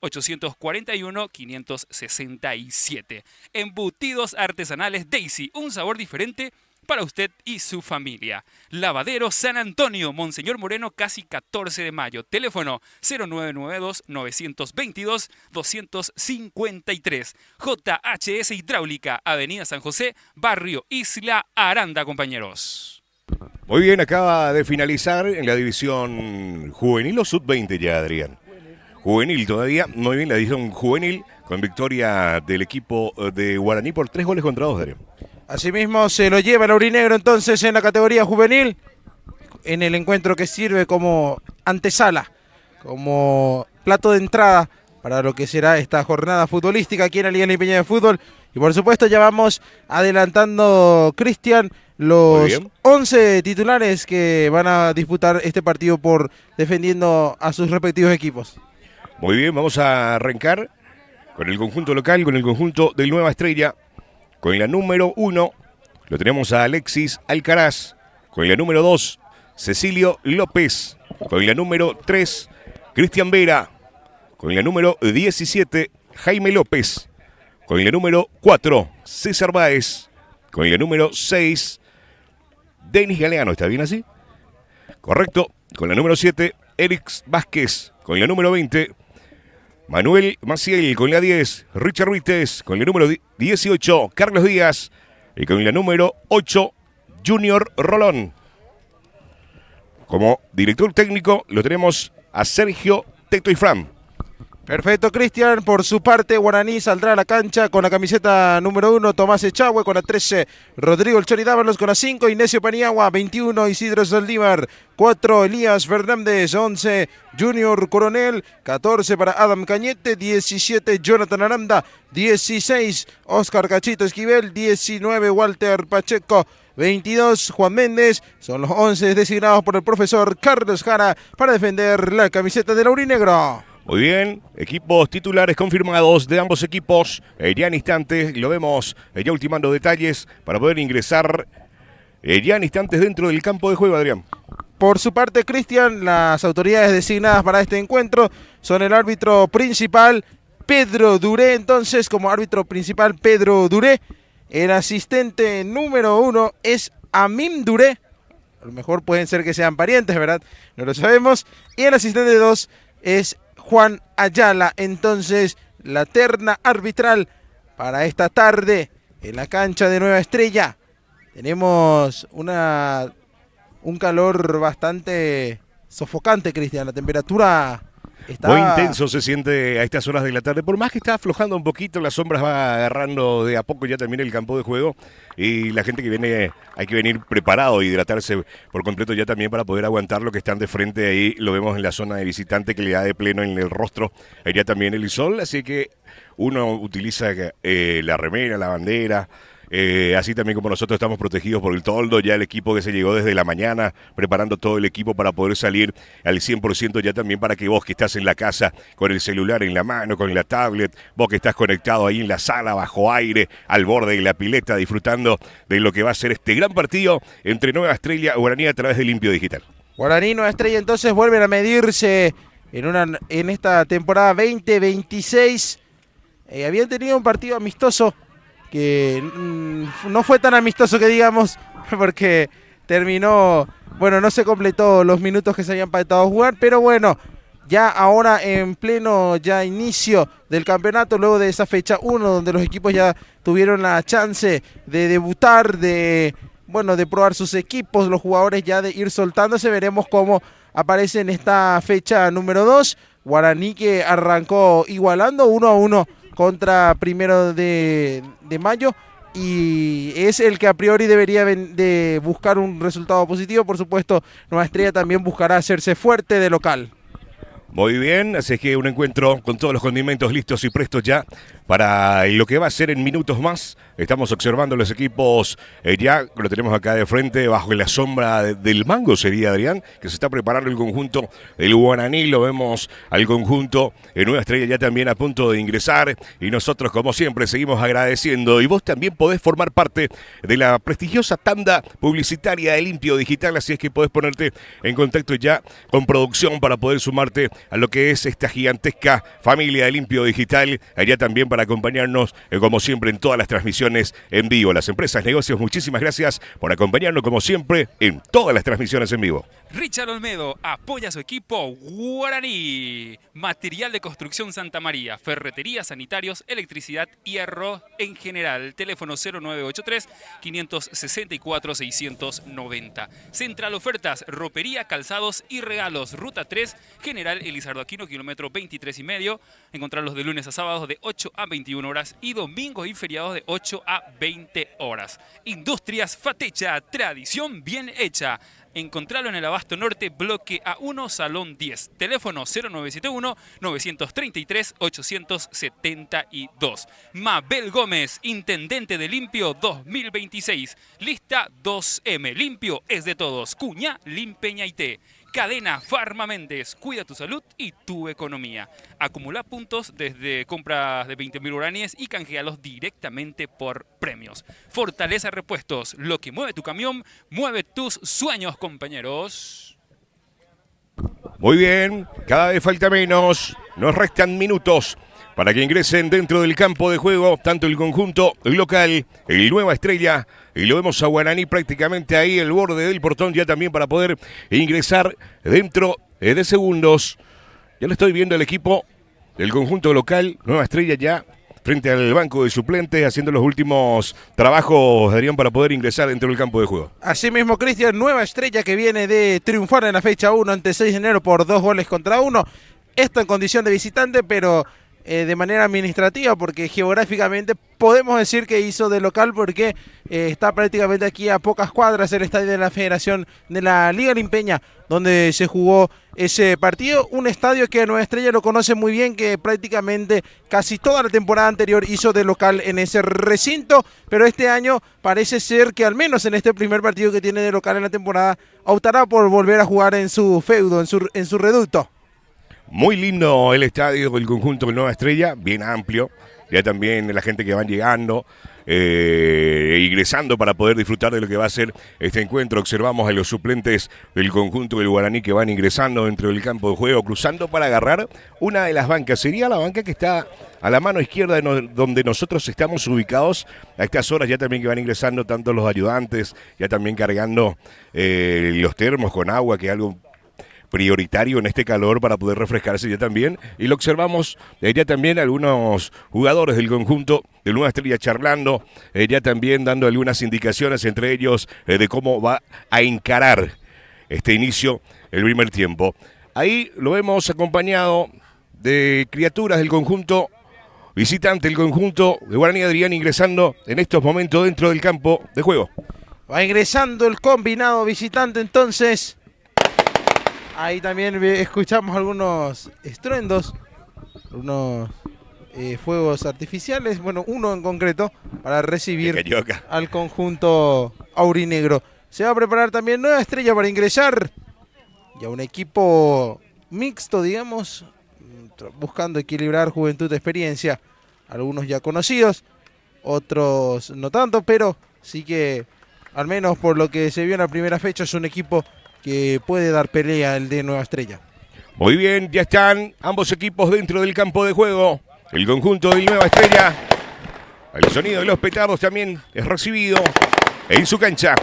841-567. Embutidos artesanales Daisy, un sabor diferente para usted y su familia. Lavadero San Antonio, Monseñor Moreno, casi 14 de mayo. Teléfono 0992-922-253. JHS Hidráulica, Avenida San José, Barrio Isla Aranda, compañeros. Muy bien, acaba de finalizar en la división juvenil o sub-20 ya, Adrián. Juvenil todavía, muy bien, la división juvenil con victoria del equipo de Guaraní por 3-2, Adrián. Asimismo se lo lleva el aurinegro entonces en la categoría juvenil, en el encuentro que sirve como antesala, como plato de entrada para lo que será esta jornada futbolística aquí en la Liga Limeña de Fútbol. Y por supuesto ya vamos adelantando, Cristian, los 11 titulares que van a disputar este partido por defendiendo a sus respectivos equipos. Muy bien, vamos a arrancar con el conjunto local, con el conjunto del Nueva Estrella. Con la número 1 lo tenemos a Alexis Alcaraz. Con la número 2, Cecilio López. Con la número 3, Cristian Vera. Con la número 17, Jaime López. Con la número 4, César Báez. Con la número 6, Denis Galeano. ¿Está bien así? Correcto. Con la número 7, Erix Vázquez. Con la número 20, Manuel Maciel. Con la 10, Richard Ruiz. Con la número 18, Carlos Díaz. Y con la número 8, Junior Rolón. Como director técnico lo tenemos a Sergio Teto Ifrán. Perfecto, Cristian. Por su parte, Guaraní saldrá a la cancha con la camiseta número 1, Tomás Echagüe, con la 13, Rodrigo El Chori Dávalos, con la 5, Ignacio Paniagua, 21, Isidro Saldívar, 4, Elías Fernández, 11, Junior Coronel, 14 para Adam Cañete, 17, Jonathan Aranda, 16, Oscar Cachito Esquivel, 19, Walter Pacheco, 22, Juan Méndez. Son los 11 designados por el profesor Carlos Jara para defender la camiseta del aurinegro. Muy bien, equipos titulares confirmados de ambos equipos. Ya en instantes lo vemos ya ultimando detalles para poder ingresar ya en instantes dentro del campo de juego, Adrián. Por su parte, Cristian, las autoridades designadas para este encuentro son el árbitro principal, Pedro Duré. Entonces, como árbitro principal, Pedro Duré. El asistente número 1 es Amim Duré. A lo mejor pueden ser que sean parientes, ¿verdad? No lo sabemos. Y el asistente 2 es Juan Ayala. Entonces, la terna arbitral para esta tarde en la cancha de Nueva Estrella. Tenemos un calor bastante sofocante, Cristian. La temperatura está muy intenso se siente a estas horas de la tarde. Por más que está aflojando un poquito, las sombras va agarrando de a poco ya también el campo de juego. Y la gente que viene, hay que venir preparado, hidratarse por completo ya también para poder aguantar lo que están de frente ahí. Lo vemos en la zona de visitante que le da de pleno en el rostro. Ya también el sol, así que uno utiliza la remera, la bandera. Así también como nosotros estamos protegidos por el toldo, ya el equipo que se llegó desde la mañana, preparando todo el equipo para poder salir al 100% ya también para que vos que estás en la casa con el celular en la mano, con la tablet, vos que estás conectado ahí en la sala, bajo aire, al borde de la pileta, disfrutando de lo que va a ser este gran partido entre Nueva Estrella y Guaraní a través de Limpio Digital. Guaraní y Nueva Estrella entonces vuelven a medirse en esta temporada 2026. Habían tenido un partido amistoso que no fue tan amistoso que digamos, porque terminó, bueno, no se completó los minutos que se habían pactado jugar, pero bueno, ya ahora en pleno ya inicio del campeonato, luego de esa fecha 1, donde los equipos ya tuvieron la chance de debutar, de probar sus equipos, los jugadores ya de ir soltándose, veremos cómo aparece en esta fecha número 2, Guaraní que arrancó igualando 1-1 contra 1 de mayo y es el que a priori debería de buscar un resultado positivo. Por supuesto, Nueva Estrella también buscará hacerse fuerte de local. Muy bien, así que un encuentro con todos los condimentos listos y prestos ya para lo que va a ser en minutos más. Estamos observando los equipos, ya lo tenemos acá de frente, bajo la sombra del mango sería, Adrián, que se está preparando el conjunto del Guaraní. Lo vemos al conjunto en Nueva Estrella ya también a punto de ingresar. Y nosotros, como siempre, seguimos agradeciendo. Y vos también podés formar parte de la prestigiosa tanda publicitaria de Limpio Digital. Así es que podés ponerte en contacto ya con producción para poder sumarte a lo que es esta gigantesca familia de Limpio Digital, allá también para acompañarnos, como siempre, en todas las transmisiones en vivo. Las empresas, negocios, muchísimas gracias por acompañarnos, como siempre, en todas las transmisiones en vivo. Richard Olmedo apoya a su equipo Guaraní. Material de construcción Santa María, ferretería, sanitarios, electricidad, hierro en general. Teléfono 0983-564-690. Central Ofertas, ropería, calzados y regalos. Ruta 3, General Elizardo Aquino, kilómetro 23,5. Encontrarlos de lunes a sábados de 8 a 21 horas y domingos y feriados de 8 a 20 horas. Industrias Fatecha, tradición bien hecha. Encontralo en el Abasto Norte, bloque A1, Salón 10. Teléfono 0971-933-872. Mabel Gómez, Intendente de Limpio 2026. Lista 2M. Limpio es de todos. Cuña, Limpeñaité. Cadena Farma Méndez, cuida tu salud y tu economía. Acumula puntos desde compras de 20.000 guaraníes y canjealos directamente por premios. Fortaleza Repuestos, lo que mueve tu camión, mueve tus sueños, compañeros. Muy bien, cada vez falta menos, nos restan minutos para que ingresen dentro del campo de juego tanto el conjunto local, el Nueva Estrella, y lo vemos a Guaraní prácticamente ahí, el borde del portón ya también para poder ingresar dentro de segundos. Ya lo estoy viendo el equipo del conjunto local, Nueva Estrella ya frente al banco de suplentes, haciendo los últimos trabajos, Adrián, para poder ingresar dentro del campo de juego. Así mismo, Cristian, Nueva Estrella que viene de triunfar en la fecha 1 ante 6 de enero por 2-1. Esto en condición de visitante, pero de manera administrativa, porque geográficamente podemos decir que hizo de local, porque está prácticamente aquí a pocas cuadras el estadio de la Federación de la Liga Limpeña, donde se jugó ese partido. Un estadio que Nueva Estrella lo conoce muy bien, que prácticamente casi toda la temporada anterior hizo de local en ese recinto, pero este año parece ser que al menos en este primer partido que tiene de local en la temporada, optará por volver a jugar en su feudo, en su reducto. Muy lindo el estadio del conjunto de Nueva Estrella, bien amplio. Ya también la gente que van llegando, ingresando para poder disfrutar de lo que va a ser este encuentro. Observamos a los suplentes del conjunto del Guaraní que van ingresando dentro del campo de juego, cruzando para agarrar una de las bancas. Sería la banca que está a la mano izquierda donde nosotros estamos ubicados a estas horas, ya también que van ingresando tanto los ayudantes, ya también cargando los termos con agua, que es algo prioritario en este calor para poder refrescarse ya también. Y lo observamos ya también algunos jugadores del conjunto de Nueva Estrella charlando, ya también dando algunas indicaciones entre ellos de cómo va a encarar este inicio, el primer tiempo. Ahí lo vemos acompañado de criaturas del conjunto visitante, el conjunto de Guaraní. Adrián ingresando en estos momentos dentro del campo de juego. Va ingresando el combinado visitante entonces. Ahí también escuchamos algunos estruendos, unos fuegos artificiales, bueno, uno en concreto, para recibir al conjunto aurinegro. Se va a preparar también Nueva Estrella para ingresar, ya un equipo mixto, digamos, buscando equilibrar juventud de experiencia, algunos ya conocidos, otros no tanto, pero sí que, al menos por lo que se vio en la primera fecha, es un equipo que puede dar pelea el de Nueva Estrella. Muy bien, ya están ambos equipos dentro del campo de juego. El conjunto de Nueva Estrella, el sonido de los petardos también es recibido en su cancha,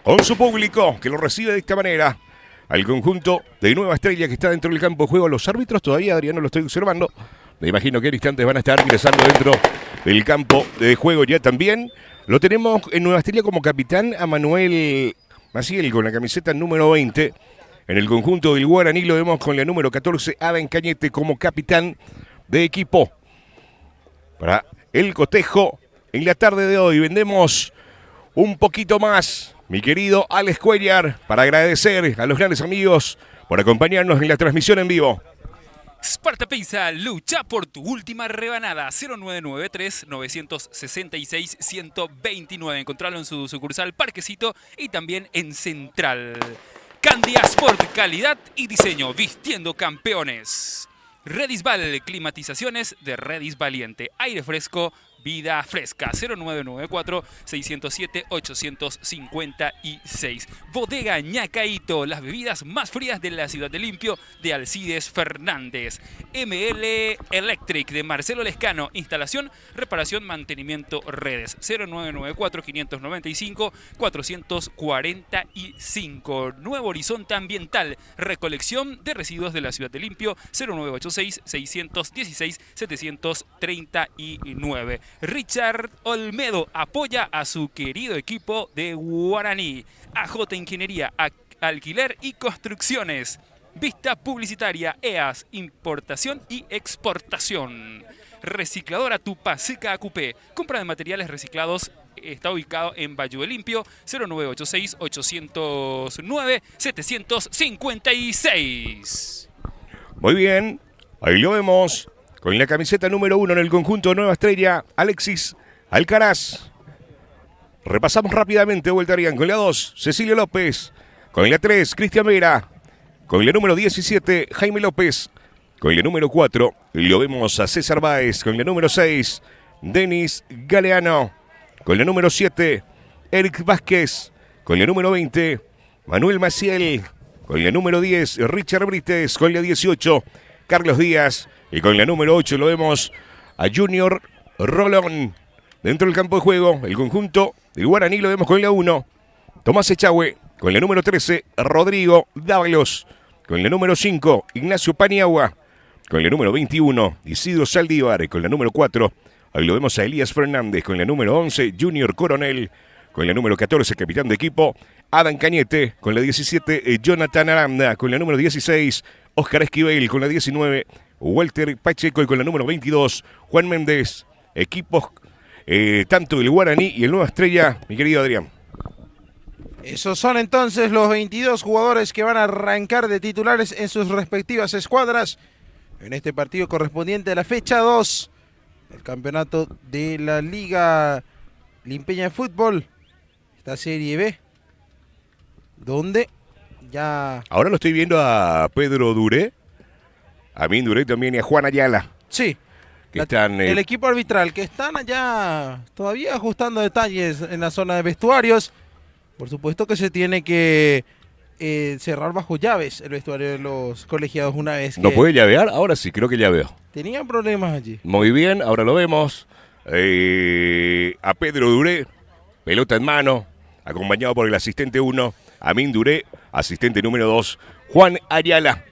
con su público que lo recibe de esta manera. Al conjunto de Nueva Estrella que está dentro del campo de juego. Los árbitros todavía, Adrián, no lo estoy observando. Me imagino que en instantes van a estar ingresando dentro del campo de juego ya también. Lo tenemos en Nueva Estrella como capitán a Manuel Maciel con la camiseta número 20. En el conjunto del Guaraní lo vemos con la número 14, Adam Cañete, como capitán de equipo. Para el cotejo en la tarde de hoy vendemos un poquito más, mi querido Alex Cuellar, para agradecer a los grandes amigos por acompañarnos en la transmisión en vivo. Sparta Pizza, lucha por tu última rebanada. 0993-966-129. Encontralo en su sucursal Parquecito y también en Central. Candia Sport, calidad y diseño, vistiendo campeones. Redisval, climatizaciones de Redis Valiente. Aire fresco, vida fresca. 0994-607-856. Bodega Ñacaito, las bebidas más frías de la ciudad de Limpio, de Alcides Fernández. ML Electric de Marcelo Lescano, instalación, reparación, mantenimiento, redes. 0994-595-445. Nuevo Horizonte Ambiental, recolección de residuos de la ciudad de Limpio. 0986-616-739. Richard Olmedo apoya a su querido equipo de Guaraní. AJ Ingeniería, alquiler y construcciones. Vista publicitaria, EAS, importación y exportación. Recicladora Tupacica Acupé, compra de materiales reciclados. Está ubicado en Valle Limpio. 0986-809-756. Muy bien, ahí lo vemos. Con la camiseta número 1 en el conjunto Nueva Estrella, Alexis Alcaraz. Repasamos rápidamente, voltarían con la 2, Cecilio López. Con la 3, Cristian Vera. Con la número 17, Jaime López. Con la número 4, lo vemos a César Báez. Con la número 6, Denis Galeano. Con la número 7, Eric Vázquez. Con la número 20, Manuel Maciel. Con la número 10, Richard Brites. Con la 18, Carlos Díaz. Y con la número 8 lo vemos a Junior Rolón. Dentro del campo de juego, el conjunto de Guaraní lo vemos con la 1, Tomás Echagüe. Con la número 13, Rodrigo Dávalos. Con la número 5, Ignacio Paniagua. Con la número 21, Isidro Saldívar. Con la número 4, ahí lo vemos a Elías Fernández. Con la número 11, Junior Coronel. Con la número 14, capitán de equipo, Adán Cañete. Con la 17, Jonathan Aranda. Con la número 16, Óscar Esquivel. Con la 19, Walter Pacheco. Y con la número 22, Juan Méndez. Equipos tanto el Guaraní y el Nueva Estrella, mi querido Adrián. Esos son entonces los 22 jugadores que van a arrancar de titulares en sus respectivas escuadras en este partido correspondiente a la fecha 2 del campeonato de la Liga Limpeña de Fútbol, esta Serie B, donde ya... Ahora lo estoy viendo a Pedro Duré, a Min Duré también y a Juan Ayala. Sí. Que están, el equipo arbitral, que están allá todavía ajustando detalles en la zona de vestuarios. Por supuesto que se tiene que cerrar bajo llaves el vestuario de los colegiados una vez que... ¿No puede llavear? Ahora sí, creo que llaveo. Tenían problemas allí. Muy bien, ahora lo vemos. A Pedro Duré, pelota en mano, acompañado por el asistente 1, Amin Duré, asistente número 2, Juan Ayala.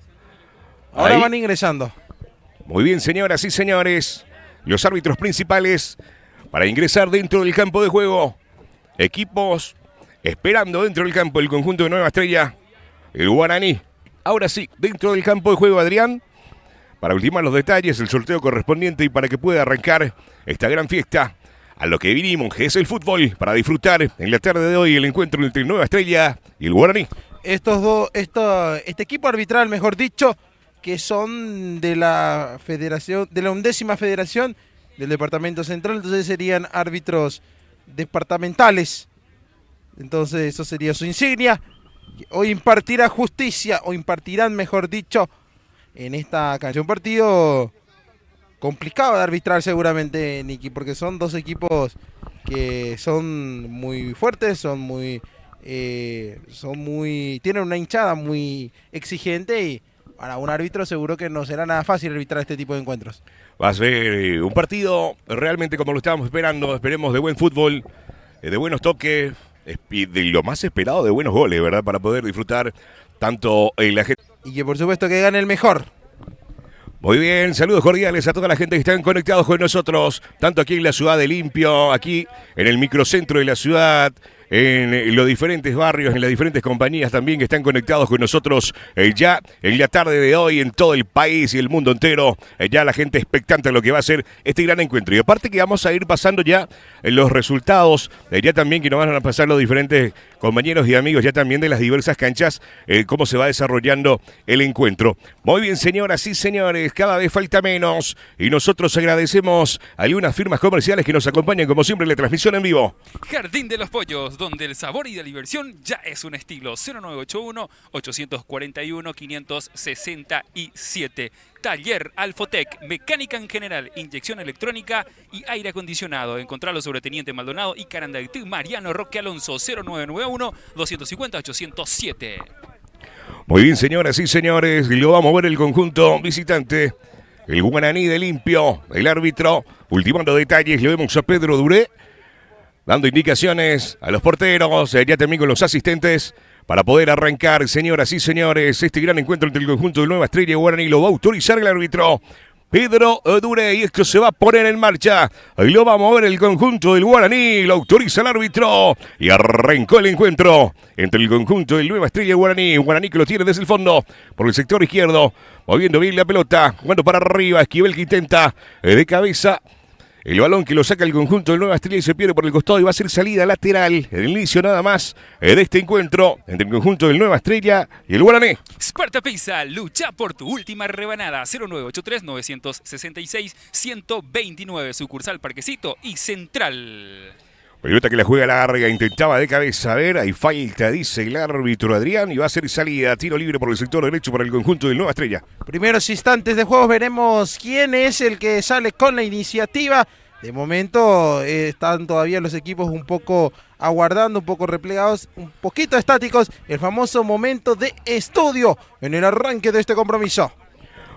Ahora ahí van ingresando. Muy bien, señoras y señores, los árbitros principales para ingresar dentro del campo de juego. Equipos esperando dentro del campo el conjunto de Nueva Estrella, el Guaraní. Ahora sí, dentro del campo de juego, Adrián, para ultimar los detalles, el sorteo correspondiente y para que pueda arrancar esta gran fiesta a lo que vinimos, que es el fútbol, para disfrutar en la tarde de hoy el encuentro entre Nueva Estrella y el Guaraní. Este equipo arbitral, mejor dicho, que son de la federación, de la 11ª federación del departamento central, entonces serían árbitros departamentales. Entonces eso sería su insignia. Hoy impartirá justicia, o impartirán, mejor dicho, en esta cancha. Un partido complicado de arbitrar seguramente, Nicky, porque son dos equipos que son muy fuertes, tienen una hinchada muy exigente y para un árbitro seguro que no será nada fácil arbitrar este tipo de encuentros. Va a ser un partido realmente como lo estábamos esperando. Esperemos de buen fútbol, de buenos toques, de lo más esperado, de buenos goles, ¿verdad? Para poder disfrutar tanto la gente. Y que por supuesto que gane el mejor. Muy bien, saludos cordiales a toda la gente que están conectados con nosotros, tanto aquí en la ciudad de Limpio, aquí en el microcentro de la ciudad, en los diferentes barrios, en las diferentes compañías también que están conectados con nosotros ya en la tarde de hoy en todo el país y el mundo entero. Ya la gente expectante a lo que va a ser este gran encuentro. Y aparte que vamos a ir pasando ya los resultados, ya también que nos van a pasar los diferentes compañeros y amigos ya también de las diversas canchas, cómo se va desarrollando el encuentro. Muy bien, señoras y señores, cada vez falta menos y nosotros agradecemos a algunas firmas comerciales que nos acompañan como siempre en la transmisión en vivo. Jardín de los Pollos, Alimentos, donde el sabor y la diversión ya es un estilo. 0981-841-567. Taller Alfotec, mecánica en general, inyección electrónica y aire acondicionado. Encontralo sobre Teniente Maldonado y Carandaití, Mariano Roque Alonso, 0991-250-807. Muy bien, señoras y señores, lo vamos a ver el conjunto visitante. El Guaraní de Limpio, el árbitro, ultimando detalles, le vemos a Pedro Duré, dando indicaciones a los porteros, ya también con los asistentes, para poder arrancar, señoras y señores, este gran encuentro entre el conjunto de Nueva Estrella y Guaraní. Lo va a autorizar el árbitro Pedro Duré, y esto se va a poner en marcha. Ahí lo vamos a ver el conjunto del Guaraní, lo autoriza el árbitro y arrancó el encuentro entre el conjunto del Nueva Estrella y Guaraní. Guaraní que lo tiene desde el fondo por el sector izquierdo, moviendo bien la pelota, jugando para arriba. Esquivel que intenta de cabeza el balón, que lo saca el conjunto del Nueva Estrella y se pierde por el costado, y va a ser salida lateral. El inicio nada más de este encuentro entre el conjunto del Nueva Estrella y el Guaraní. Sparta Pizza, lucha por tu última rebanada. 0983-966-129, sucursal Parquecito y Central. Pelota que la juega larga, intentaba de cabeza, a ver, hay falta, dice el árbitro Adrián, y va a ser salida, tiro libre por el sector derecho para el conjunto del Nueva Estrella. Primeros instantes de juego, veremos quién es el que sale con la iniciativa. De momento están todavía los equipos un poco aguardando, un poco replegados, un poquito estáticos. El famoso momento de estudio en el arranque de este compromiso.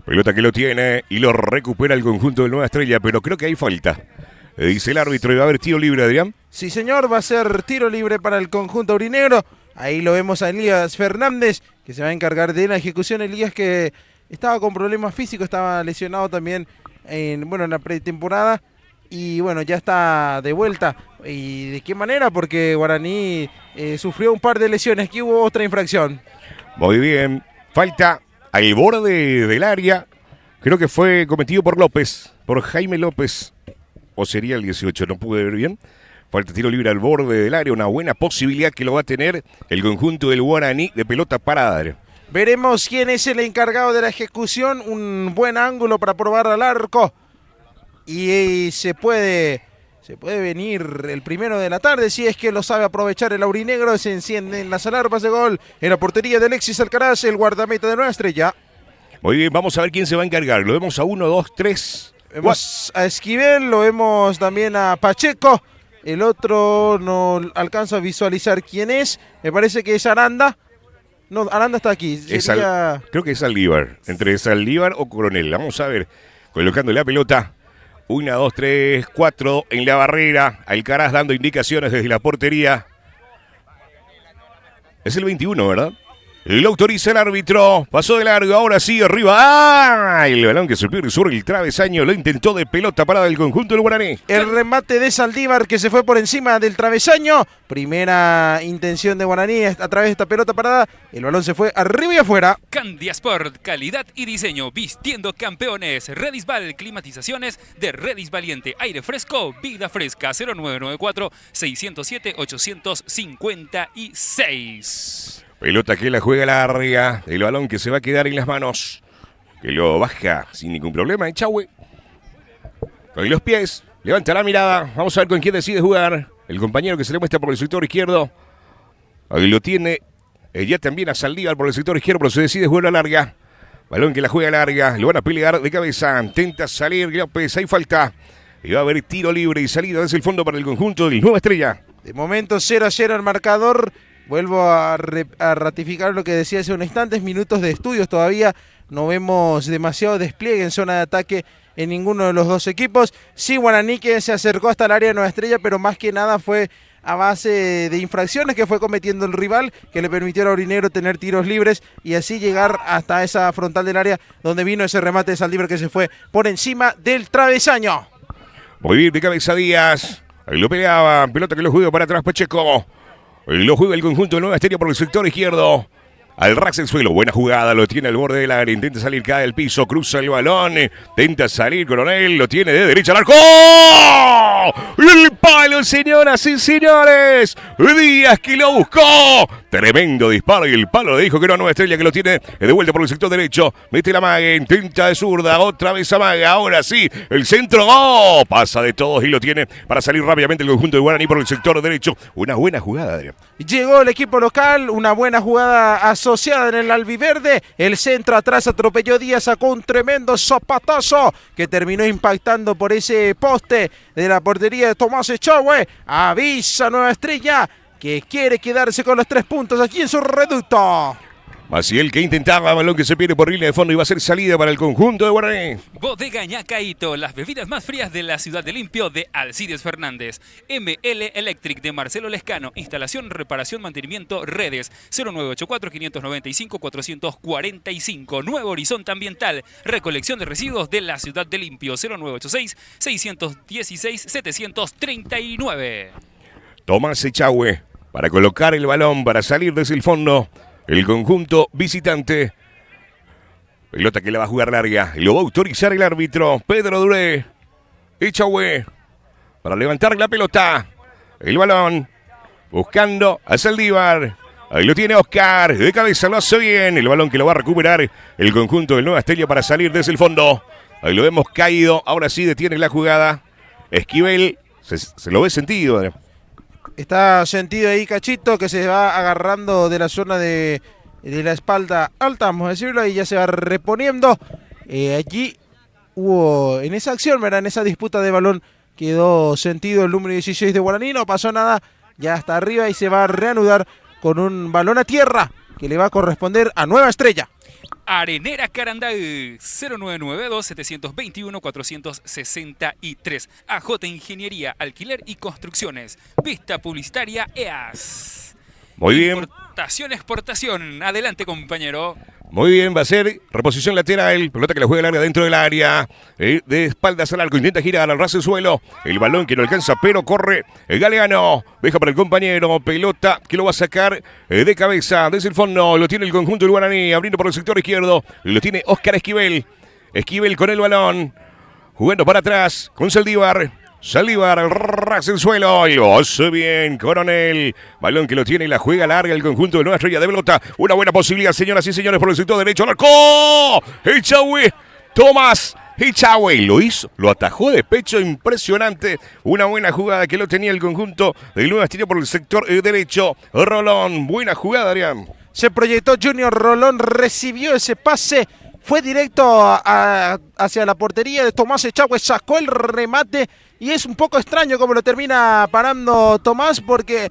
Pelota que lo tiene y lo recupera el conjunto del Nueva Estrella, pero creo que hay falta. Dice el árbitro, y va a haber tiro libre, Adrián. Sí, señor, va a ser tiro libre para el conjunto aurinegro. Ahí lo vemos a Elías Fernández, que se va a encargar de la ejecución. Elías, que estaba con problemas físicos, estaba lesionado también en la pretemporada. Y bueno, ya está de vuelta. ¿Y de qué manera? Porque Guaraní sufrió un par de lesiones. Aquí hubo otra infracción. Muy bien. Falta al borde del área. Creo que fue cometido por López, por Jaime López. O sería el 18, no pude ver bien. Falta tiro libre al borde del área. Una buena posibilidad que lo va a tener el conjunto del Guaraní de pelota parada. Veremos quién es el encargado de la ejecución. Un buen ángulo para probar al arco. Y se puede venir el primero de la tarde, si es que lo sabe aprovechar el aurinegro. Se encienden las alarmas de gol en la portería de Alexis Alcaraz, el guardameta de Nueva Estrella. Muy bien, vamos a ver quién se va a encargar. Lo vemos a 1, 2, 3. Vemos a Esquivel, lo vemos también a Pacheco. El otro no alcanzo a visualizar quién es. Me parece que es Aranda. No, Aranda está aquí. Creo que es Saldívar. Entre Saldívar o Coronel. Vamos a ver. Colocando la pelota. 1, 2, 3, 4 en la barrera. Alcaraz dando indicaciones desde la portería. Es el 21, ¿verdad? Lo autoriza el árbitro. Pasó de largo, ahora sí, arriba. ¡Ah! El balón que se pierde sobre el travesaño. Lo intentó de pelota parada del conjunto del Guaraní. El remate de Saldívar, que se fue por encima del travesaño. Primera intención de Guaraní a través de esta pelota parada. El balón se fue arriba y afuera. Candiasport, calidad y diseño, vistiendo campeones. Redisval, climatizaciones de Redis Valiente. Aire fresco, vida fresca. 0994-607-856. Pelota que la juega larga. El balón que se va a quedar en las manos. Que lo baja sin ningún problema. Echagüe. Con los pies. Levanta la mirada. Vamos a ver con quién decide jugar. El compañero que se le muestra por el sector izquierdo. Ahí lo tiene. Ya también a Saldívar por el sector izquierdo, pero se decide jugar a larga. Balón que la juega larga. Lo van a pelear de cabeza. Intenta salir López. Hay falta. Y va a haber tiro libre y salida desde el fondo para el conjunto del Nueva Estrella. De momento 0-0 el marcador. Vuelvo a ratificar lo que decía hace unos instantes, minutos de estudios todavía, no vemos demasiado despliegue en zona de ataque en ninguno de los dos equipos. Sí, Guaraní que se acercó hasta el área de Nueva Estrella, pero más que nada fue a base de infracciones que fue cometiendo el rival, que le permitió al aurinegro tener tiros libres y así llegar hasta esa frontal del área donde vino ese remate de Saldívar que se fue por encima del travesaño. Muy bien, de cabeza Díaz, ahí lo peleaba, pelota que lo juega para atrás Pacheco. Lo juega el conjunto de Nueva Estrella por el sector izquierdo. al ras del suelo. Buena jugada, lo tiene al borde del área. Intenta salir, cae del piso, cruza el balón. Intenta salir Coronel, lo tiene de derecha al arco. El palo, señoras y señores. Díaz que lo buscó. Tremendo disparo y el palo le dijo que era Nueva Estrella que lo tiene de vuelta por el sector derecho. Mete la maga, intenta de zurda, otra vez a maga. Ahora sí, el centro. ¡Oh! Pasa de todos y lo tiene para salir rápidamente el conjunto de Guaraní por el sector derecho. Una buena jugada, Adrián. Llegó el equipo local, una buena jugada asociada en el albiverde. El centro atrás atropelló Díaz, sacó un tremendo zapatazo que terminó impactando por ese poste de la portería de Tomás Echagüe. Avisa Nueva Estrella que quiere quedarse con los 3 puntos aquí en su reducto. Maciel que intentaba, balón que se pierde por línea de fondo y va a ser salida para el conjunto de Guaraní. Bodega Ñacaito, las bebidas más frías de la ciudad de Limpio de Alcides Fernández. ML Electric de Marcelo Lescano, instalación, reparación, mantenimiento, redes 0984-595-445. Nuevo Horizonte Ambiental, recolección de residuos de la ciudad de Limpio 0986-616-739. Tomás Echagüe para colocar el balón, para salir desde el fondo. El conjunto visitante. Pelota que la va a jugar larga. Lo va a autorizar el árbitro. Pedro Duré. Echagüe. Para levantar la pelota. El balón. Buscando a Saldívar. Ahí lo tiene Oscar. De cabeza lo hace bien. El balón que lo va a recuperar el conjunto del Nueva Estrella para salir desde el fondo. Ahí lo vemos caído. Ahora sí detiene la jugada. Esquivel. Se lo ve sentido. Está sentido ahí Cachito, que se va agarrando de la zona de la espalda alta, vamos a decirlo, y ya se va reponiendo. Allí hubo, en esa acción, ¿verdad? En esa disputa de balón, quedó sentido el número 16 de Guaraní, no pasó nada, ya está arriba y se va a reanudar con un balón a tierra que le va a corresponder a Nueva Estrella. Arenera Carandá 0992-721-463. AJ Ingeniería, Alquiler y Construcciones. Vista Publicitaria EAS. Muy bien. Importación, exportación. Adelante, compañero. Muy bien, va a ser reposición lateral, pelota que la juega el área dentro del área, de espaldas al arco, intenta girar al ras del suelo, el balón que no alcanza, pero corre el Galeano, deja para el compañero, pelota que lo va a sacar de cabeza, desde el fondo, lo tiene el conjunto del Guaraní, abriendo por el sector izquierdo, lo tiene Oscar Esquivel, Esquivel con el balón, jugando para atrás, con Saldívar, al ras del suelo, y lo hace bien Coronel, balón que lo tiene y la juega larga el conjunto de Nueva Estrella de pelota, una buena posibilidad, señoras y señores, por el sector derecho, al arco, Echagüe, Tomás Echagüe, lo hizo, lo atajó de pecho, impresionante, una buena jugada que lo tenía el conjunto de Nueva Estrella por el sector derecho, Rolón, buena jugada, Adrián. Se proyectó Junior Rolón, recibió ese pase, fue directo hacia la portería de Tomás Echagüe, sacó el remate. Y es un poco extraño como lo termina parando Tomás porque,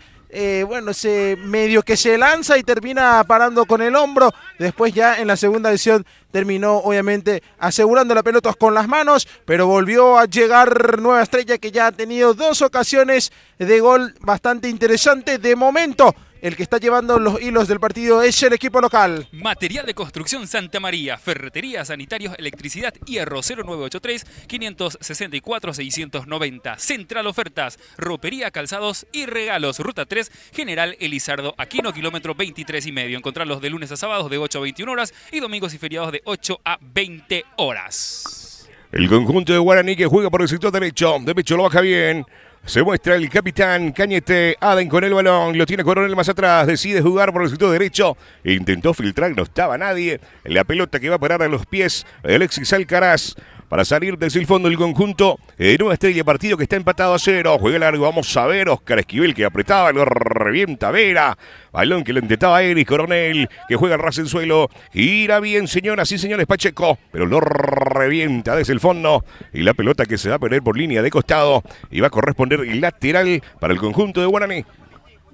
bueno, medio que se lanza y termina parando con el hombro. Después ya en la segunda acción terminó obviamente asegurando la pelota con las manos, pero volvió a llegar Nueva Estrella que ya ha tenido 2 ocasiones de gol bastante interesante. De momento, el que está llevando los hilos del partido es el equipo local. Material de construcción Santa María, ferretería, sanitarios, electricidad, hierro 0983-564-690. Central Ofertas, ropería, calzados y regalos. Ruta 3, General Elizardo Aquino, kilómetro 23,5. Encontrarlos de lunes a sábados de 8 a 21 horas y domingos y feriados de 8 a 20 horas. El conjunto de Guaraní que juega por el sector derecho. De pecho lo baja bien. Se muestra el capitán Cañete, Aden con el balón, lo tiene Coronel más atrás, decide jugar por el sector derecho, intentó filtrar, no estaba nadie, la pelota que va a parar a los pies de Alexis Alcaraz, para salir desde el fondo del conjunto de Nueva Estrella, partido que está empatado a 0, juega largo, vamos a ver, Oscar Esquivel que apretaba, lo revienta Vera, balón que lo intentaba Eric Coronel, que juega al ras del suelo, gira bien señoras y señores Pacheco, pero lo revienta desde el fondo, y la pelota que se va a perder por línea de costado, y va a corresponder lateral para el conjunto de Guaraní.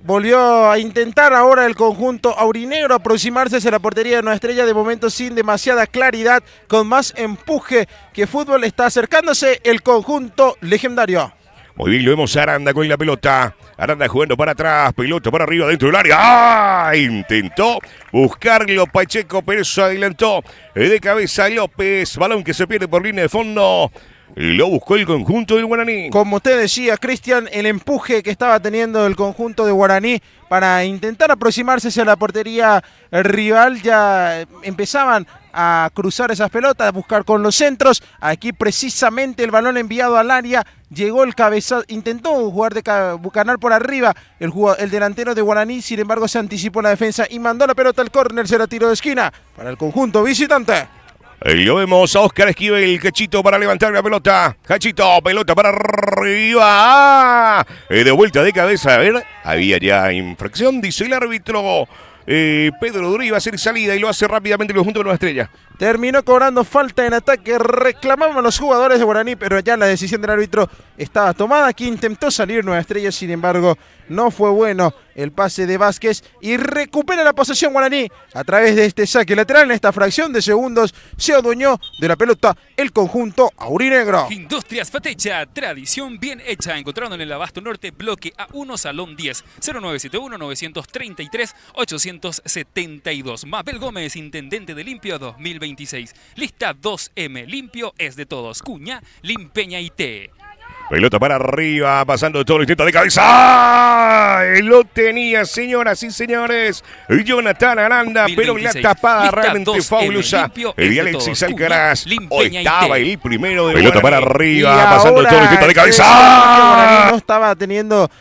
Volvió a intentar ahora el conjunto aurinegro aproximarse hacia la portería de Nueva Estrella, de momento sin demasiada claridad, con más empuje que fútbol. Está acercándose el conjunto legendario. Muy bien, lo vemos a Aranda con la pelota. Aranda jugando para atrás, pelota para arriba dentro del área. ¡Ah! Intentó buscarlo Pacheco, pero se adelantó de cabeza López. Balón que se pierde por línea de fondo. Y lo buscó el conjunto del Guaraní. Como usted decía, Cristian, el empuje que estaba teniendo el conjunto de Guaraní para intentar aproximarse hacia la portería rival, ya empezaban a cruzar esas pelotas, a buscar con los centros. Aquí precisamente el balón enviado al área, llegó el cabezazo, intentó jugar de bucanar por arriba el delantero de Guaraní, sin embargo se anticipó la defensa y mandó la pelota al córner, será tiro de esquina para el conjunto visitante. Y lo vemos a Oscar Esquivel, Cachito para levantar la pelota. Cachito, pelota para arriba. De vuelta de cabeza, a ver, había ya infracción, dice el árbitro. Pedro Durí va a hacer salida y lo hace rápidamente el conjunto de Nueva Estrella. Terminó cobrando falta en ataque, reclamaban los jugadores de Guaraní, pero ya la decisión del árbitro estaba tomada. Aquí intentó salir Nueva Estrella, sin embargo no fue bueno el pase de Vázquez y recupera la posesión Guaraní a través de este saque lateral. En esta fracción de segundos se adueñó de la pelota el conjunto aurinegro. Industrias Fatecha, tradición bien hecha, encontrando en el Abasto Norte, bloque A1, Salón 10, 0971-933-872. Mabel Gómez, intendente de Limpio 2026. Lista 2M, limpio es de todos. Cuña, Limpeña y T. Pelota para arriba, pasando todo el intento de cabeza. Lo tenía, señoras y señores, Jonathan Aranda, pero la tapada realmente fabulosa. El de Alexis Alcaraz. Hoy estaba el primero de pelota para arriba, pasando todo el intento de cabeza. No estaba teniendo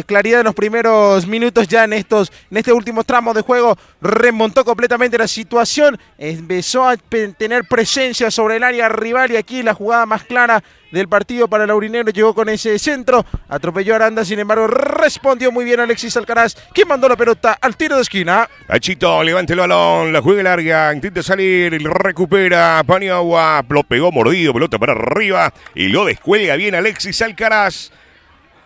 claridad en los primeros minutos, ya en este último tramo de juego remontó completamente la situación, empezó a tener presencia sobre el área rival y aquí la jugada más clara del partido para el aurinegro llegó con ese centro, atropelló a Aranda, sin embargo respondió muy bien Alexis Alcaraz, quien mandó la pelota al tiro de esquina. Cachito levanta el balón, la juega larga, intenta salir, recupera Paniagua, lo pegó mordido, pelota para arriba y lo descuelga bien Alexis Alcaraz.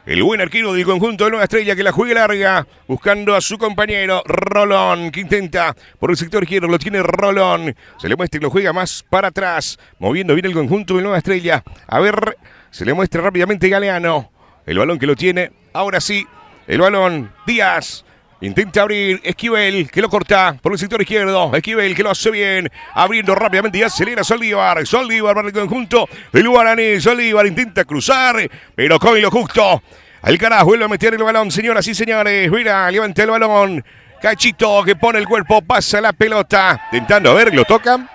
El buen arquero del conjunto de Nueva Estrella que la juega larga, buscando a su compañero Rolón, que intenta por el sector izquierdo, lo tiene Rolón, se le muestra y lo juega más para atrás, moviendo bien el conjunto de Nueva Estrella. A ver, se le muestra rápidamente Galeano, el balón que lo tiene, ahora sí, el balón, Díaz. Intenta abrir Esquivel, que lo corta por el sector izquierdo. Esquivel, que lo hace bien. Abriendo rápidamente y acelera Soldívar. Soldívar para el conjunto del Guaraní. Soldívar intenta cruzar, pero con lo justo. Alcaraz vuelve a meter el balón, señoras y señores. Mira, levanta el balón. Cachito que pone el cuerpo, pasa la pelota. Intentando, a ver, lo toca.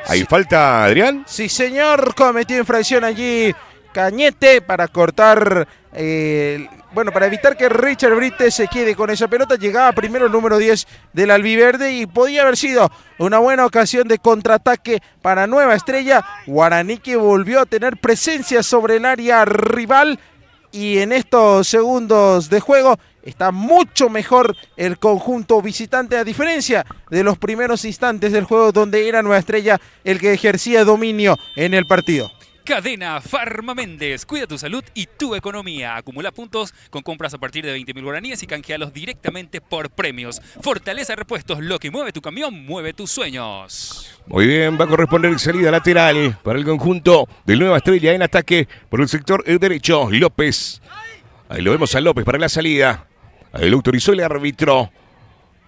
¿Hay falta, Adrián? Sí, señor, cometió infracción allí Cañete para cortar... para evitar que Richard Brites se quede con esa pelota, llegaba primero el número 10 del albiverde y podía haber sido una buena ocasión de contraataque para Nueva Estrella. Guaraní que volvió a tener presencia sobre el área rival y en estos segundos de juego está mucho mejor el conjunto visitante, a diferencia de los primeros instantes del juego donde era Nueva Estrella el que ejercía dominio en el partido. Cadena Farma Méndez, cuida tu salud y tu economía. Acumula puntos con compras a partir de 20.000 guaraníes y canjealos directamente por premios. Fortaleza Repuestos, lo que mueve tu camión, mueve tus sueños. Muy bien, va a corresponder salida lateral para el conjunto de Nueva Estrella en ataque por el sector derecho. López, ahí lo vemos a López para la salida. Ahí lo autorizó el árbitro.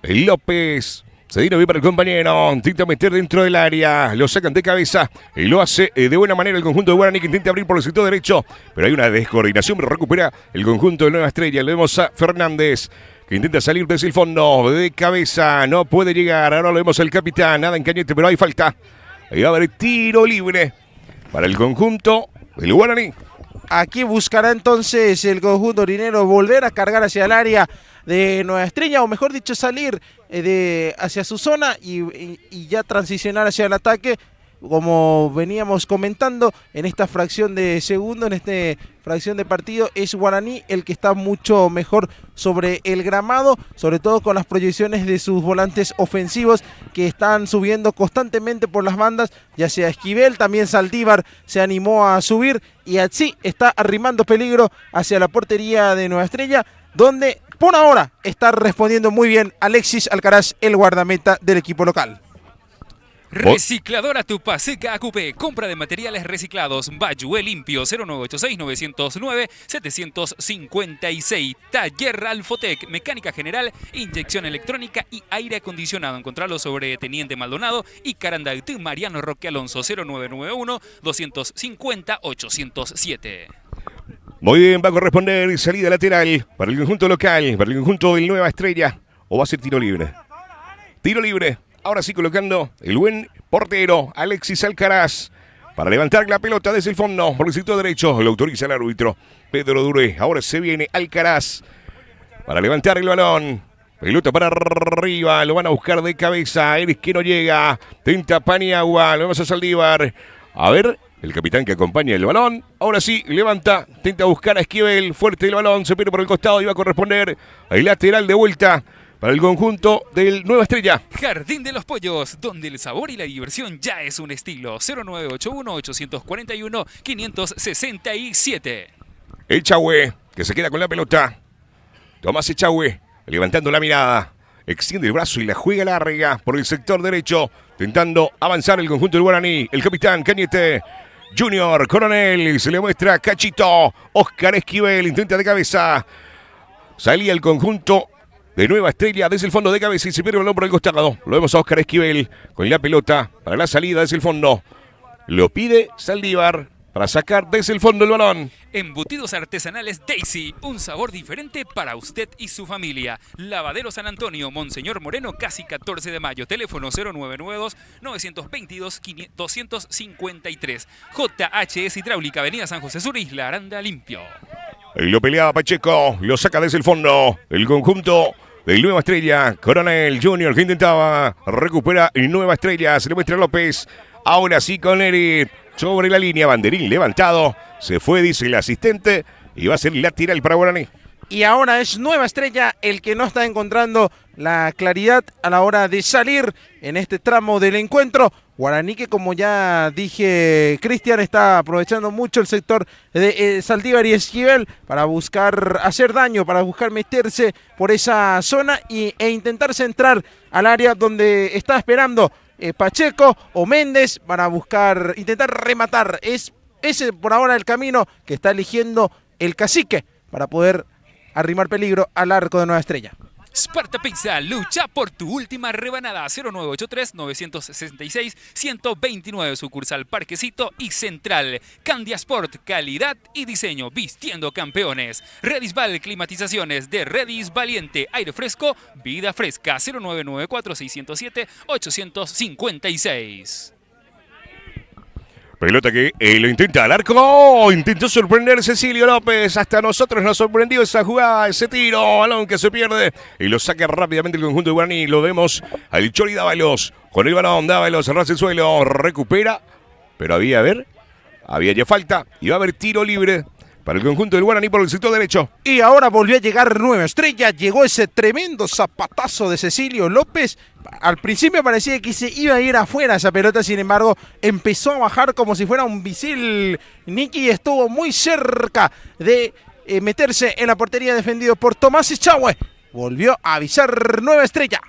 El López... Se vino bien para el compañero, intenta meter dentro del área, lo sacan de cabeza y lo hace de buena manera el conjunto de Guaraní que intenta abrir por el sector derecho, pero hay una descoordinación, pero recupera el conjunto de Nueva Estrella. Le vemos a Fernández que intenta salir desde el fondo, de cabeza, no puede llegar, ahora lo vemos al capitán, nada en Cañete, pero hay falta. Ahí va a haber tiro libre para el conjunto del Guaraní. Aquí buscará entonces el conjunto aurinegro volver a cargar hacia el área de Nueva Estrella, o mejor dicho, salir hacia su zona y ya transicionar hacia el ataque, como veníamos comentando en esta fracción de segundo, en esta fracción de partido. Es Guaraní el que está mucho mejor sobre el gramado, sobre todo con las proyecciones de sus volantes ofensivos que están subiendo constantemente por las bandas, ya sea Esquivel, también Saldívar se animó a subir y así está arrimando peligro hacia la portería de Nueva Estrella, donde por ahora está respondiendo muy bien Alexis Alcaraz, el guardameta del equipo local. Recicladora Tupaseca AQP. Compra de materiales reciclados. Bayué Limpio 0986-909-756. Taller Alfotec. Mecánica general, inyección electrónica y aire acondicionado. Encontralo sobre Teniente Maldonado y Carandactú Mariano Roque Alonso 0991-250-807. Muy bien, va a corresponder salida lateral para el conjunto local, para el conjunto del Nueva Estrella. ¿O va a ser tiro libre? Tiro libre. Ahora sí colocando el buen portero Alexis Alcaraz para levantar la pelota desde el fondo por el sector derecho. Lo autoriza el árbitro Pedro Duré. Ahora se viene Alcaraz para levantar el balón. Pelota para arriba. Lo van a buscar de cabeza. Eres que no llega. Tenta Paniagua. Lo vemos a Saldívar. A ver, el capitán que acompaña el balón. Ahora sí, levanta. Tenta buscar a Esquivel. Fuerte el balón. Se pierde por el costado y va a corresponder al lateral de vuelta para el conjunto del Nueva Estrella. Jardín de los Pollos, donde el sabor y la diversión ya es un estilo. 0981-841-567. Echagüe, que se queda con la pelota. Tomás Echagüe, levantando la mirada. Extiende el brazo y la juega larga por el sector derecho. Tentando avanzar el conjunto del Guaraní. El capitán Cañete Junior Coronel. Se le muestra Cachito. Oscar Esquivel intenta de cabeza. Salía el conjunto de Nueva Estrella desde el fondo de cabeza y se pierde el balón por el costado. Lo vemos a Oscar Esquivel con la pelota para la salida desde el fondo. Lo pide Saldívar para sacar desde el fondo el balón. Embutidos artesanales Daisy, un sabor diferente para usted y su familia. Lavadero San Antonio, Monseñor Moreno, casi 14 de mayo. Teléfono 0992-922-253. JHS Hidráulica, Avenida San José Sur, Isla Aranda, limpio. Y lo peleaba Pacheco, lo saca desde el fondo. El conjunto del Nueva Estrella, Coronel Junior, que intentaba recuperar Nueva Estrella. Se le muestra a López. Ahora sí con Eri sobre la línea. Banderín levantado. Se fue, dice el asistente. Y va a ser lateral para Guaraní. Y ahora es Nueva Estrella el que no está encontrando la claridad a la hora de salir en este tramo del encuentro. Guaraní que, como ya dije, Cristian, está aprovechando mucho el sector de Saldívar y Esquivel para buscar hacer daño, para buscar meterse por esa zona e intentar centrar al área donde está esperando Pacheco o Méndez para buscar, intentar rematar. Es ese por ahora el camino que está eligiendo el cacique para poder arrimar peligro al arco de Nueva Estrella. Sparta Pizza, lucha por tu última rebanada. 0983-966-129, sucursal Parquecito y Central. Candia Sport, calidad y diseño, vistiendo campeones. Redisval, climatizaciones de Redis Valiente, aire fresco, vida fresca. 0994-607-856. Pelota que lo intenta al arco. ¡Oh! Intentó sorprender Cecilio López. Hasta nosotros nos sorprendió esa jugada, ese tiro. Balón que se pierde. Y lo saca rápidamente el conjunto de Guaraní. Lo vemos al Chori Dávalos. Con el balón, Dávalos arrasa el suelo. Recupera. Pero había ya falta. Y va a haber tiro libre para el conjunto del Guaraní por el sector derecho. Y ahora volvió a llegar Nueva Estrella. Llegó ese tremendo zapatazo de Cecilio López. Al principio parecía que se iba a ir afuera esa pelota, sin embargo, empezó a bajar como si fuera un misil. Nicky estuvo muy cerca de meterse en la portería, defendido por Tomás Echagüe. Volvió a avisar Nueva Estrella.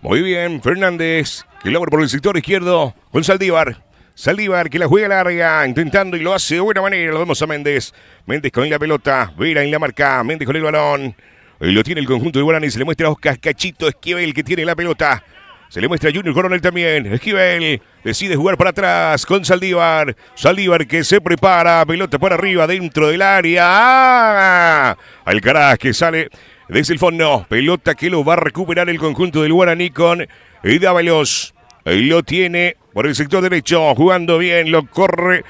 Muy bien, Fernández, que logra por el sector izquierdo con Saldívar. Saldívar que la juega larga, intentando y lo hace de buena manera. Lo vemos a Méndez. Méndez con la pelota, Vera en la marca, Méndez con el balón. Lo tiene el conjunto de Guaraní, se le muestra a Oscar Cachito Esquivel que tiene la pelota. Se le muestra a Junior Coronel también. Esquivel decide jugar para atrás con Saldívar. Saldívar que se prepara, pelota por arriba dentro del área. ¡Ah! Alcaraz que sale desde el fondo. Pelota que lo va a recuperar el conjunto del Guaraní con Dávalos. Lo tiene por el sector derecho, jugando bien, lo corre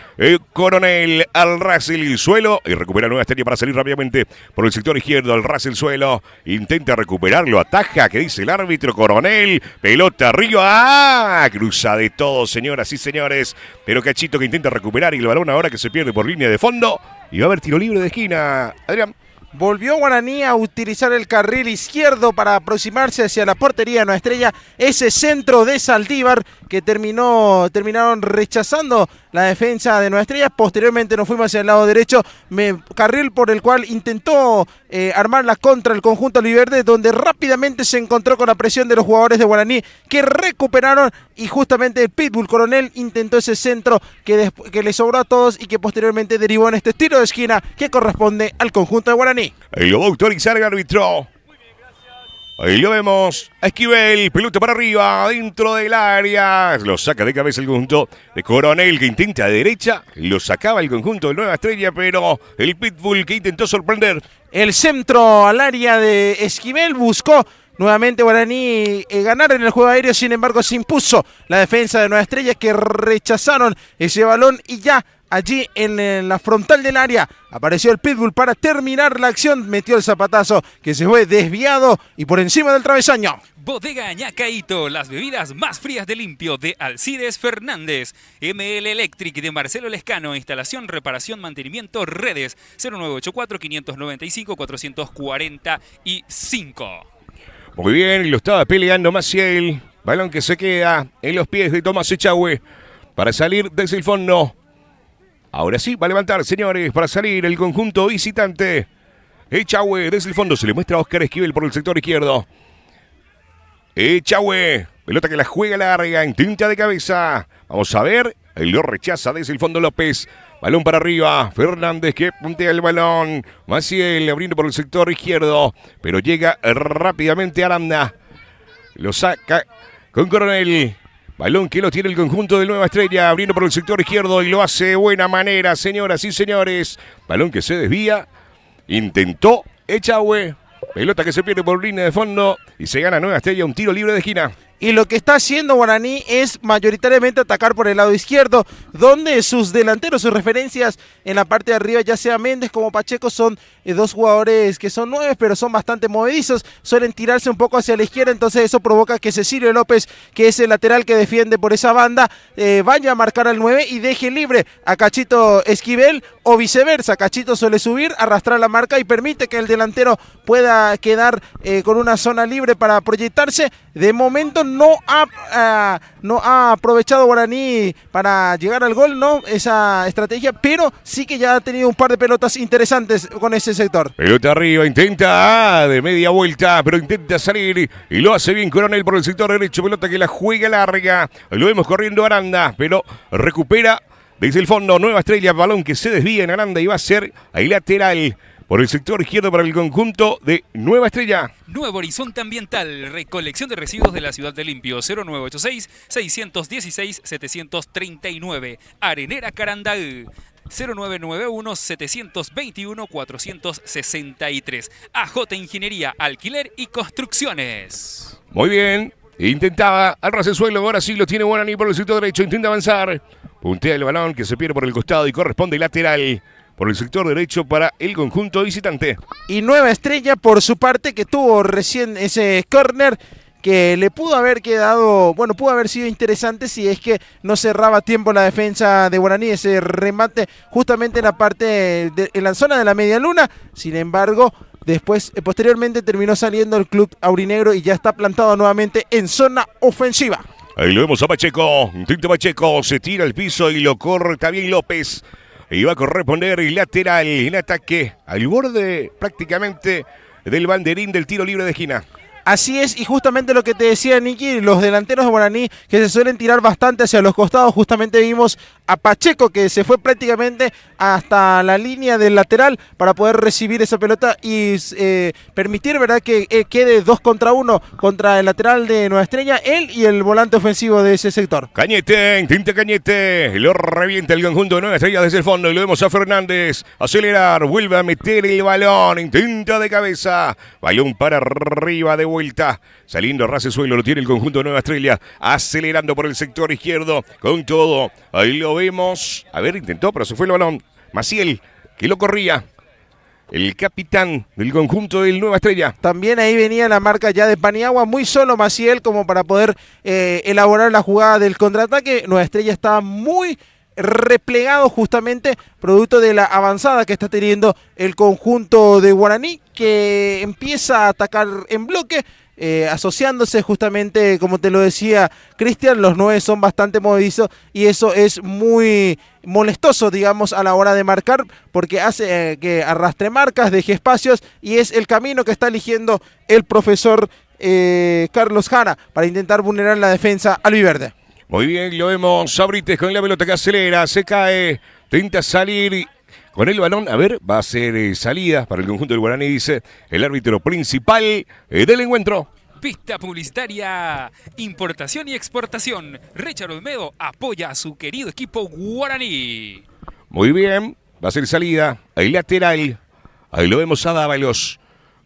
Coronel al ras el suelo y recupera Nueva Estrella para salir rápidamente por el sector izquierdo, al ras el suelo, intenta recuperarlo, ataja, que dice el árbitro, Coronel, pelota arriba, ¡ah! Cruza de todo, señoras y señores, pero Cachito que intenta recuperar y el balón ahora que se pierde por línea de fondo y va a haber tiro libre de esquina, Adrián. Volvió Guaraní a utilizar el carril izquierdo para aproximarse hacia la portería de Nueva Estrella. Ese centro de Saldívar que terminaron rechazando la defensa de Nueva Estrella. Posteriormente nos fuimos hacia el lado derecho, carril por el cual intentó armar la contra el conjunto albiverde, donde rápidamente se encontró con la presión de los jugadores de Guaraní que recuperaron, y justamente el Pitbull Coronel intentó ese centro que le sobró a todos y que posteriormente derivó en este tiro de esquina que corresponde al conjunto de Guaraní. Ahí lo va a autorizar el árbitro. Ahí lo vemos. Esquivel, pelota para arriba, dentro del área. Lo saca de cabeza el conjunto de Coronel, que intenta de derecha. Lo sacaba el conjunto de Nueva Estrella, pero el Pitbull que intentó sorprender. El centro al área de Esquivel buscó nuevamente Guaraní ganar en el juego aéreo, sin embargo se impuso la defensa de Nueva Estrella, que rechazaron ese balón, y ya allí en la frontal del área apareció el Pitbull para terminar la acción. Metió el zapatazo que se fue desviado y por encima del travesaño. Bodega Ñacaíto, las bebidas más frías de limpio de Alcides Fernández. ML Electric de Marcelo Lescano, instalación, reparación, mantenimiento, redes. 0984-595-445. Muy bien, lo estaba peleando Maciel. Balón que se queda en los pies de Tomás Echagüe para salir desde el fondo. Ahora sí, va a levantar, señores, para salir el conjunto visitante. Echagüe desde el fondo, se le muestra a Oscar Esquivel por el sector izquierdo. Echagüe, pelota que la juega larga, intenta de cabeza. Vamos a ver, lo rechaza desde el fondo López. Balón para arriba, Fernández que puntea el balón. Maciel abriendo por el sector izquierdo, pero llega rápidamente Aranda. Lo saca con Coronel. Balón que lo tiene el conjunto de Nueva Estrella, abriendo por el sector izquierdo y lo hace de buena manera, señoras y señores. Balón que se desvía, intentó Echagüe, pelota que se pierde por línea de fondo y se gana Nueva Estrella un tiro libre de esquina. Y lo que está haciendo Guaraní es mayoritariamente atacar por el lado izquierdo, donde sus delanteros, sus referencias en la parte de arriba, ya sea Méndez como Pacheco, son dos jugadores que son nueve, pero son bastante movedizos, suelen tirarse un poco hacia la izquierda, entonces eso provoca que Cecilio López, que es el lateral que defiende por esa banda, vaya a marcar al 9 y deje libre a Cachito Esquivel, o viceversa. Cachito suele subir, arrastrar la marca y permite que el delantero pueda quedar con una zona libre para proyectarse. De momento no ha aprovechado Guaraní para llegar al gol, no, esa estrategia, pero sí que ya ha tenido un par de pelotas interesantes con ese sector. Pelota arriba, intenta de media vuelta, pero intenta salir y lo hace bien Coronel por el sector derecho. Pelota que la juega larga, lo vemos corriendo Aranda, pero recupera desde el fondo Nueva Estrella. Balón que se desvía en Aranda y va a ser ahí lateral por el sector izquierdo para el conjunto de Nueva Estrella. Nuevo Horizonte Ambiental, recolección de residuos de la ciudad de Limpio, 0986-617-739. Arenera Carandal, 0991-721-463. AJ Ingeniería, Alquiler y Construcciones. Muy bien, intentaba al ras del suelo, ahora sí lo tiene Guaraní por el sector derecho, intenta avanzar. Puntea el balón que se pierde por el costado y corresponde lateral por el sector derecho para el conjunto visitante. Y Nueva Estrella, por su parte, que tuvo recién ese córner que le pudo haber quedado, bueno, pudo haber sido interesante si es que no cerraba tiempo la defensa de Guaraní, ese remate justamente en la parte, en la zona de la media luna. Sin embargo, después, posteriormente terminó saliendo el club aurinegro y ya está plantado nuevamente en zona ofensiva. Ahí lo vemos a Pacheco, intenta Pacheco, se tira al piso y lo corta bien López. Y va a corresponder el lateral en ataque al borde prácticamente del banderín del tiro libre de esquina. Así es, y justamente lo que te decía Nicky, los delanteros de Guaraní que se suelen tirar bastante hacia los costados, justamente vimos a Pacheco que se fue prácticamente hasta la línea del lateral para poder recibir esa pelota y permitir, ¿verdad?, que quede 2 contra 1 contra el lateral de Nueva Estrella, él y el volante ofensivo de ese sector. Cañete, intenta Cañete, lo revienta el conjunto de Nueva Estrella desde el fondo y lo vemos a Fernández acelerar, vuelve a meter el balón, intenta de cabeza, balón para arriba de vuelta, saliendo a ras de suelo, lo tiene el conjunto de Nueva Estrella, acelerando por el sector izquierdo con todo. Ahí lo vemos, a ver, intentó, pero se fue el balón. Maciel, que lo corría, el capitán del conjunto del Nueva Estrella. También ahí venía la marca ya de Paniagua, muy solo Maciel como para poder elaborar la jugada del contraataque. Nueva Estrella estaba muy replegado justamente producto de la avanzada que está teniendo el conjunto de Guaraní, que empieza a atacar en bloque, asociándose justamente, como te lo decía Cristian, los 9 son bastante movedizos y eso es muy molestoso, digamos, a la hora de marcar, porque hace que arrastre marcas, deje espacios, y es el camino que está eligiendo el profesor Carlos Jara para intentar vulnerar la defensa albiverde. Muy bien, lo vemos a Brites con la pelota que acelera, se cae, intenta salir con el balón. A ver, va a ser salida para el conjunto del Guaraní, dice el árbitro principal del encuentro. Pista publicitaria, importación y exportación. Richard Olmedo apoya a su querido equipo Guaraní. Muy bien, va a ser salida, ahí lateral, ahí lo vemos a Dávalos.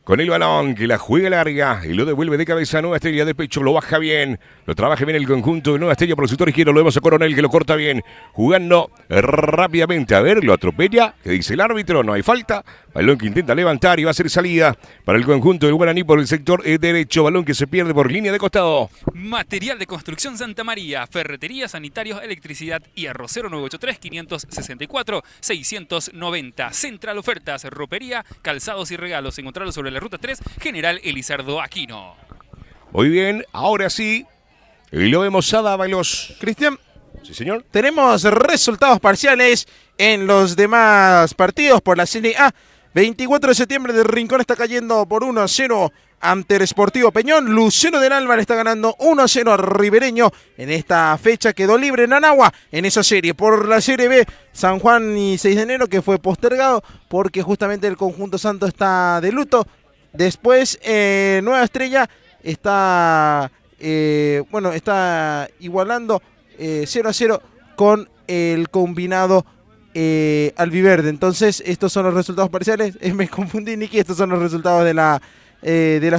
Con el balón, que la juega larga y lo devuelve de cabeza a Nueva Estrella de pecho, lo baja bien, lo trabaja bien el conjunto de Nueva Estrella por el sector izquierdo, lo vemos a Coronel que lo corta bien, jugando rápidamente, a ver, lo atropella, que dice el árbitro, no hay falta, balón que intenta levantar y va a ser salida para el conjunto del Guaraní por el sector derecho, balón que se pierde por línea de costado. Material de construcción Santa María, ferretería, sanitarios, electricidad y arroz 0983-564-690. Central Ofertas, ropería, calzados y regalos. Encontrarlo sobre la ruta 3, General Elizardo Aquino. Muy bien, ahora sí, y lo vemos a Dávalos. Cristian. Sí, señor. Tenemos resultados parciales en los demás partidos por la Serie A. 24 de septiembre del Rincón está cayendo por 1-0 ante el Sportivo Peñón. Luciano del Alba le está ganando 1-0 a Ribereño. En esta fecha quedó libre Nanagua en esa serie. Por la Serie B, San Juan y 6 de enero, que fue postergado porque justamente el conjunto santo está de luto. Después, Nueva Estrella está, está igualando 0-0 con el combinado albiverde. Entonces, estos son los resultados parciales. Me confundí, Niki, estos son los resultados de la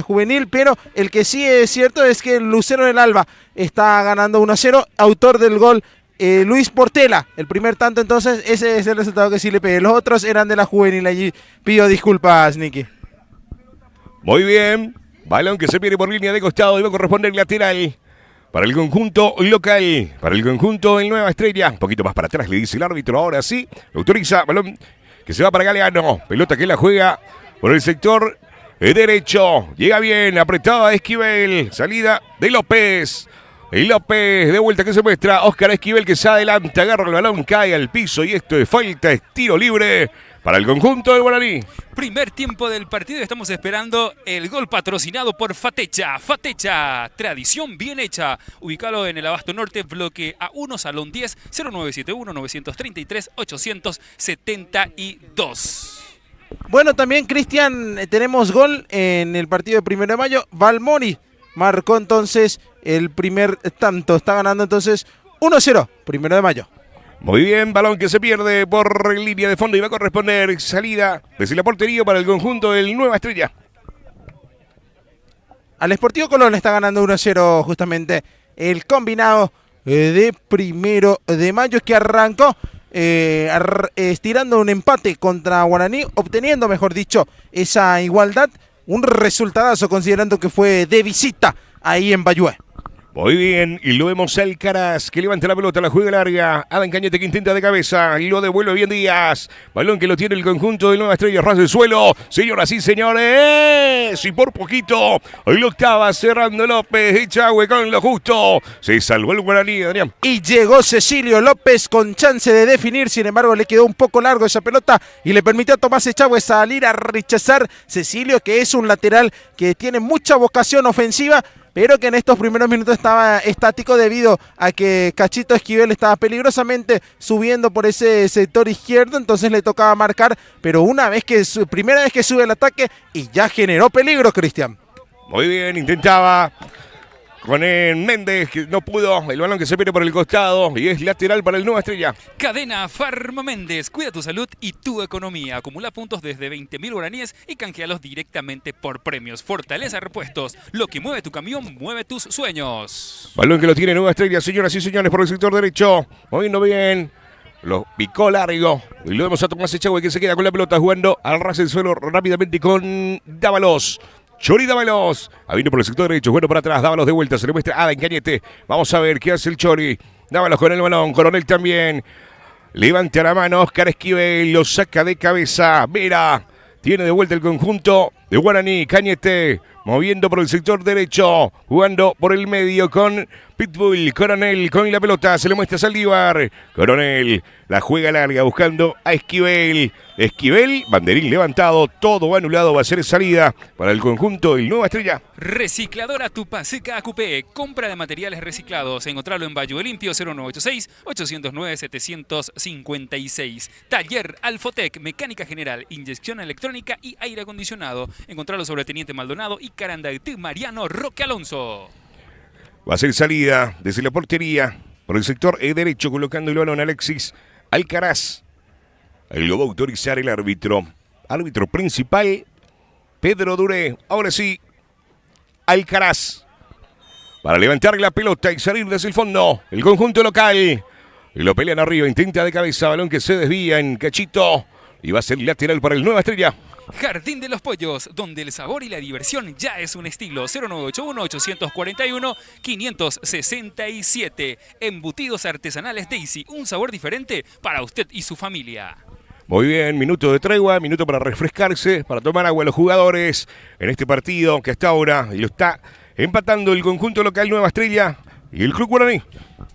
juvenil, pero el que sí es cierto es que el Lucero del Alba está ganando 1-0, autor del gol Luis Portela, el primer tanto, entonces ese es el resultado que sí le pegué. Los otros eran de la juvenil, allí pido disculpas, Niki. Muy bien, balón que se pierde por línea de costado y va a corresponder lateral para el conjunto local, para el conjunto del Nueva Estrella. Un poquito más para atrás le dice el árbitro, ahora sí, lo autoriza, balón que se va para Galeano, pelota que la juega por el sector derecho, llega bien, apretada Esquivel, salida de López. Y López de vuelta que se muestra, Óscar Esquivel que se adelanta, agarra el balón, cae al piso y esto es falta, es tiro libre para el conjunto del Guaraní. Primer tiempo del partido, estamos esperando el gol patrocinado por Fatecha. Fatecha, tradición bien hecha. Ubicado en el Abasto Norte, bloque A1, Salón 10, 0971-933-872. Bueno, también, Cristian, tenemos gol en el partido de 1 de mayo. Valmori marcó entonces el primer tanto. Está ganando entonces 1-0, 1 de mayo. Muy bien, balón que se pierde por línea de fondo y va a corresponder salida desde la portería para el conjunto del Nueva Estrella. Al Sportivo Colón le está ganando 1-0 justamente el combinado de 1 de mayo, que arrancó estirando un empate contra Guaraní, obteniendo, mejor dicho, esa igualdad. Un resultadazo considerando que fue de visita ahí en Bayué. Muy bien, y lo vemos a Alcaraz que levanta la pelota, la juega larga. Adam Cañete que intenta de cabeza y lo devuelve bien Díaz. Balón que lo tiene el conjunto de Nueva Estrella, ras del suelo. Señoras y señores, y por poquito, hoy lo octava cerrando López. Echagüe con lo justo. Se salvó el Guaraní, Adrián. Y llegó Cecilio López con chance de definir, sin embargo le quedó un poco largo esa pelota y le permitió a Tomás Echagüe salir a rechazar. Cecilio, que es un lateral que tiene mucha vocación ofensiva, pero que en estos primeros minutos estaba estático debido a que Cachito Esquivel estaba peligrosamente subiendo por ese sector izquierdo, entonces le tocaba marcar, pero primera vez que sube el ataque y ya generó peligro, Cristian. Muy bien, intentaba con el Méndez, que no pudo, el balón que se pierde por el costado y es lateral para el Nueva Estrella. Cadena Farma Méndez, cuida tu salud y tu economía. Acumula puntos desde 20.000 guaraníes y canjealos directamente por premios. Fortaleza Repuestos, lo que mueve tu camión, mueve tus sueños. Balón que lo tiene Nueva Estrella, señoras y señores, por el sector derecho, moviendo bien. Lo picó largo y lo vemos a Tomás Echagüe que se queda con la pelota jugando al ras del suelo rápidamente con Dávalos. Chori Dávalos, vino por el sector derecho, bueno para atrás, Dávalos de vuelta, se le muestra Adam Cañete. Vamos a ver qué hace el Chori. Dávalos con el balón, Coronel también. Levanta la mano Oscar Esquivel, lo saca de cabeza. Vera tiene de vuelta el conjunto de Guaraní. Cañete moviendo por el sector derecho, jugando por el medio con Pitbull. Coronel con la pelota, se le muestra a Saldívar. Coronel la juega larga buscando a Esquivel. Esquivel, banderín levantado, todo anulado, va a ser salida para el conjunto del Nueva Estrella. Recicladora Tupacica Acupé, compra de materiales reciclados. Encontrarlo en Valle Limpio 0986-809-756. Taller Alfotec, mecánica general, inyección electrónica y aire acondicionado. Encontrarlo sobre Teniente Maldonado y Carandagtí Mariano Roque Alonso. Va a ser salida desde la portería por el sector derecho, colocando el balón Alexis Alcaraz. Ahí lo va a autorizar el árbitro. Árbitro principal, Pedro Duré. Ahora sí, Alcaraz. Para levantar la pelota y salir desde el fondo. El conjunto local. Y lo pelean arriba, intenta de cabeza, balón que se desvía en cachito. Y va a ser lateral para el Nueva Estrella. Jardín de los Pollos, donde el sabor y la diversión ya es un estilo. 0981-841-567. Embutidos artesanales Daisy, un sabor diferente para usted y su familia. Muy bien, minuto de tregua, minuto para refrescarse, para tomar agua los jugadores en este partido que hasta ahora lo está empatando el conjunto local Nueva Estrella y el Club Guaraní.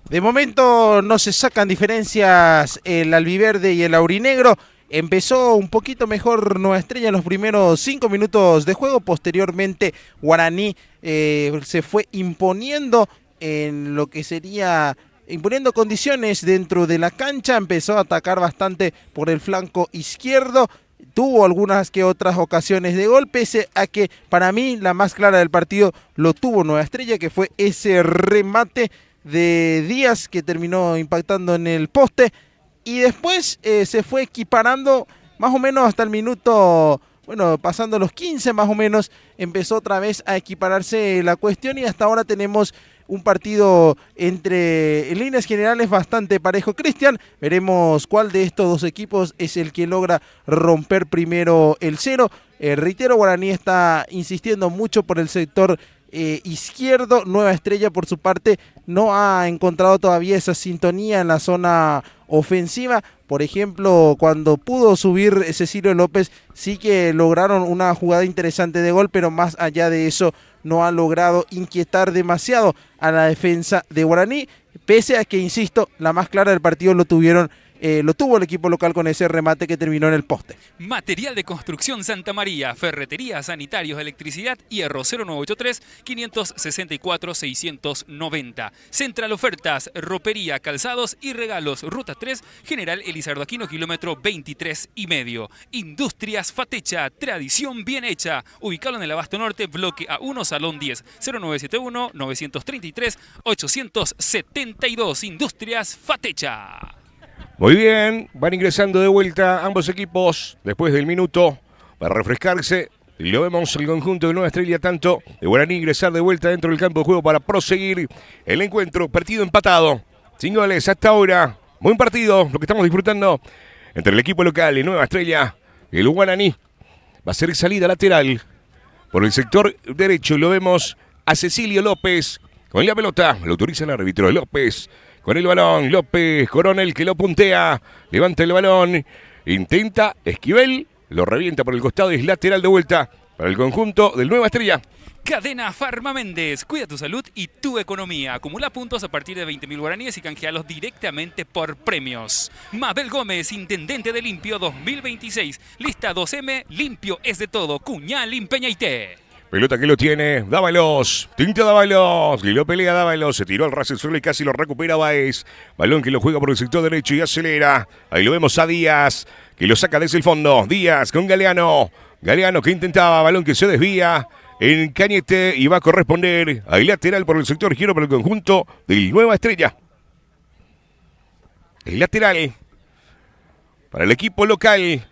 De momento no se sacan diferencias el albiverde y el aurinegro. Empezó un poquito mejor Nueva Estrella en los primeros 5 minutos de juego. Posteriormente Guaraní se fue imponiendo en lo que sería... imponiendo condiciones dentro de la cancha. Empezó a atacar bastante por el flanco izquierdo. Tuvo algunas que otras ocasiones de gol, pese a que para mí la más clara del partido lo tuvo Nueva Estrella, que fue ese remate de Díaz que terminó impactando en el poste. Y después se fue equiparando más o menos hasta el minuto, bueno, pasando los 15 más o menos, empezó otra vez a equipararse la cuestión y hasta ahora tenemos un partido entre, en líneas generales, bastante parejo. Cristian, veremos cuál de estos dos equipos es el que logra romper primero el cero. Reitero, Guaraní está insistiendo mucho por el sector izquierdo. Nueva Estrella, por su parte, no ha encontrado todavía esa sintonía en la zona ofensiva. Por ejemplo, cuando pudo subir Cecilio López, sí que lograron una jugada interesante de gol, pero más allá de eso no ha logrado inquietar demasiado a la defensa de Guaraní, pese a que, insisto, la más clara del partido lo tuvo el equipo local con ese remate que terminó en el poste. Material de construcción Santa María, ferretería, sanitarios, electricidad, hierro 0983-564-690. Central Ofertas, ropería, calzados y regalos. Ruta 3, General Elizardo Aquino, kilómetro 23,5. Industrias Fatecha, tradición bien hecha. Ubicado en el Abasto Norte, bloque A1, Salón 10. 0971-933-872. Industrias Fatecha. Muy bien, van ingresando de vuelta ambos equipos después del minuto para refrescarse. Lo vemos el conjunto de Nueva Estrella, tanto de Guaraní, ingresar de vuelta dentro del campo de juego para proseguir el encuentro. Partido empatado, sin goles hasta ahora. Buen partido, lo que estamos disfrutando entre el equipo local de Nueva Estrella y el Guaraní. Va a ser salida lateral por el sector derecho. Lo vemos a Cecilio López con la pelota. Lo autoriza el árbitro. López con el balón, López, Coronel que lo puntea, levanta el balón, intenta, Esquivel, lo revienta por el costado y es lateral de vuelta para el conjunto del Nueva Estrella. Cadena Farma Méndez, cuida tu salud y tu economía. Acumula puntos a partir de 20.000 guaraníes y canjealos directamente por premios. Mabel Gómez, intendente de Limpio 2026. Lista 2M, limpio es de todo. Cuñá, Limpeñaité. Pelota que lo tiene, Dávalos, tinta Dávalos, y lo pelea Dávalos, se tiró al ras y casi lo recupera Baez. Balón que lo juega por el sector derecho y acelera. Ahí lo vemos a Díaz, que lo saca desde el fondo. Díaz con Galeano, Galeano que intentaba, balón que se desvía en Cañete y va a corresponder ahí lateral por el sector izquierdo para el conjunto del Nueva Estrella. El lateral para el equipo local.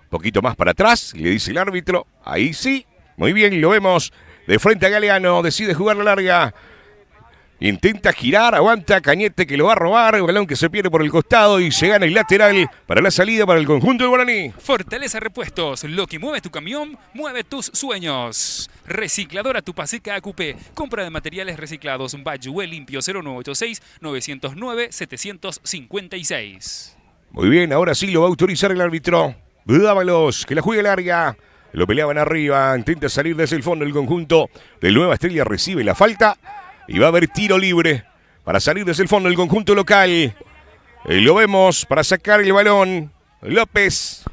Poquito más para atrás, le dice el árbitro, ahí sí. Muy bien, lo vemos de frente a Galeano, decide jugar la larga, intenta girar, aguanta Cañete que lo va a robar, el balón que se pierde por el costado y se gana el lateral para la salida para el conjunto de Guaraní. Fortaleza Repuestos, lo que mueve tu camión, mueve tus sueños. Recicladora Tupacica Acupé, compra de materiales reciclados, Bayué Limpio 0986-909-756. Muy bien, ahora sí lo va a autorizar el árbitro. Dávalos, que la juegue larga. Lo peleaban arriba, intenta salir desde el fondo el conjunto de Nueva Estrella, recibe la falta y va a haber tiro libre para salir desde el fondo el conjunto local. Lo vemos para sacar el balón. López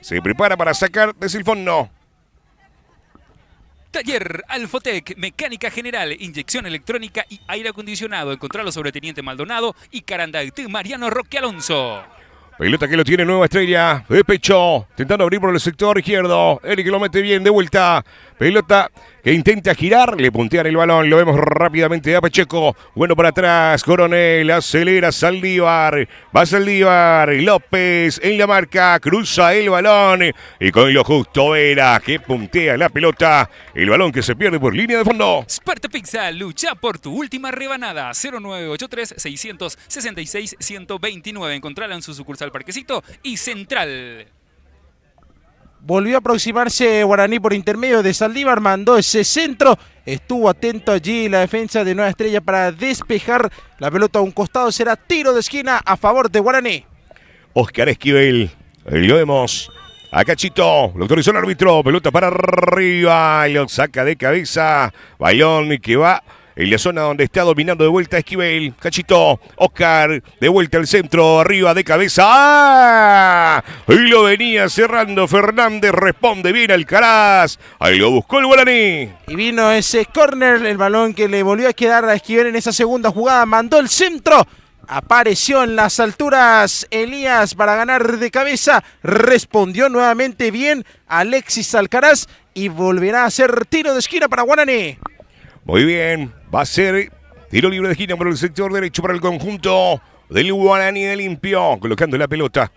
se prepara para sacar desde el fondo. Taller Alfotec, mecánica general, inyección electrónica y aire acondicionado. Encontralo sobre Teniente Maldonado y Carandactí Mariano Roque Alonso. Pelota que lo tiene Nueva Estrella, de pecho, intentando abrir por el sector izquierdo. Eric lo mete bien, de vuelta. Pelota que intenta girar, le puntean el balón, lo vemos rápidamente a Pacheco. Bueno para atrás, Coronel, acelera Saldívar. Va Saldívar, López en la marca, cruza el balón. Y con lo justo Vera, que puntea la pelota. El balón que se pierde por línea de fondo. Sparta Pizza, lucha por tu última rebanada. 0983-666-129. Encontrala en su sucursal Parquecito y Central. Volvió a aproximarse Guaraní por intermedio de Saldívar, mandó ese centro. Estuvo atento allí la defensa de Nueva Estrella para despejar la pelota a un costado. Será tiro de esquina a favor de Guaraní. Oscar Esquivel, lo vemos. A Cachito, lo autorizó el árbitro. Pelota para arriba, lo saca de cabeza. Balón que va en la zona donde está dominando de vuelta Esquivel. Cachito, Oscar, de vuelta al centro, arriba de cabeza. ¡Ah! Y lo venía cerrando Fernández, responde bien Alcaraz. Ahí lo buscó el Guaraní. Y vino ese córner, el balón que le volvió a quedar a Esquivel en esa segunda jugada. Mandó el centro. Apareció en las alturas Elías para ganar de cabeza. Respondió nuevamente bien Alexis Alcaraz y volverá a ser tiro de esquina para Guaraní. Muy bien, va a ser tiro libre de esquina por el sector derecho para el conjunto del Guaraní de Limpio. Colocando la pelota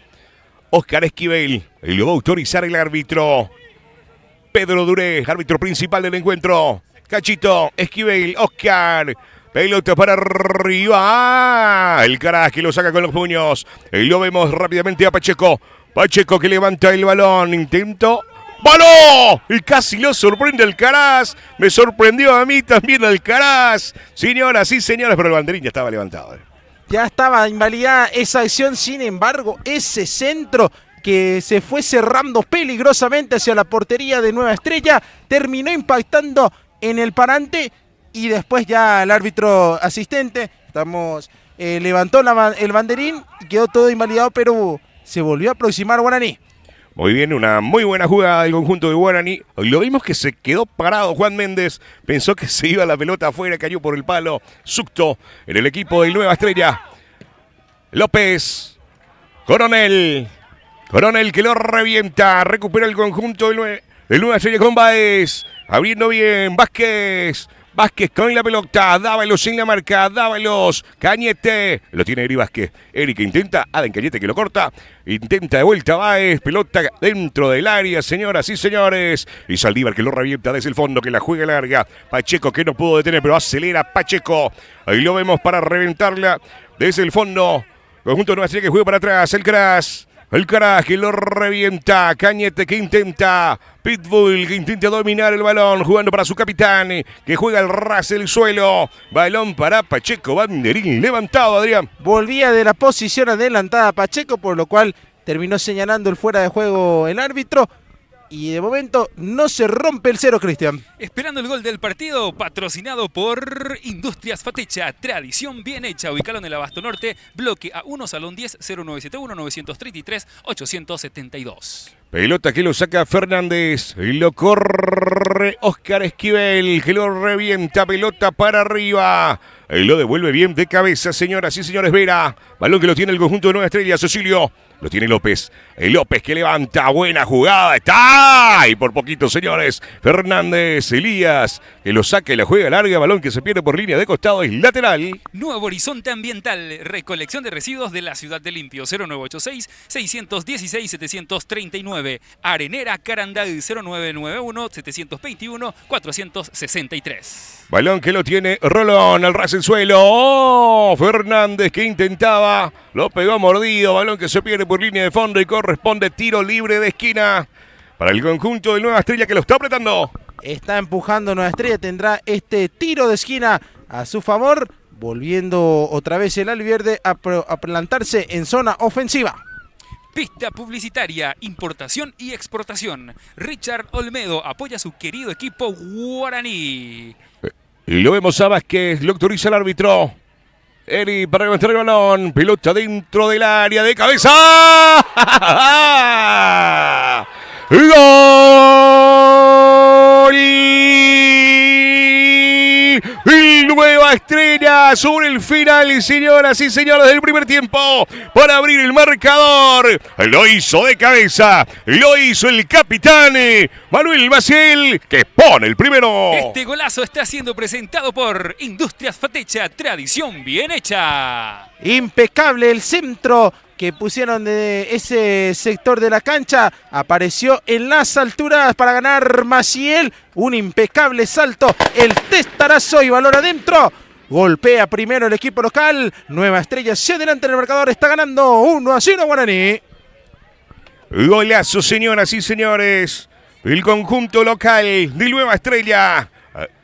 Oscar Esquivel, y lo va a autorizar el árbitro Pedro Duré, árbitro principal del encuentro. Cachito, Esquivel, Oscar. Pelota para arriba. El Caraz que lo saca con los puños. Y lo vemos rápidamente a Pacheco. Pacheco que levanta el balón. Intento. ¡Balón! Y casi lo sorprende Alcaraz. Me sorprendió a mí también Alcaraz. Señoras y señores, pero el banderín ya estaba levantado. Ya estaba invalidada esa acción. Sin embargo, ese centro que se fue cerrando peligrosamente hacia la portería de Nueva Estrella terminó impactando en el parante. Y después ya el árbitro asistente levantó el banderín y quedó todo invalidado, pero se volvió a aproximar Guaraní. Muy bien, una muy buena jugada del conjunto de Guaraní. Lo vimos que se quedó parado Juan Méndez. Pensó que se iba la pelota afuera, cayó por el palo. Sucto en el equipo de Nueva Estrella. López. Coronel. Coronel que lo revienta. Recupera el conjunto de Nueva Estrella con Baez. Abriendo bien. Vázquez. Vázquez con la pelota, Dávalos en la marca, Dávalos, Cañete, lo tiene Eri Vázquez, Eri que intenta, Aden Cañete que lo corta, intenta de vuelta Baez, pelota dentro del área, señoras y señores, y Saldívar que lo revienta desde el fondo, que la juega larga, Pacheco que no pudo detener, pero acelera Pacheco, ahí lo vemos para reventarla desde el fondo, conjunto de Nueva Estrella que juega para atrás, el Caraz que lo revienta, Cañete que intenta, Pitbull que intenta dominar el balón, jugando para su capitán, que juega al ras del suelo, balón para Pacheco, banderín levantado, Adrián. Volvía de la posición adelantada Pacheco, por lo cual terminó señalando el fuera de juego el árbitro. Y de momento no se rompe el cero, Cristian. Esperando el gol del partido, patrocinado por Industrias Fatecha, tradición bien hecha. Ubicado en el Abasto Norte, bloque A1, Salón 10, 0971-933-872. Pelota que lo saca Fernández, y lo corre Oscar Esquivel, que lo revienta, pelota para arriba. Y lo devuelve bien de cabeza, señoras y señores, Vera. Balón que lo tiene el conjunto de Nueva Estrella, Cecilio. Lo tiene López. El López que levanta. Buena jugada. Está. Y por poquito, señores. Fernández. Elías. Que lo saca y la juega larga. Balón que se pierde por línea de costado. Es lateral. Nuevo Horizonte Ambiental. Recolección de residuos de la ciudad de Limpio. 0986-616-739. Arenera Carandal. 0991-721-463. Balón que lo tiene Rolón. Al ras del suelo. ¡Oh! Fernández que intentaba. Lo pegó mordido. Balón que se pierde por línea de fondo y corresponde tiro libre de esquina para el conjunto de Nueva Estrella que lo está apretando. Está empujando Nueva Estrella, tendrá este tiro de esquina a su favor. volviendo otra vez el albiverde a plantarse en zona ofensiva. Pista publicitaria, importación y exportación. Richard Olmedo apoya a su querido equipo guaraní. Y lo vemos a Vázquez, lo autoriza el árbitro. Eri para levantar el balón. Pelota dentro del área de cabeza. ¡Gol! Y Nueva Estrella sobre el final, señoras y señores, del primer tiempo para abrir el marcador. Lo hizo de cabeza, lo hizo el capitán Manuel Maciel, que pone el primero. Este golazo está siendo presentado por Industrias Fatecha, tradición bien hecha. Impecable el centro que pusieron de ese sector de la cancha. Apareció en las alturas para ganar Maciel. Un impecable salto. El testarazo y balón adentro. Golpea primero el equipo local. Nueva Estrella se adelanta en el marcador. Está ganando 1-0 Guaraní. Golazo, señoras y señores. El conjunto local de Nueva Estrella.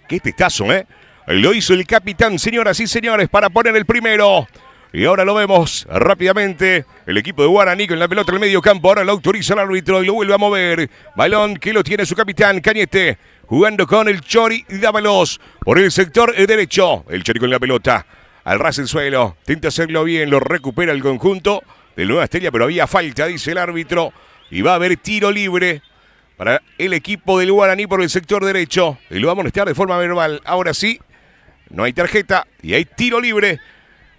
Qué testazo, ¿eh? Lo hizo el capitán, señoras y señores, para poner el primero. Y ahora lo vemos rápidamente. El equipo de Guaraní con la pelota en el medio campo. Ahora lo autoriza el árbitro y lo vuelve a mover. Balón que lo tiene su capitán, Cañete. Jugando con el Chori y Dávalos por el sector derecho. El Chori con la pelota. Al ras del suelo. Intenta hacerlo bien. Lo recupera el conjunto de Nueva Estrella. Pero había falta, dice el árbitro. Y va a haber tiro libre para el equipo del Guaraní por el sector derecho. Y lo va a amonestar de forma verbal. Ahora sí. No hay tarjeta y hay tiro libre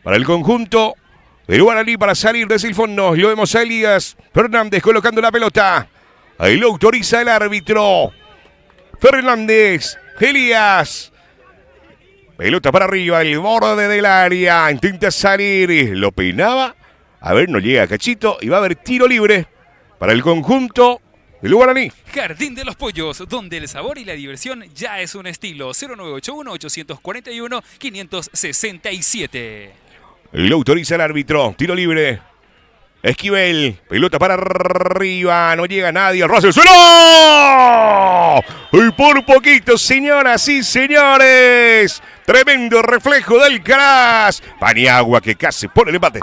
para el conjunto del Guaraní para salir desde el fondo. Lo vemos a Elías Fernández colocando la pelota. Ahí lo autoriza el árbitro. Fernández, Elías. Pelota para arriba, el borde del área. Intenta salir, lo peinaba. A ver, no llega Cachito y va a haber tiro libre para el conjunto del Guaraní. Jardín de los Pollos, donde el sabor y la diversión ya es un estilo. 0981-841-567. Lo autoriza el árbitro. Tiro libre. Esquivel. Pelota para arriba. No llega nadie. Al ras del suelo. Y por poquito, señoras y señores. Tremendo reflejo del Alcaraz. Paniagua que casi pone el empate.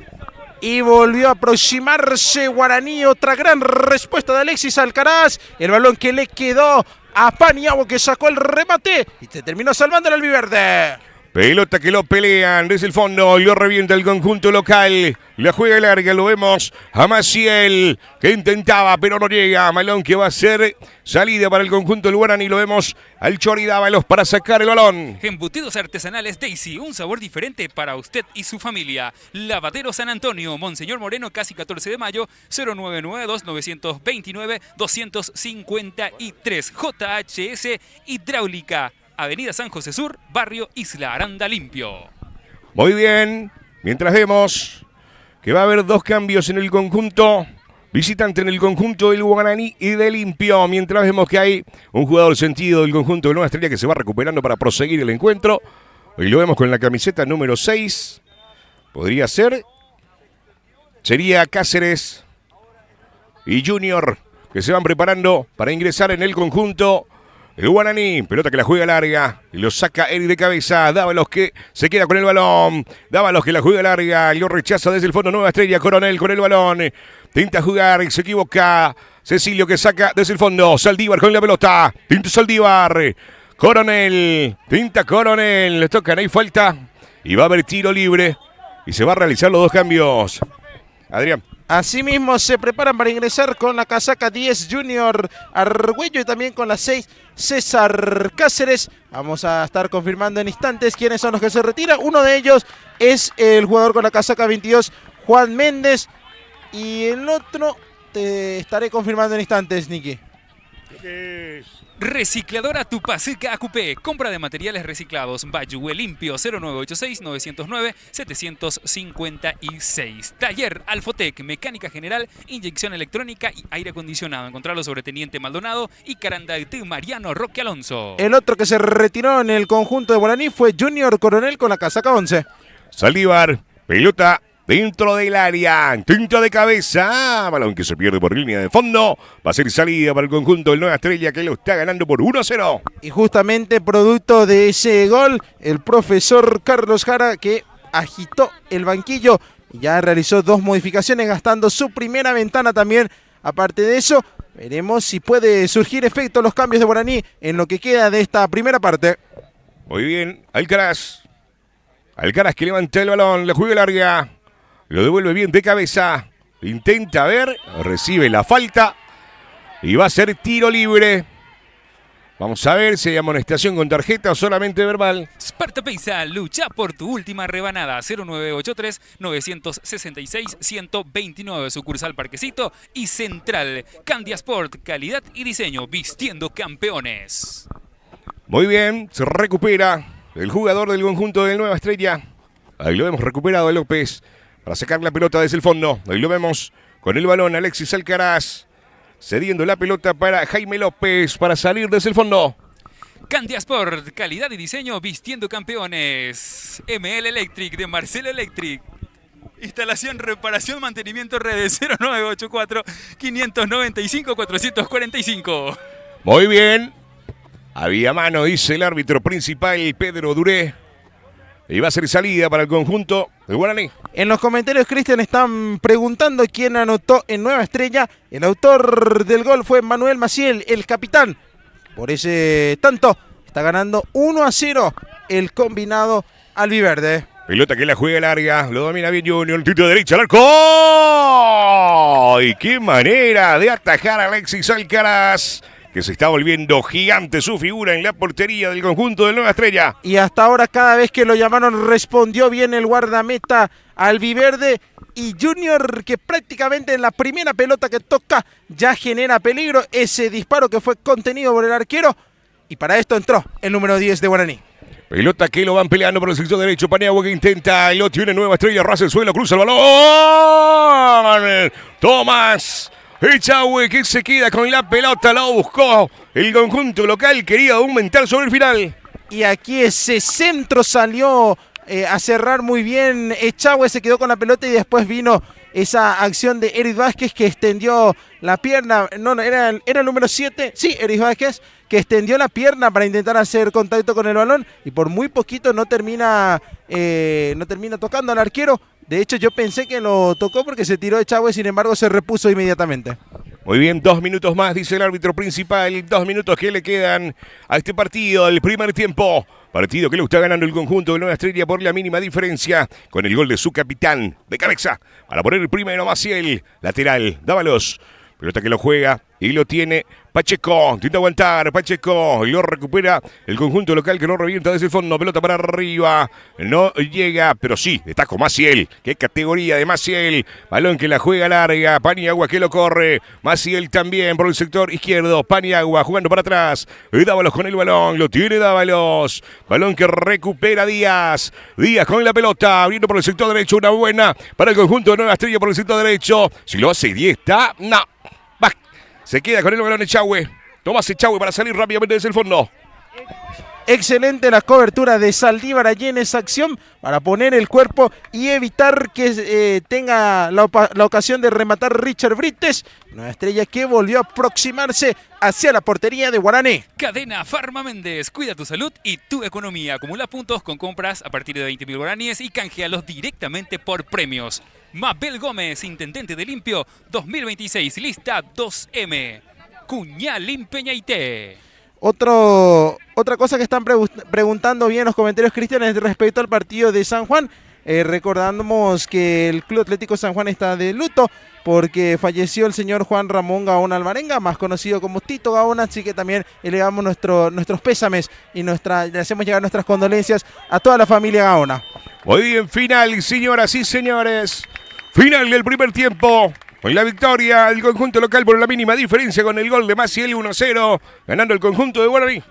Y volvió a aproximarse Guaraní. Otra gran respuesta de Alexis Alcaraz. El balón que le quedó a Paniagua, que sacó el remate y se terminó salvando el albiverde. Pelota que lo pelean desde el fondo, lo revienta el conjunto local. La juega larga, lo vemos a Maciel, que intentaba pero no llega. Balón que va a ser salida para el conjunto del Guaraní. Lo vemos al Chori Dávalos para sacar el balón. Embutidos artesanales Daisy, un sabor diferente para usted y su familia. Lavadero San Antonio, Monseñor Moreno, casi 14 de mayo, 0992-929-253. JHS Hidráulica. Avenida San José Sur, barrio Isla Aranda Limpio. Muy bien, mientras vemos que va a haber dos cambios en el conjunto visitante, en el conjunto del Guaraní y de Limpio. Mientras vemos que hay un jugador sentido del conjunto de Nueva Estrella que se va recuperando para proseguir el encuentro. Y lo vemos con la camiseta número 6. Podría ser. Sería Cáceres y Junior, que se van preparando para ingresar en el conjunto. El Guaraní, pelota que la juega larga y lo saca Eri de cabeza. Dávalos que se queda con el balón. Dávalos que la juega larga y lo rechaza desde el fondo. Nueva Estrella, Coronel con el balón. Intenta jugar y se equivoca. Cecilio que saca desde el fondo. Saldívar con la pelota. Tinta Saldívar. Coronel. Tinta Coronel. Le tocan, ahí falta. Y va a haber tiro libre. Y se va a realizar los dos cambios. Adrián. Asimismo se preparan para ingresar con la casaca 10 Junior Argüello y también con la 6 César Cáceres. Vamos a estar confirmando en instantes quiénes son los que se retiran. Uno de ellos es el jugador con la casaca 22, Juan Méndez. Y el otro te estaré confirmando en instantes, Nicky. Recicladora Tupacica Acupé. Compra de materiales reciclados. Bayué Limpio 0986-909-756. Taller Alfotec. Mecánica general, inyección electrónica y aire acondicionado. Encontrarlo sobre Teniente Maldonado y Carandaltí Mariano Roque Alonso. El otro que se retiró en el conjunto de Guaraní fue Junior Coronel con la casaca 11. Saldívar. Pelota dentro del área, intento de cabeza, balón que se pierde por línea de fondo, va a ser salida para el conjunto del Nueva Estrella que lo está ganando por 1-0. Y justamente producto de ese gol, el profesor Carlos Jara, que agitó el banquillo y ya realizó 2 modificaciones gastando su primera ventana también. Aparte de eso, veremos si puede surgir efecto los cambios de Guaraní en lo que queda de esta primera parte. Muy bien, Alcaraz que levanta el balón, le juega larga, lo devuelve bien de cabeza, intenta ver, recibe la falta y va a ser tiro libre. Vamos a ver si hay amonestación con tarjeta o solamente verbal. Sparta Pizza, lucha por tu última rebanada. 0983-966-129, sucursal Parquecito y Central. Candia Sport, calidad y diseño, vistiendo campeones. Muy bien, se recupera el jugador del conjunto de Nueva Estrella. Ahí lo hemos recuperado a López para sacar la pelota desde el fondo. Ahí lo vemos con el balón Alexis Alcaraz, cediendo la pelota para Jaime López para salir desde el fondo. Candia Sport, calidad y diseño, vistiendo campeones. ML Electric de Marcelo Electric. Instalación, reparación, mantenimiento, redes 0984-595-445. Muy bien. Había mano, dice el árbitro principal, Pedro Duré. Y va a ser salida para el conjunto de Guaraní. En los comentarios, Cristian, están preguntando quién anotó en Nueva Estrella. El autor del gol fue Manuel Maciel, el capitán. Por ese tanto, está ganando 1-0 el combinado albiverde. Pelota que la juega larga, lo domina bien Junior, el tiro derecho al arco. ¡Y qué manera de atajar a Alexis Alcaraz! Que se está volviendo gigante su figura en la portería del conjunto de Nueva Estrella. Y hasta ahora, cada vez que lo llamaron, respondió bien el guardameta albiverde. Y Junior, que prácticamente en la primera pelota que toca ya genera peligro. Ese disparo que fue contenido por el arquero. Y para esto entró el número 10 de Guaraní. Pelota que lo van peleando por el sector derecho. Paniagua que intenta, lo tiene Nueva Estrella, rasa el suelo, cruza el balón. Tomás Echagüe que se queda con la pelota, lo buscó el conjunto local, quería aumentar sobre el final. Y aquí ese centro salió a cerrar muy bien. Echagüe se quedó con la pelota y después vino esa acción de Eric Vázquez que extendió la pierna. No, era el número 7. Sí, Eric Vázquez, que extendió la pierna para intentar hacer contacto con el balón y por muy poquito no termina tocando al arquero. De hecho, yo pensé que lo tocó porque se tiró Echagüe, sin embargo, se repuso inmediatamente. Muy bien, 2 minutos más, dice el árbitro principal. 2 minutos que le quedan a este partido, el primer tiempo. Partido que lo está ganando el conjunto de Nueva Estrella por la mínima diferencia, con el gol de su capitán de cabeza. Para poner el primero, Maciel, lateral, Dávalos. Pelota que lo juega y lo tiene Pacheco. Intenta aguantar Pacheco. Y lo recupera el conjunto local que no revienta desde el fondo. Pelota para arriba. No llega, pero sí, está con Maciel. Qué categoría de Maciel. Balón que la juega larga. Paniagua que lo corre. Maciel también por el sector izquierdo. Paniagua jugando para atrás. Dávalos con el balón. Lo tiene Dávalos. Balón que recupera Díaz. Díaz con la pelota. Abriendo por el sector derecho. Una buena para el conjunto de Nueva Estrella por el sector derecho. Si lo hace Diesta, no. Se queda con el balón Echagüe. Tomás Echagüe para salir rápidamente desde el fondo. Excelente la cobertura de Saldívar allí en esa acción para poner el cuerpo y evitar que tenga la ocasión de rematar Richard Brites. Una estrella que volvió a aproximarse hacia la portería de Guaraní. Cadena Farma Méndez, cuida tu salud y tu economía. Acumula puntos con compras a partir de 20.000 guaraníes y canjealos directamente por premios. Mabel Gómez, intendente de Limpio 2026, lista 2M. Cuñá Limpeñaité. Otra cosa que están preguntando bien los comentarios, Cristian, es respecto al partido de San Juan. Recordamos que el Club Atlético San Juan está de luto porque falleció el señor Juan Ramón Gaona Alvarenga, más conocido como Tito Gaona, así que también elevamos nuestros pésames y le hacemos llegar nuestras condolencias a toda la familia Gaona. Muy bien, final, señoras y señores. Final del primer tiempo. Con la victoria del conjunto local por la mínima diferencia con el gol de Maciel 1-0. Ganando el conjunto de Guaraní.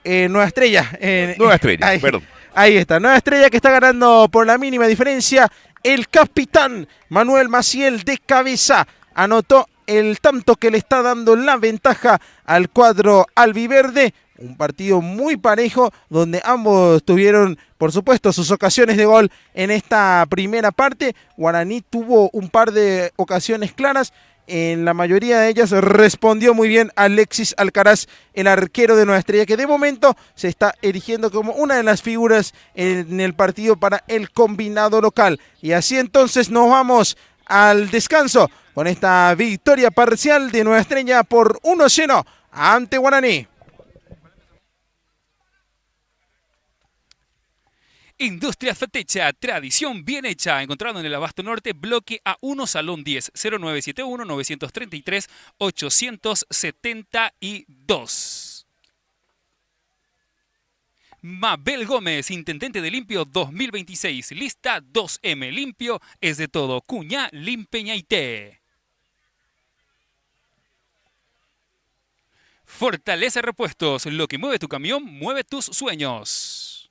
Nueva Estrella. Nueva Estrella, ahí, perdón. Ahí está, Nueva Estrella que está ganando por la mínima diferencia. El capitán Manuel Maciel de cabeza anotó el tanto que le está dando la ventaja al cuadro albiverde Un partido muy parejo donde ambos tuvieron, por supuesto, sus ocasiones de gol en esta primera parte. Guaraní tuvo un par de ocasiones claras. En la mayoría de ellas respondió muy bien Alexis Alcaraz, el arquero de Nueva Estrella, que de momento se está erigiendo como una de las figuras en el partido para el combinado local. Y así entonces nos vamos al descanso con esta victoria parcial de Nueva Estrella por 1-0 ante Guaraní. Industria Fetecha, tradición bien hecha. Encontrado en el Abasto Norte, bloque A1, Salón 10, 0971-933-872. Mabel Gómez, Intendente de Limpio 2026. Lista 2M. Limpio es de todo. Cuñá, Limpeñaité. Fortaleza Repuestos. Lo que mueve tu camión, mueve tus sueños.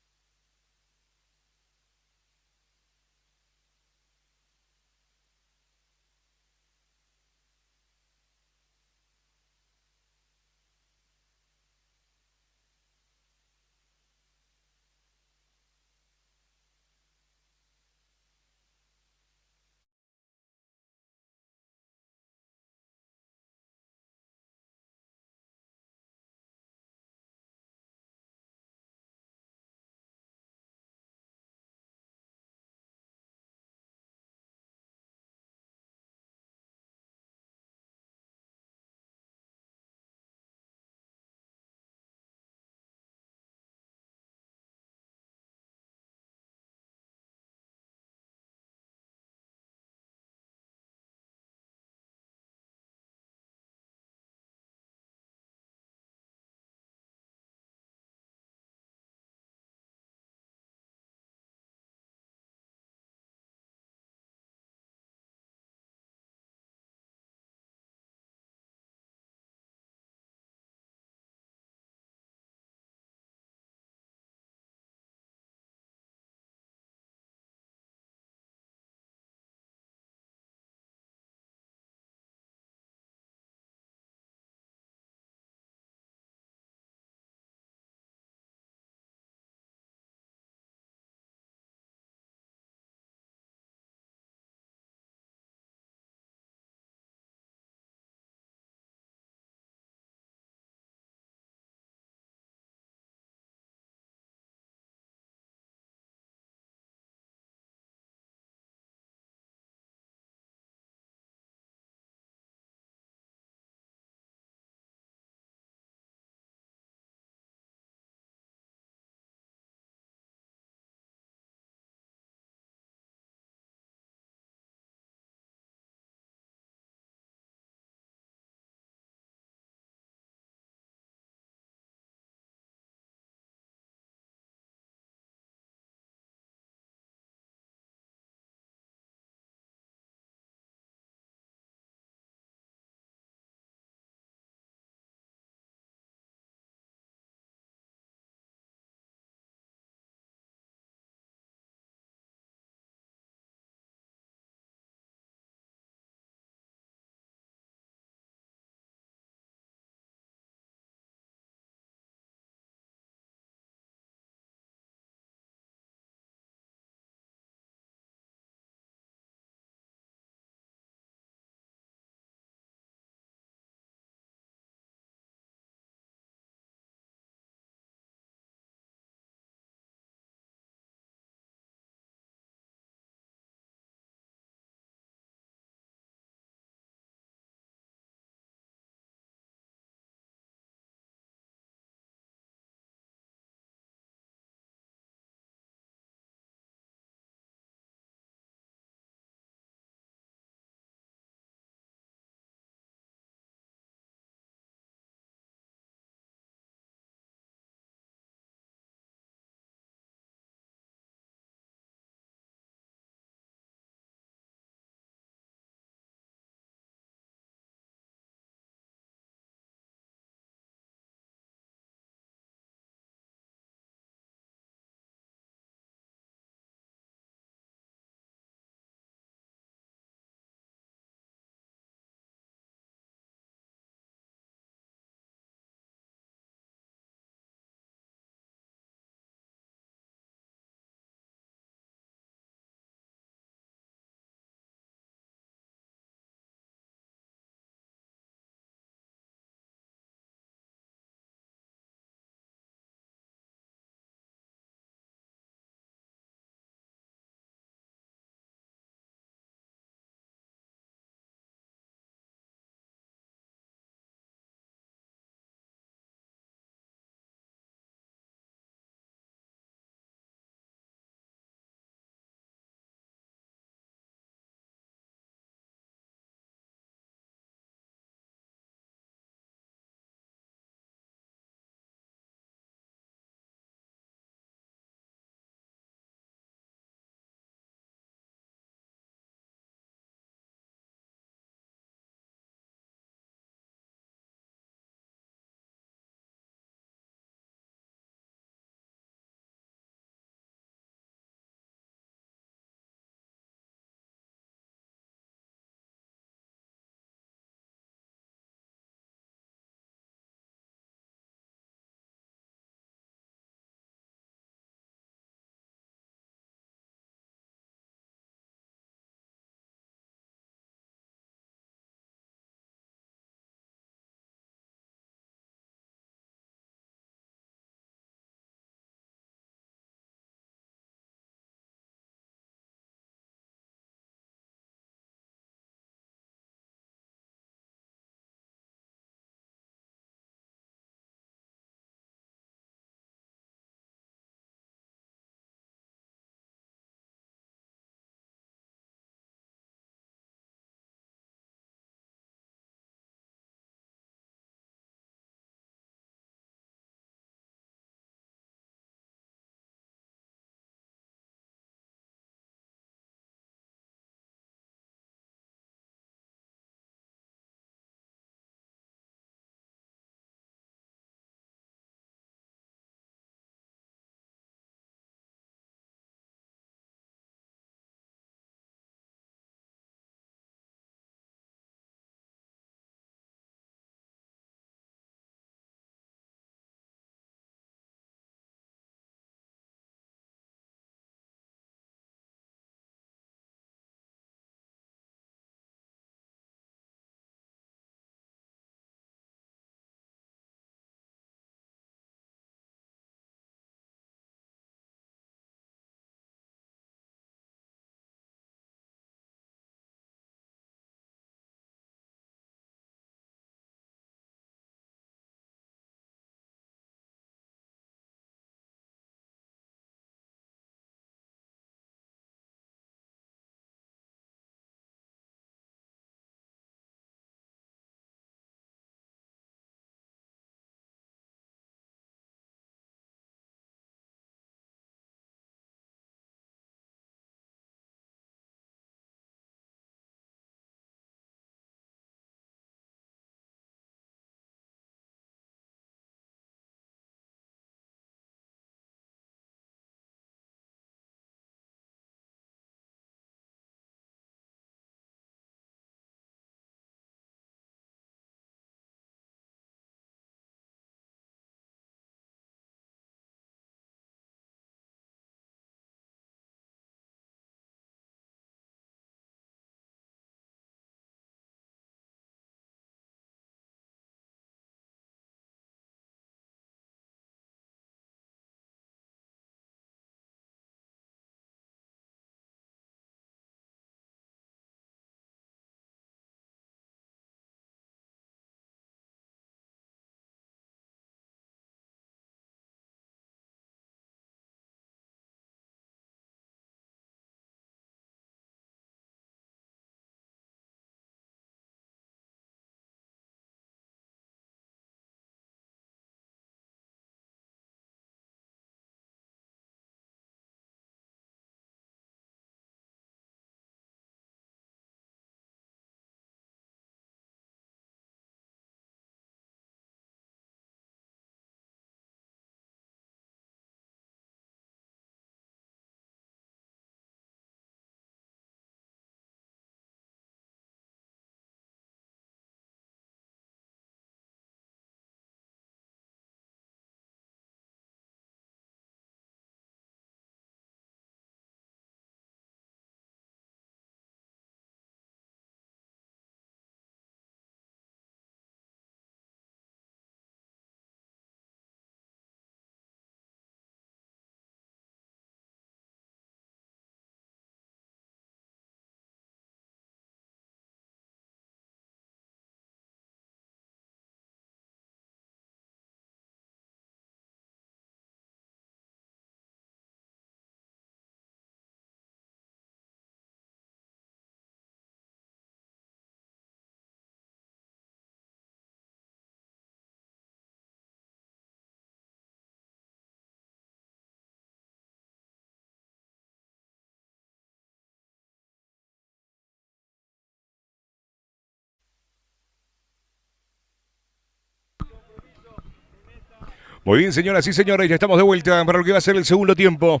Muy bien, señoras y señores, ya estamos de vuelta para lo que va a ser el segundo tiempo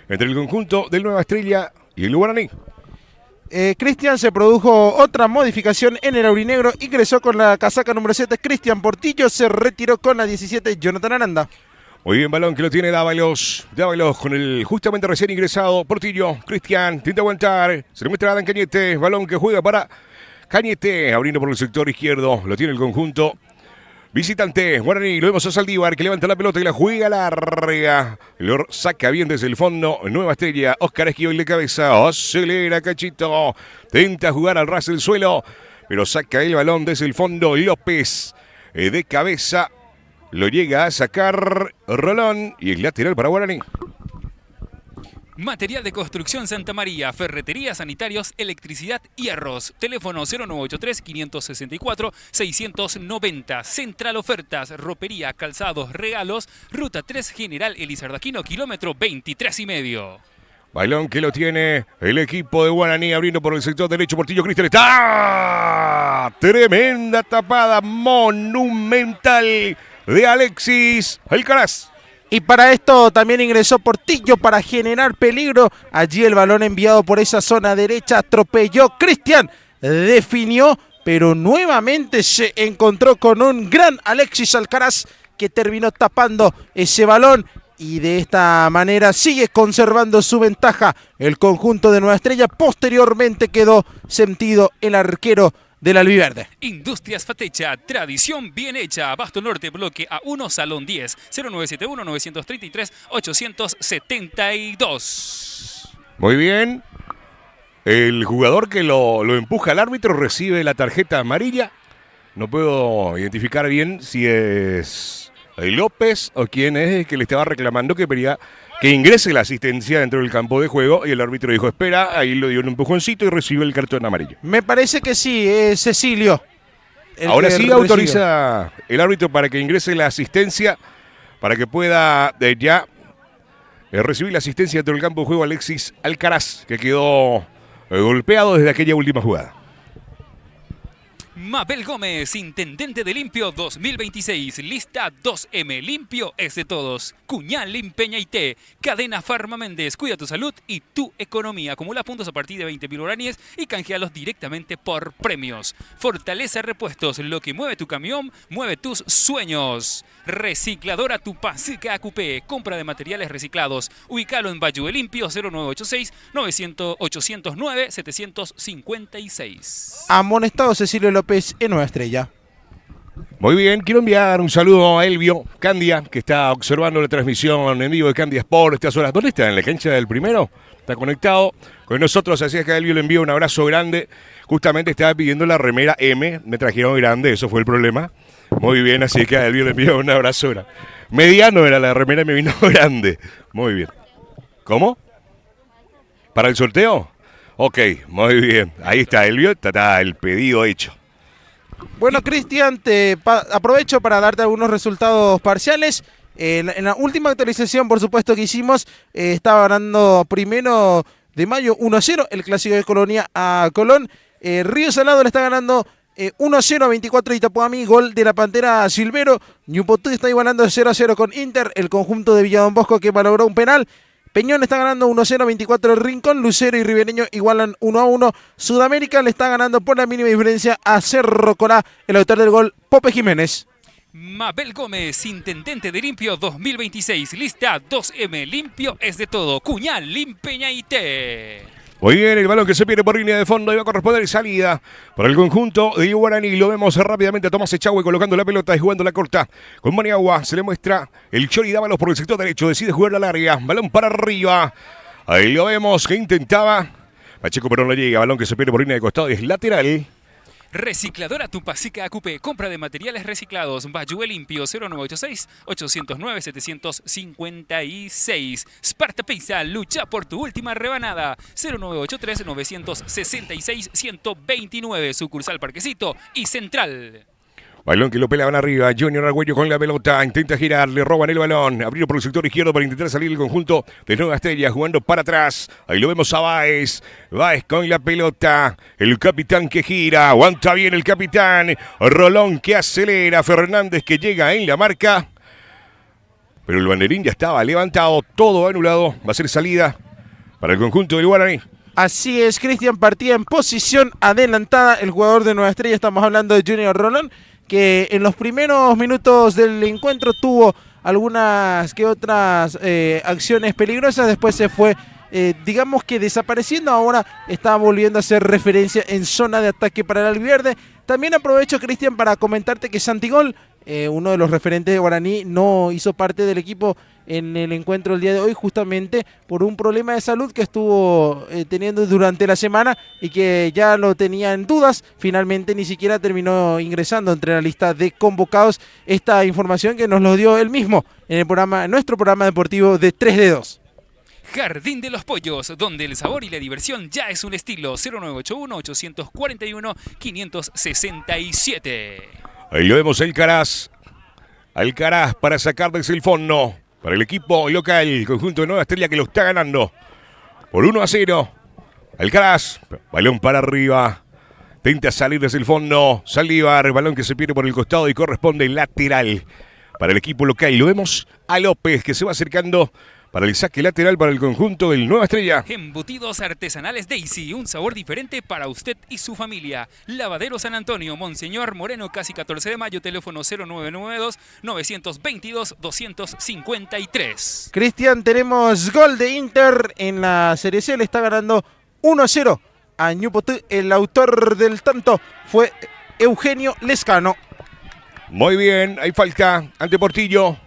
entre el conjunto del Nueva Estrella y el Guaraní. Cristian, se produjo otra modificación en el aurinegro. Ingresó con la casaca número 7 Cristian Portillo, se retiró con la 17 Jonathan Aranda. Muy bien, balón que lo tiene Dávalos. Dávalos con el justamente recién ingresado Portillo. Cristian, intenta aguantar. Se le muestra a Dan Cañete. Balón que juega para Cañete. Abriendo por el sector izquierdo. Lo tiene el conjunto visitante. Guaraní. Lo vemos a Saldívar que levanta la pelota y la juega larga. Lo saca bien desde el fondo. Nueva Estrella. Oscar Esquivel de cabeza. Acelera Cachito. Tenta jugar al ras del suelo. Pero saca el balón desde el fondo. López de cabeza. Lo llega a sacar Rolón y el lateral para Guaraní. Material de construcción Santa María, ferretería, sanitarios, electricidad y arroz. Teléfono 0983-564-690. Central Ofertas, ropería, calzados, regalos. Ruta 3 General Elizardaquino, kilómetro 23,5. Balón que lo tiene el equipo de Guaraní abriendo por el sector derecho. Portillo Cristian está. Tremenda tapada monumental de Alexis Alcaraz. Y para esto también ingresó Portillo para generar peligro. Allí el balón enviado por esa zona derecha atropelló Cristian. Definió, pero nuevamente se encontró con un gran Alexis Alcaraz que terminó tapando ese balón. Y de esta manera sigue conservando su ventaja el conjunto de Nueva Estrella. Posteriormente quedó sentido el arquero del albiverde. Industrias Fatecha, tradición bien hecha. Abasto Norte, bloque A1, Salón 10, 0971-933-872. Muy bien. El jugador que lo empuja al árbitro recibe la tarjeta amarilla. No puedo identificar bien si es López o quién es el que le estaba reclamando que quería que ingrese la asistencia dentro del campo de juego y el árbitro dijo espera, ahí lo dio un empujoncito y recibe el cartón amarillo. Me parece que sí, es Cecilio. Ahora sí autoriza el árbitro para que ingrese la asistencia, para que pueda ya recibir la asistencia dentro del campo de juego Alexis Alcaraz, que quedó golpeado desde aquella última jugada. Mabel Gómez, intendente de Limpio 2026, lista 2M, limpio es de todos. Cuñal Limpeñaité, cadena Farma Méndez, cuida tu salud y tu economía. Acumula puntos a partir de 20.000 guaraníes y canjealos directamente por premios. Fortaleza Repuestos, lo que mueve tu camión, mueve tus sueños. Recicladora Tupacica Acupé, compra de materiales reciclados. Ubícalo en Bayué Limpio 0986-809-756. Amonestado Cecilio López en Nueva Estrella. Muy bien, quiero enviar un saludo a Elvio Candia, que está observando la transmisión en vivo de Candia Sport estas horas. ¿Dónde está? ¿En la cancha del primero? Está conectado con nosotros, así es que a Elvio le envío un abrazo grande. Justamente estaba pidiendo la remera M, me trajeron grande, eso fue el problema. Muy bien, así que a Elvio le envío un abrazo grande. Mediano era la remera, me vino grande. Muy bien. ¿Cómo? ¿Para el sorteo? Ok, muy bien. Ahí está Elvio, está el pedido hecho. Bueno, Cristian, aprovecho para darte algunos resultados parciales. En la última actualización, por supuesto, que hicimos, estaba ganando 1 de mayo 1-0 el Clásico de Colonia a Colón. Río Salado le está ganando 1-0 a 24 de Itapuamí, gol de la Pantera Silvero. Ñupotú está igualando 0-0 con Inter, el conjunto de Villa Don Bosco que malogró un penal. Peñón está ganando 1-0 a 24 el Rincón, Lucero y Ribereño igualan 1-1. Sudamérica le está ganando por la mínima diferencia a Cerro Corá, el autor del gol, Pope Jiménez. Mabel Gómez, intendente de Limpio 2026, lista 2M, limpio es de todo. Cuñal Limpeñaité. Muy bien, el balón que se pierde por línea de fondo y va a corresponder salida para el conjunto de Guaraní. Lo vemos rápidamente a Tomás Echagüe colocando la pelota y jugando la corta. Con Maniagua se le muestra el Chori Dávalos por el sector derecho. Decide jugar la larga. Balón para arriba. Ahí lo vemos que intentaba. Pacheco pero no llega. Balón que se pierde por línea de costado y es lateral. Recicladora Tupacica Acupé, compra de materiales reciclados. Bayué Limpio 0986-809-756. Sparta Pizza, lucha por tu última rebanada. 0983-966-129. Sucursal Parquecito y Central. Balón que lo pelaban arriba, Junior Argüello con la pelota, intenta girar, le roban el balón, abrirlo por el sector izquierdo para intentar salir el conjunto de Nueva Estrella, jugando para atrás, ahí lo vemos a Báez con la pelota, el capitán que gira, aguanta bien el capitán, Rolón que acelera, Fernández que llega en la marca, pero el banderín ya estaba levantado, todo anulado, va a ser salida para el conjunto del Guaraní. Así es, Cristian partía en posición adelantada, el jugador de Nueva Estrella, estamos hablando de Junior Rolón, que en los primeros minutos del encuentro tuvo algunas que otras acciones peligrosas, después se fue, digamos que desapareciendo, ahora está volviendo a hacer referencia en zona de ataque para el albiverde. También aprovecho, Cristian, para comentarte que Santigol, uno de los referentes de Guaraní, no hizo parte del equipo en el encuentro del día de hoy justamente por un problema de salud que estuvo teniendo durante la semana y que ya lo tenía en dudas. Finalmente ni siquiera terminó ingresando entre la lista de convocados. Esta información que nos lo dio él mismo en el programa, en nuestro programa deportivo de 3 de 2. Jardín de los Pollos, donde el sabor y la diversión ya es un estilo. 0981-841-567. Ahí lo vemos, Alcaraz. Alcaraz para sacar desde el fondo. Para el equipo local, el conjunto de Nueva Estrella que lo está ganando por 1-0. Alcaraz, balón para arriba. Intenta salir desde el fondo. Saldívar, balón que se pierde por el costado y corresponde lateral para el equipo local. Lo vemos a López que se va acercando para el saque lateral para el conjunto del Nueva Estrella. Embutidos artesanales Daisy, un sabor diferente para usted y su familia. Lavadero San Antonio, Monseñor Moreno, casi 14 de mayo, teléfono 0992-922-253. Cristian, tenemos gol de Inter en la Serie C, le está ganando 1-0 a Ñupotú. El autor del tanto fue Eugenio Lescano. Muy bien, hay falta ante Portillo.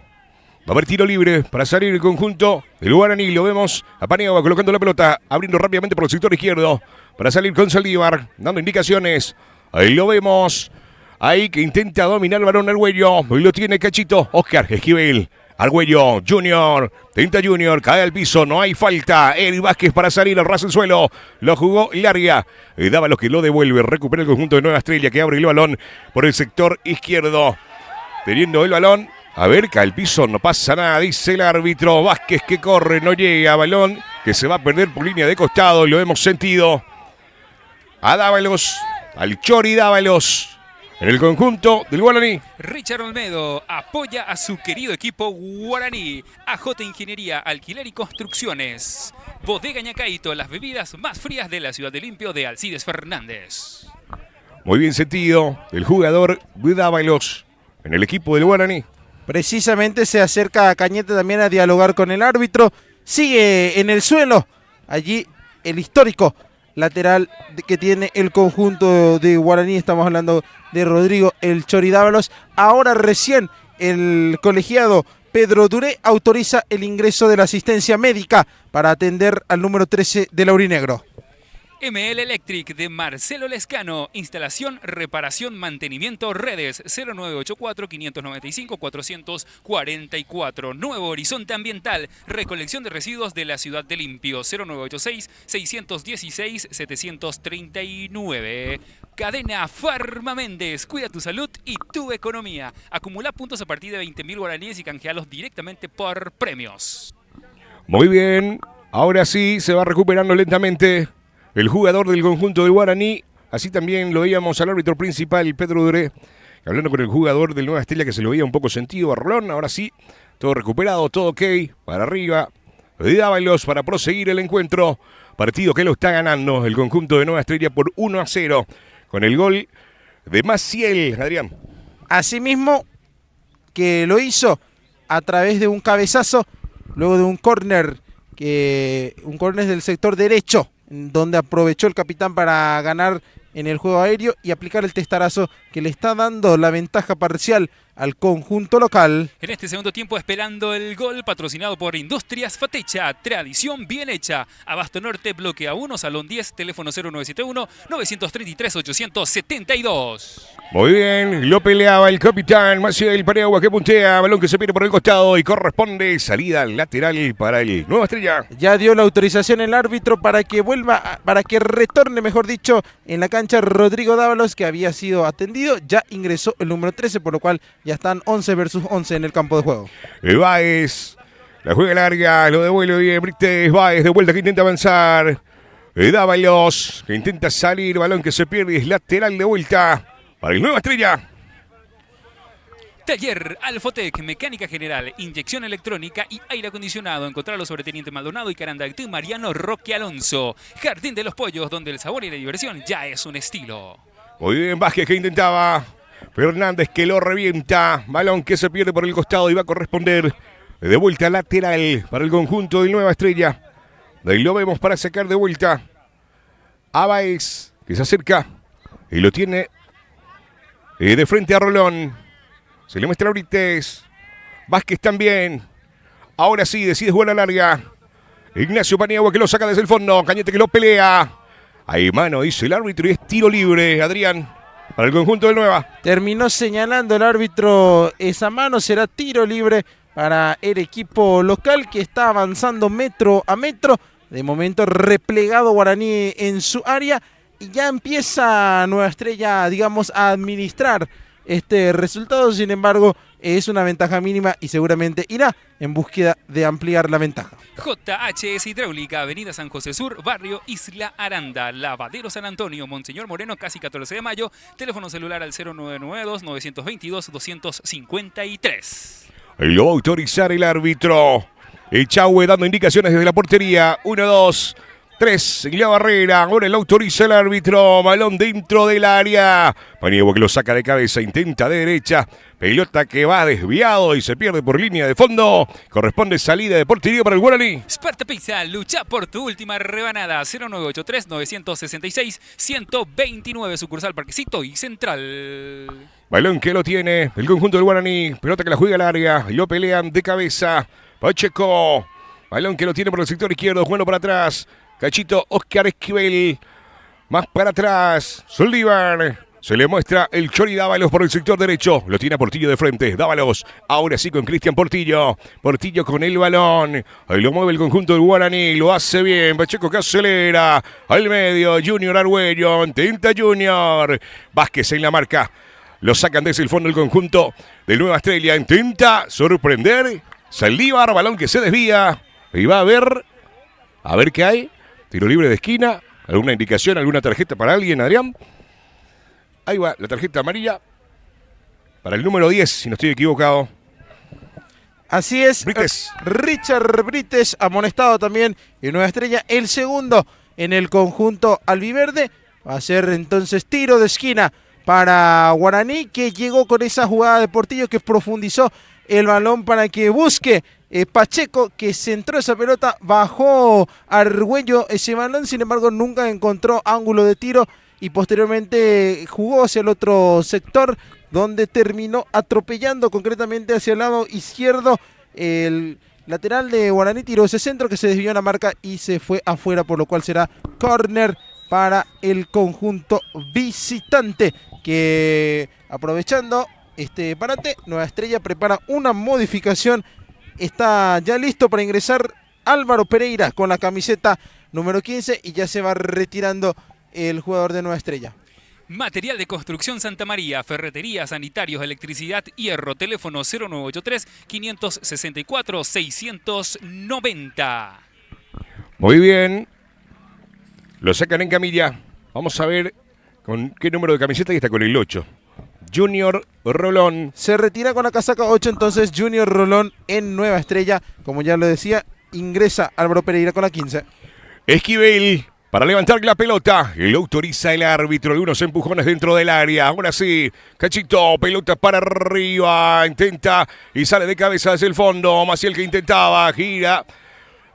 Va a haber tiro libre para salir el conjunto del Guaraní. Lo vemos a Paniagua colocando la pelota, abriendo rápidamente por el sector izquierdo para salir con Saldívar, dando indicaciones. Ahí lo vemos. Ahí que intenta dominar el balón Argüello. Hoy lo tiene Cachito. Oscar Esquivel. Argüello, Junior. Tenta Junior, cae al piso. No hay falta. Eric Vázquez para salir al ras el suelo. Lo jugó larga. Dávalos que lo devuelve. Recupera el conjunto de Nueva Estrella que abre el balón por el sector izquierdo. Teniendo el balón. A ver, cae al piso, no pasa nada, dice el árbitro. Vázquez que corre, no llega, balón que se va a perder por línea de costado, lo hemos sentido. A Dávalos, al Chori Dávalos, en el conjunto del Guaraní. Richard Olmedo apoya a su querido equipo Guaraní. AJ Ingeniería, Alquiler y Construcciones. Bodega Ñacaito, las bebidas más frías de la ciudad de Limpio de Alcides Fernández. Muy bien sentido, el jugador Dávalos en el equipo del Guaraní. Precisamente se acerca a Cañete también a dialogar con el árbitro. Sigue en el suelo. Allí el histórico lateral que tiene el conjunto de Guaraní. Estamos hablando de Rodrigo el Chori Dávalos. Ahora recién el colegiado Pedro Duré autoriza el ingreso de la asistencia médica para atender al número 13 del Aurinegro. ML Electric de Marcelo Lescano, instalación, reparación, mantenimiento, redes 0984-595-444. Nuevo Horizonte Ambiental, recolección de residuos de la ciudad de Limpio 0986-616-739. Cadena Farma Méndez, cuida tu salud y tu economía. Acumula puntos a partir de 20.000 guaraníes y canjealos directamente por premios. Muy bien, ahora sí se va recuperando lentamente el jugador del conjunto del Guaraní. Así también lo veíamos al árbitro principal, Pedro Duré, hablando con el jugador del Nueva Estrella que se lo veía un poco sentido a Rolón. Ahora sí, todo recuperado, todo ok, para arriba. Dávalos para proseguir el encuentro. Partido que lo está ganando el conjunto de Nueva Estrella por 1-0 con el gol de Maciel, Adrián. Asimismo que lo hizo a través de un cabezazo, luego de un córner del sector derecho, donde aprovechó el capitán para ganar en el juego aéreo y aplicar el testarazo que le está dando la ventaja parcial al conjunto local. En este segundo tiempo esperando el gol, patrocinado por Industrias Fatecha, tradición bien hecha. Abasto Norte, bloque A1, Salón 10, teléfono 0971-933-872. Muy bien, lo peleaba el capitán Maciel Paniagua que puntea, balón que se pierde por el costado y corresponde salida lateral para el Nueva Estrella. Ya dio la autorización el árbitro para que vuelva, para que retorne, mejor dicho, en la cancha Rodrigo Dávalos, que había sido atendido. Ya ingresó el número 13, por lo cual ya están 11 versus 11 en el campo de juego. Báez, la juega larga, lo devuelve bien Brites. Báez de vuelta que intenta avanzar. Dávalos que intenta salir, balón que se pierde, es lateral de vuelta para el Nueva Estrella. Taller Alfotec, mecánica general, inyección electrónica y aire acondicionado. Encontrarlo sobre Teniente Maldonado y Carandactú Mariano Roque Alonso. Jardín de los Pollos, donde el sabor y la diversión ya es un estilo. Muy bien, Vázquez que intentaba. Fernández que lo revienta. Balón que se pierde por el costado y va a corresponder de vuelta lateral para el conjunto de Nueva Estrella. De ahí lo vemos para sacar de vuelta a Baez, que se acerca y lo tiene de frente a Rolón. Se le muestra a Brites. Vázquez también. Ahora sí, decide jugar a larga. Ignacio Paniagua que lo saca desde el fondo. Cañete que lo pelea. Ahí mano, dice el árbitro, y es tiro libre, Adrián, para el conjunto del Nueva. Terminó señalando el árbitro esa mano. Será tiro libre para el equipo local que está avanzando metro a metro. De momento replegado Guaraní en su área. Y ya empieza Nueva Estrella, digamos, a administrar este resultado. Sin embargo, es una ventaja mínima y seguramente irá en búsqueda de ampliar la ventaja. JHS Hidráulica, Avenida San José Sur, Barrio Isla Aranda, Lavadero San Antonio, Monseñor Moreno, casi 14 de mayo. Teléfono celular al 0992-922-253. Lo va a autorizar el árbitro. Echagüe dando indicaciones desde la portería. 1, 2, 3. En la barrera. Ahora lo autoriza el árbitro. Balón dentro del área. Paniagua que lo saca de cabeza. Intenta de derecha. Pelota que va desviado y se pierde por línea de fondo. Corresponde salida de portería para el Guaraní. Sparta Pizza, lucha por tu última rebanada. 0983-966-129. Sucursal Parquecito y Central. Balón que lo tiene el conjunto del Guaraní. Pelota que la juega larga. Lo pelean de cabeza. Pacheco. Balón que lo tiene por el sector izquierdo. Jugando para atrás. Cachito Oscar Esquivel. Más para atrás. Soldívar. Se le muestra el Chori Dávalos por el sector derecho. Lo tiene a Portillo de frente. Dávalos. Ahora sí con Cristian Portillo. Portillo con el balón. Ahí lo mueve el conjunto del Guaraní. Lo hace bien. Pacheco que acelera. Al medio. Junior Argüello. Intenta Junior. Vázquez en la marca. Lo sacan desde el fondo del conjunto de Nueva Estrella. Intenta sorprender. Saldívar. Balón que se desvía. Y va a ver qué hay. Tiro libre de esquina. ¿Alguna indicación? ¿Alguna tarjeta para alguien, Adrián? Ahí va la tarjeta amarilla para el número 10, si no estoy equivocado. Así es, Brites. Richard Brites amonestado también en Nueva Estrella. El segundo en el conjunto albiverde. Va a ser entonces tiro de esquina para Guaraní, que llegó con esa jugada de Portillo que profundizó el balón para que busque Pacheco, que centró esa pelota, bajó Argüello ese balón, sin embargo nunca encontró ángulo de tiro y posteriormente jugó hacia el otro sector donde terminó atropellando concretamente hacia el lado izquierdo. El lateral de Guaraní tiró ese centro que se desvió en la marca y se fue afuera, por lo cual será córner para el conjunto visitante, que aprovechando este parate, Nueva Estrella prepara una modificación. Está ya listo para ingresar Álvaro Pereira con la camiseta número 15 y ya se va retirando el jugador de Nueva Estrella. Material de construcción Santa María, ferretería, sanitarios, electricidad, hierro, teléfono 0983-564-690. Muy bien. Lo sacan en camilla. Vamos a ver con qué número de camiseta, y está con el 8. Junior Rolón. Se retira con la casaca 8 entonces Junior Rolón en Nueva Estrella. Como ya lo decía, ingresa Álvaro Pereira con la 15. Esquivel para levantar la pelota. Lo autoriza el árbitro. Algunos empujones dentro del área. Ahora sí. Cachito. Pelota para arriba. Intenta y sale de cabeza desde el fondo. Maciel que intentaba. Gira.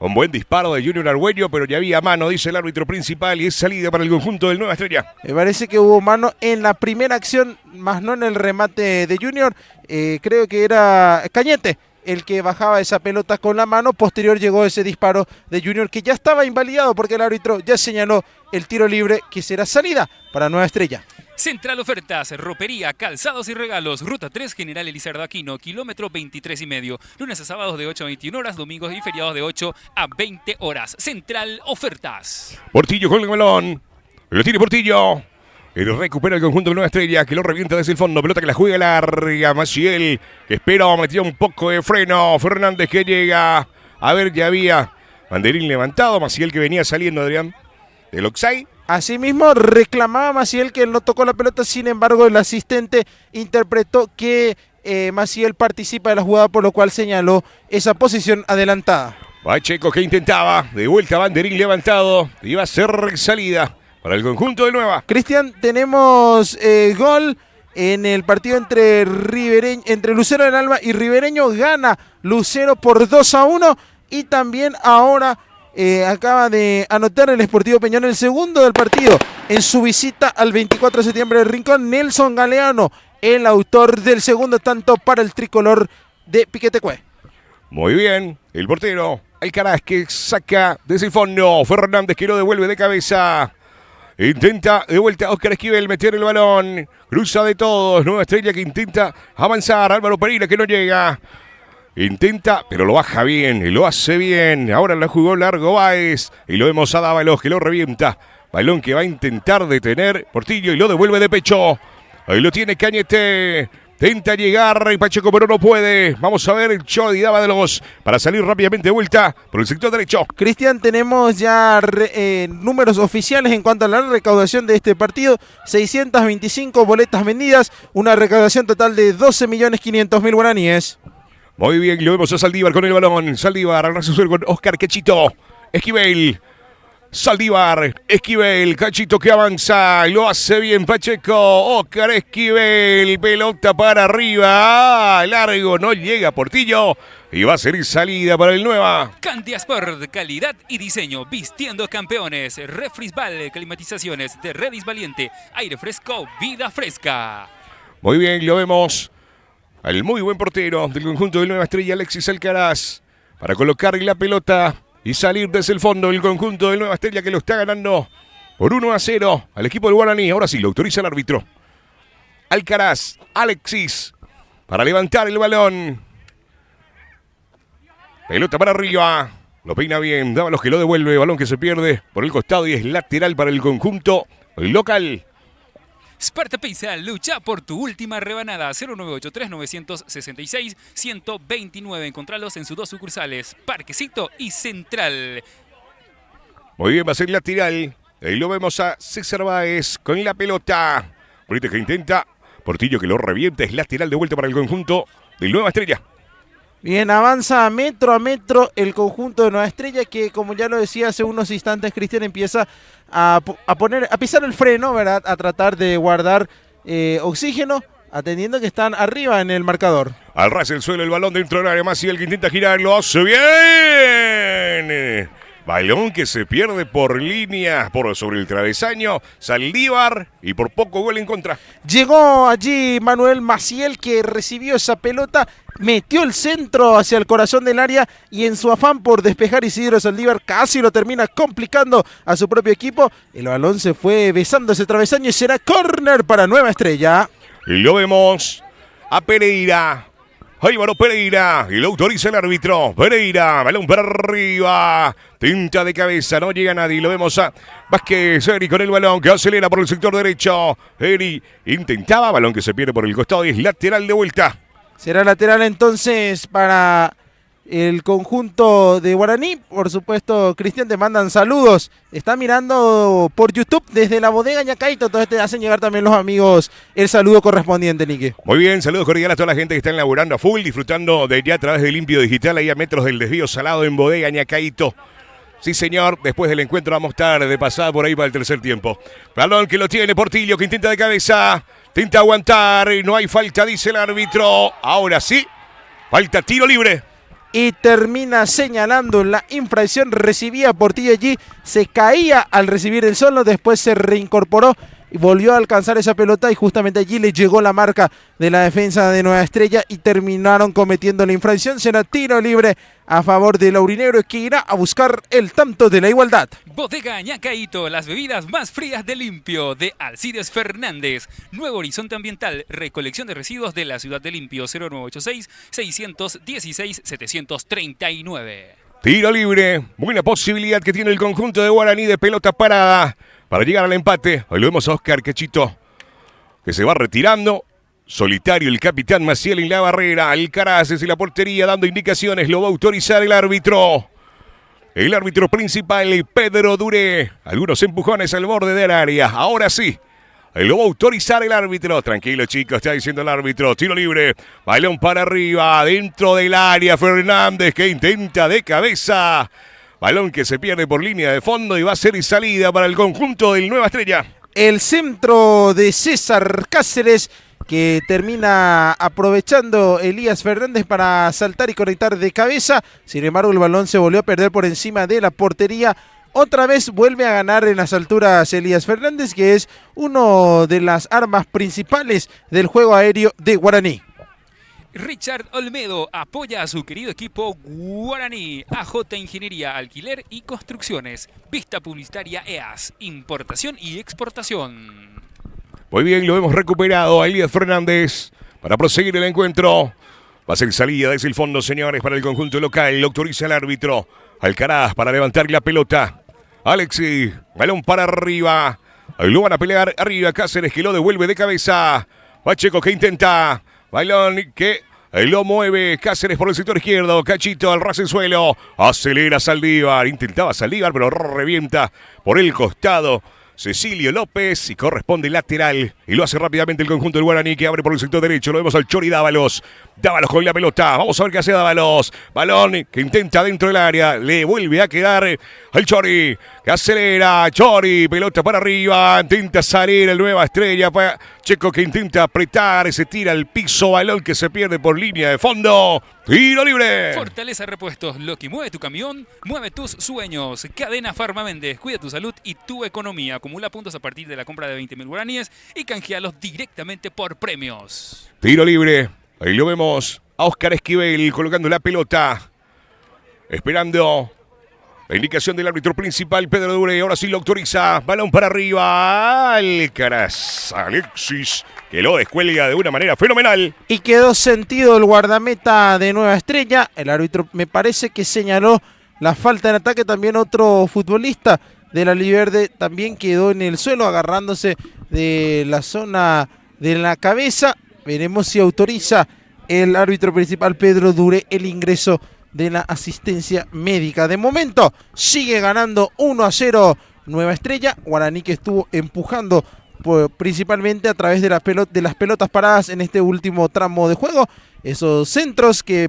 Un buen disparo de Junior Argüello, pero ya había mano, dice el árbitro principal, y es salida para el conjunto del Nueva Estrella. Me parece que hubo mano en la primera acción, más no en el remate de Junior. Creo que era Cañete el que bajaba esa pelota con la mano. Posterior llegó ese disparo de Junior, que ya estaba invalidado porque el árbitro ya señaló el tiro libre, que será salida para Nueva Estrella. Central Ofertas, ropería, calzados y regalos. Ruta 3, General Elizardo Aquino, kilómetro 23,5. Lunes a sábados de 8 a 21 horas, domingos y feriados de 8 a 20 horas. Central Ofertas. Portillo con el balón. Lo tiene Portillo. Y recupera el conjunto de Nueva Estrella, que lo revienta desde el fondo. Pelota que la juega larga. Maciel, que espera, metió un poco de freno. Fernández que llega. A ver, ya había banderín levantado. Maciel que venía saliendo, Adrián, del Oxay. Asimismo reclamaba Maciel que él no tocó la pelota, sin embargo el asistente interpretó que Maciel participa de la jugada, por lo cual señaló esa posición adelantada. Pacheco que intentaba, de vuelta banderín levantado, iba a ser salida para el conjunto de Nueva. Cristian, tenemos gol en el partido entre Lucero del Alba y Ribereño. Gana Lucero por 2-1 y también ahora acaba de anotar el Sportivo Peñón el segundo del partido en su visita al 24 de septiembre del Rincón. Nelson Galeano, el autor del segundo tanto para el tricolor de Piquetecué. Muy bien, el portero Alcaraz que saca desde el fondo. Fernández que lo devuelve de cabeza. Intenta de vuelta Oscar Esquivel meter el balón. Cruza de todos. Nueva Estrella que intenta avanzar. Álvaro Pereira que no llega. Intenta, pero lo baja bien. Y lo hace bien. Ahora la jugó largo Báez. Y lo vemos a Dávalos que lo revienta. Balón que va a intentar detener Portillo y lo devuelve de pecho. Ahí lo tiene Cañete. Intenta llegar y Pacheco, pero no puede. Vamos a ver el Chodi Dávalos para salir rápidamente de vuelta por el sector derecho. Cristian, tenemos ya números oficiales en cuanto a la recaudación de este partido. 625 boletas vendidas, una recaudación total de 12.500.000 guaraníes. Muy bien, lo vemos a Saldívar con el balón. Saldívar al raso con Oscar Quechito. Esquivel. Saldívar, Esquivel, Cachito que avanza, lo hace bien Pacheco, Oscar Esquivel, pelota para arriba, largo, no llega Portillo y va a ser salida para el Nueva. Candiasport, calidad y diseño, vistiendo campeones, Refrisbal, climatizaciones de Redis Valiente, aire fresco, vida fresca. Muy bien, lo vemos al muy buen portero del conjunto de Nueva Estrella, Alexis Alcaraz, para colocar la pelota y salir desde el fondo el conjunto de Nueva Estrella que lo está ganando por 1-0 al equipo del Guaraní. Ahora sí, lo autoriza el árbitro. Alcaraz, Alexis, para levantar el balón. Pelota para arriba. Lo peina bien. Dávalos que lo devuelve. Balón que se pierde por el costado y es lateral para el conjunto local. Sparta Pizza, lucha por tu última rebanada. 0983-966-129. Encontralos en sus dos sucursales, Parquecito y Central. Muy bien, va a ser lateral. Ahí lo vemos a César Báez con la pelota. Ahorita que intenta. Portillo que lo revienta. Es lateral de vuelta para el conjunto de Nueva Estrella. Bien, avanza metro a metro el conjunto de Nueva Estrella que, como ya lo decía hace unos instantes, Cristian empieza a pisar el freno, ¿verdad? A tratar de guardar oxígeno, atendiendo que están arriba en el marcador. Al ras el suelo, el balón dentro del área. Maciel que intenta girar, lo hace bien. Balón que se pierde por línea, sobre el travesaño. Saldívar y por poco gol en contra. Llegó allí Manuel Maciel que recibió esa pelota, metió el centro hacia el corazón del área y en su afán por despejar Isidro Saldívar casi lo termina complicando a su propio equipo. El balón se fue besando ese travesaño y será córner para Nueva Estrella. Y lo vemos a Pereira. Álvaro Pereira, y lo autoriza el árbitro. Pereira, balón para arriba. Tinta de cabeza, no llega nadie. Lo vemos a Vázquez, Eri con el balón que acelera por el sector derecho. Eri intentaba, balón que se pierde por el costado y es lateral de vuelta. Será lateral entonces para el conjunto de Guaraní. Por supuesto, Cristian, te mandan saludos. Está mirando por YouTube desde la bodega Ñacaito. Entonces te hacen llegar también los amigos el saludo correspondiente, Nique. Muy bien, saludos cordiales a toda la gente que está laburando a full, disfrutando de ya a través de Limpio Digital, ahí a metros del desvío salado en bodega Ñacaito. Sí, señor, después del encuentro vamos a estar de pasada por ahí para el tercer tiempo. Balón que lo tiene Portillo, que intenta de cabeza, intenta aguantar, y no hay falta, dice el árbitro. Ahora sí, falta tiro libre. Y termina señalando la infracción. Recibía Portillo allí, se caía al recibir el solo, después se reincorporó y volvió a alcanzar esa pelota y justamente allí le llegó la marca de la defensa de Nueva Estrella y terminaron cometiendo la infracción. Será tiro libre a favor del aurinegro que irá a buscar el tanto de la igualdad. Bodega Ñacaito, las bebidas más frías de Limpio, de Alcides Fernández. Nuevo Horizonte Ambiental, recolección de residuos de la ciudad de Limpio. 0986-616-739. Tiro libre, buena posibilidad que tiene el conjunto de Guaraní de pelota parada para llegar al empate. Hoy lo vemos a Oscar Quechito, que se va retirando. Solitario el capitán Maciel en la barrera. Alcaraz desde la portería dando indicaciones. Lo va a autorizar el árbitro. El árbitro principal, Pedro Duré. Algunos empujones al borde del área. Ahora sí, Lo va a autorizar el árbitro. Tranquilo, chicos, está diciendo el árbitro. Tiro libre. Balón para arriba. Dentro del área. Fernández que intenta de cabeza. Balón que se pierde por línea de fondo y va a ser salida para el conjunto del Nueva Estrella. El centro de César Cáceres que termina aprovechando Elías Fernández para saltar y conectar de cabeza. Sin embargo, el balón se volvió a perder por encima de la portería. Otra vez vuelve a ganar en las alturas Elías Fernández, que es una de las armas principales del juego aéreo de Guaraní. Richard Olmedo apoya a su querido equipo Guaraní. AJ Ingeniería, Alquiler y Construcciones. Vista Publicitaria EAS, Importación y Exportación. Muy bien, lo hemos recuperado a Elías Fernández para proseguir el encuentro. Va a ser salida desde el fondo, señores, para el conjunto local. Lo autoriza el árbitro. Alcaraz para levantar la pelota. Alexis, balón para arriba. Lo van a pelear arriba. Cáceres que lo devuelve de cabeza. Pacheco que intenta. Balón que lo mueve Cáceres por el sector izquierdo. Cachito al ras del suelo. Acelera Saldívar. Intentaba Saldívar, pero revienta por el costado Cecilio López y corresponde lateral. Y lo hace rápidamente el conjunto del Guaraní que abre por el sector derecho. Lo vemos al Chori Dávalos. Dávalos con la pelota. Vamos a ver qué hace Dávalos. Balón que intenta dentro del área. Le vuelve a quedar al Chori. Que acelera. Chori. Pelota para arriba. Intenta salir el Nueva Estrella. Checo que intenta apretar. Se tira al piso. Balón que se pierde por línea de fondo. Tiro libre. Fortaleza Repuestos. Lo que mueve tu camión, mueve tus sueños. Cadena Farma Méndez. Cuida tu salud y tu economía. Acumula puntos a partir de la compra de 20.000 guaraníes y canjealos directamente por premios. Tiro libre. Ahí lo vemos a Óscar Esquivel colocando la pelota. Esperando la indicación del árbitro principal, Pedro Dure. Ahora sí lo autoriza. Balón para arriba. Alcaraz. Alexis que lo descuelga de una manera fenomenal. Y quedó sentido el guardameta de Nueva Estrella. El árbitro me parece que señaló la falta en ataque. También otro futbolista de la Liverde también quedó en el suelo agarrándose de la zona de la cabeza. Veremos si autoriza el árbitro principal Pedro Dure el ingreso de la asistencia médica. De momento sigue ganando 1-0 Nueva Estrella. Guaraní que estuvo empujando principalmente a través de las pelotas paradas en este último tramo de juego. Esos centros que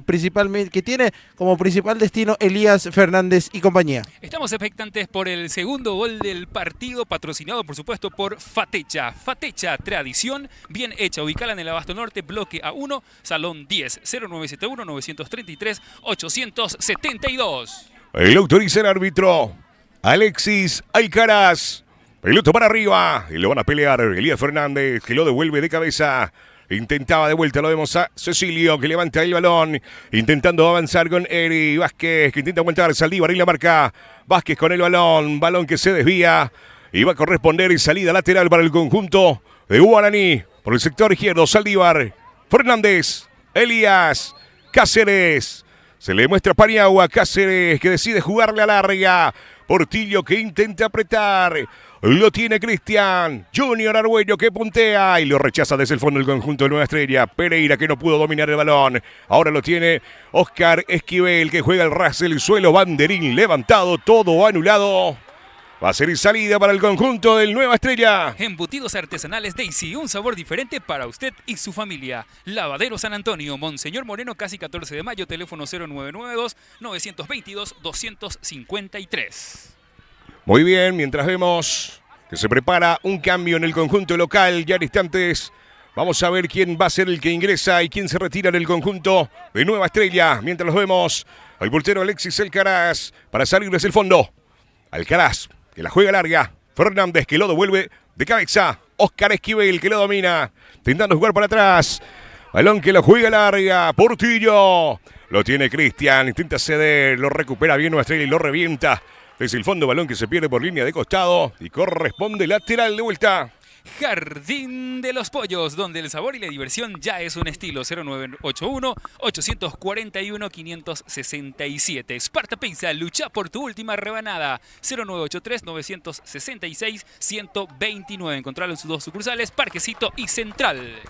tiene como principal destino Elías Fernández y compañía. Estamos expectantes por el segundo gol del partido, patrocinado por supuesto por Fatecha. Fatecha, tradición bien hecha. Ubicala en el Abasto Norte, bloque A1, salón 10, 0971-933-872. El autoriza el árbitro Alexis Alcaraz. Pelota para arriba y lo van a pelear Elías Fernández que lo devuelve de cabeza. Intentaba de vuelta, lo vemos a Cecilio que levanta el balón, intentando avanzar con Eri Vázquez que intenta aguantar Saldívar y la marca. Vázquez con el balón que se desvía y va a corresponder salida lateral para el conjunto de Guaraní. Por el sector izquierdo, Saldívar, Fernández, Elías, Cáceres. Se le muestra Paniagua, Cáceres que decide jugarle a larga. Portillo que intenta apretar. Lo tiene Cristian. Junior Argüello que puntea y lo rechaza desde el fondo del conjunto de Nueva Estrella. Pereira que no pudo dominar el balón. Ahora lo tiene Óscar Esquivel que juega el ras del suelo. Banderín levantado, todo anulado. Va a ser salida para el conjunto del Nueva Estrella. Embutidos artesanales Daisy, un sabor diferente para usted y su familia. Lavadero San Antonio, Monseñor Moreno, casi 14 de mayo, teléfono 0992-922-253. Muy bien, mientras vemos que se prepara un cambio en el conjunto local, ya en instantes vamos a ver quién va a ser el que ingresa y quién se retira del conjunto de Nueva Estrella. Mientras los vemos, al portero Alexis Alcaraz para salir desde el fondo. Alcaraz que la juega larga. Fernández que lo devuelve de cabeza. Óscar Esquivel que lo domina. Intentando jugar para atrás. Balón que lo juega larga. Portillo. Lo tiene Cristian. Intenta ceder. Lo recupera bien Nueva Estrella y lo revienta. Desde el fondo, balón que se pierde por línea de costado. Y corresponde lateral de vuelta. Jardín de los Pollos, donde el sabor y la diversión ya es un estilo. 0981-841-567. Sparta Pizza, lucha por tu última rebanada. 0983-966-129. Encontrarlo en sus dos sucursales, Parquecito y Central.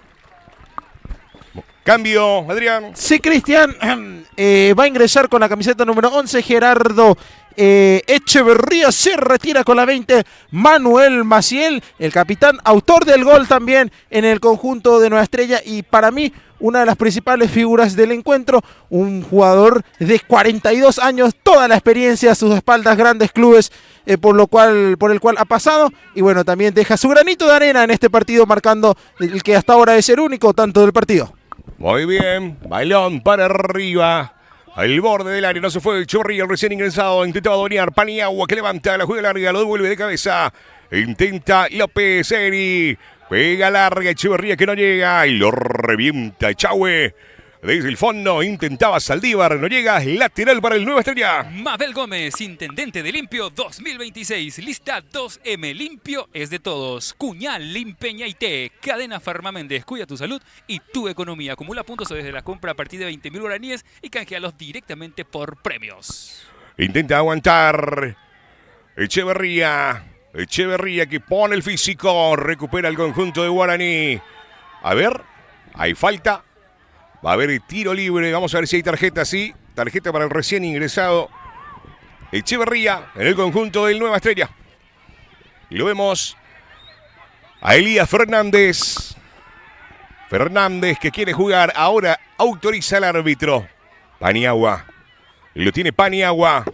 Cambio, Adrián. Sí, Cristian va a ingresar con la camiseta número 11, Gerardo Echeverría se retira con la 20. Manuel Maciel, el capitán, autor del gol también en el conjunto de Nueva Estrella. Y para mí, una de las principales figuras del encuentro, un jugador de 42 años, toda la experiencia a sus espaldas, grandes clubes por el cual ha pasado. Y bueno, también deja su granito de arena en este partido, marcando el que hasta ahora es el único tanto del partido. Muy bien, balón para arriba. Al borde del área, no se fue Echeverría, recién ingresado, intentaba dominar Paniagua, que levanta, la juega larga, lo devuelve de cabeza, intenta López Eri, pega larga Echeverría que no llega, y lo revienta Echagüe, desde el fondo, intentaba Saldívar, no llega, lateral para el Nueva Estrella. Mabel Gómez, intendente de Limpio 2026, lista 2M, limpio es de todos. Cuñal, Limpeñaité, Cadena Farma Méndez, cuida tu salud y tu economía. Acumula puntos desde la compra a partir de 20.000 guaraníes y canjealos directamente por premios. Intenta aguantar Echeverría que pone el físico, recupera el conjunto de Guaraní. A ver, hay falta. Va a haber tiro libre. Vamos a ver si hay tarjeta. Sí, tarjeta para el recién ingresado Echeverría en el conjunto del Nueva Estrella. Y lo vemos a Elías Fernández. Fernández que quiere jugar. Ahora autoriza al árbitro. Paniagua. Lo tiene Paniagua.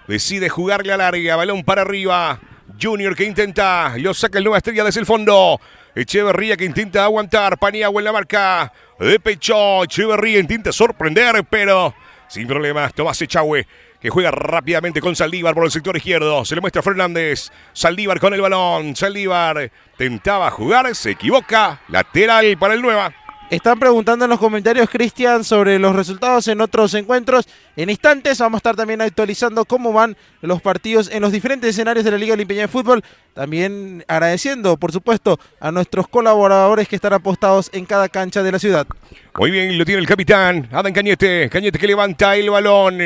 Decide jugarle a larga. Balón para arriba. Junior que intenta. Lo saca el Nueva Estrella desde el fondo. Echeverría que intenta aguantar. Paniagua en la marca de pecho. Echeverría intenta sorprender, pero sin problemas. Tomás Echagüe que juega rápidamente con Saldívar por el sector izquierdo. Se le muestra a Fernández. Saldívar con el balón. Saldívar tentaba jugar. Se equivoca. Lateral para el Nueva. Están preguntando en los comentarios, Cristian, sobre los resultados en otros encuentros. En instantes vamos a estar también actualizando cómo van los partidos en los diferentes escenarios de la Liga Limpiña de Fútbol. También agradeciendo, por supuesto, a nuestros colaboradores que están apostados en cada cancha de la ciudad. Muy bien, lo tiene el capitán, Adán Cañete. Cañete que levanta el balón.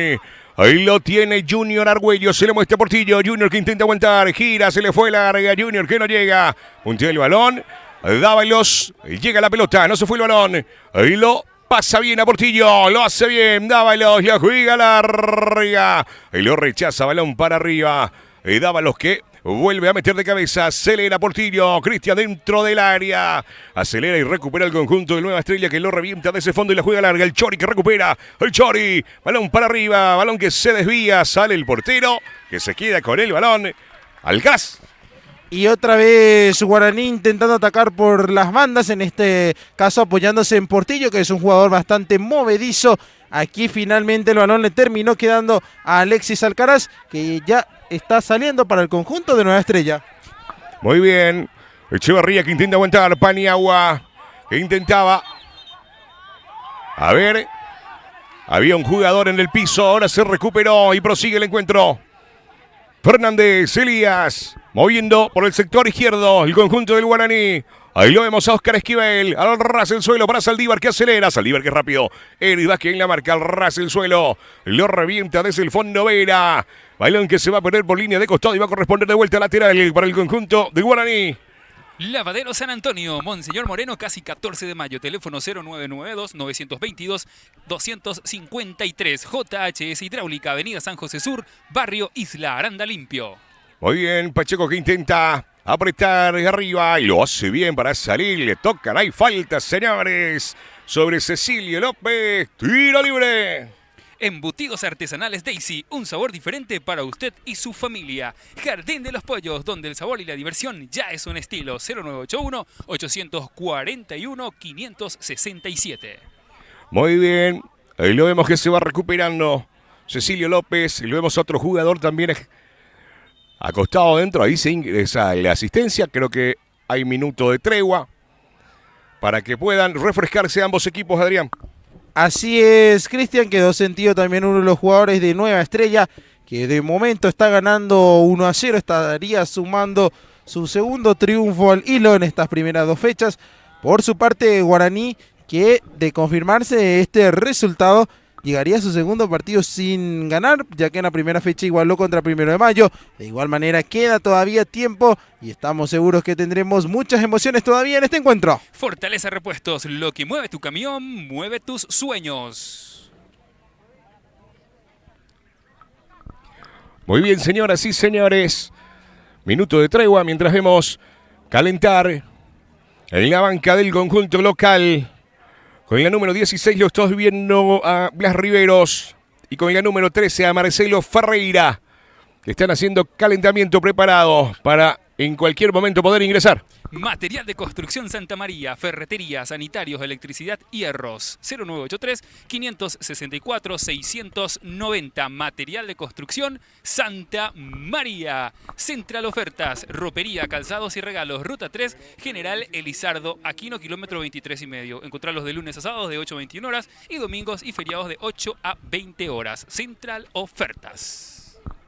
Ahí lo tiene Junior Argüello, se le muestra a Portillo. Junior que intenta aguantar, gira, se le fue larga. Junior que no llega. Puntea el balón. Dávalos, llega la pelota, no se fue el balón. Ahí lo pasa bien a Portillo, lo hace bien. Dávalos, la juega larga. Ahí lo rechaza, balón para arriba. Dávalos que vuelve a meter de cabeza, acelera Portillo. Cristian dentro del área. Acelera y recupera el conjunto de Nueva Estrella que lo revienta de ese fondo y la juega larga. El Chori que recupera, el Chori. Balón para arriba, balón que se desvía. Sale el portero que se queda con el balón. Al gas. Y otra vez Guaraní intentando atacar por las bandas, en este caso apoyándose en Portillo, que es un jugador bastante movedizo. Aquí finalmente el balón le terminó quedando a Alexis Alcaraz, que ya está saliendo para el conjunto de Nueva Estrella. Muy bien. Echeverría que intenta aguantar. Paniagua que intentaba. A ver. Había un jugador en el piso. Ahora se recuperó y prosigue el encuentro. Fernández, Elías, moviendo por el sector izquierdo el conjunto del Guaraní. Ahí lo vemos a Óscar Esquivel, al ras el suelo para Saldívar que acelera. Saldívar que es rápido. Eric Vázquez en la marca, al ras el suelo. Lo revienta desde el fondo Vera. Balón que se va a perder por línea de costado y va a corresponder de vuelta lateral para el conjunto de Guaraní. Lavadero San Antonio, Monseñor Moreno, casi 14 de mayo, teléfono 0992-922-253, JHS Hidráulica, Avenida San José Sur, Barrio Isla Aranda Limpio. Muy bien, Pacheco que intenta apretar arriba y lo hace bien para salir, le tocan, hay faltas, señores, sobre Cecilio López, tiro libre. Embutidos artesanales Daisy, un sabor diferente para usted y su familia. Jardín de los Pollos, donde el sabor y la diversión ya es un estilo. 0981-841-567. Muy bien, ahí lo vemos que se va recuperando Cecilio López, y lo vemos a otro jugador también acostado dentro, ahí se ingresa la asistencia, creo que hay minuto de tregua para que puedan refrescarse ambos equipos, Adrián. Así es, Cristian, quedó sentido también uno de los jugadores de Nueva Estrella, que de momento está ganando 1-0, estaría sumando su segundo triunfo al hilo en estas primeras dos fechas. Por su parte, Guaraní, que de confirmarse este resultado, llegaría a su segundo partido sin ganar, ya que en la primera fecha igualó contra 1 de mayo. De igual manera queda todavía tiempo y estamos seguros que tendremos muchas emociones todavía en este encuentro. Fortaleza Repuestos, lo que mueve tu camión, mueve tus sueños. Muy bien, señoras y señores. Minuto de tregua mientras vemos calentar en la banca del conjunto local. Con la número 16 lo estoy viendo a Blas Riveros. Y con la número 13 a Marcelo Ferreira. Que están haciendo calentamiento preparado para en cualquier momento poder ingresar. Material de construcción Santa María, ferretería, sanitarios, electricidad, hierros. 0983-564-690. Material de construcción Santa María. Central Ofertas, ropería, calzados y regalos. Ruta 3, General Elizardo Aquino, kilómetro 23,5. Encontrarlos de lunes a sábados de 8 a 21 horas y domingos y feriados de 8 a 20 horas. Central Ofertas.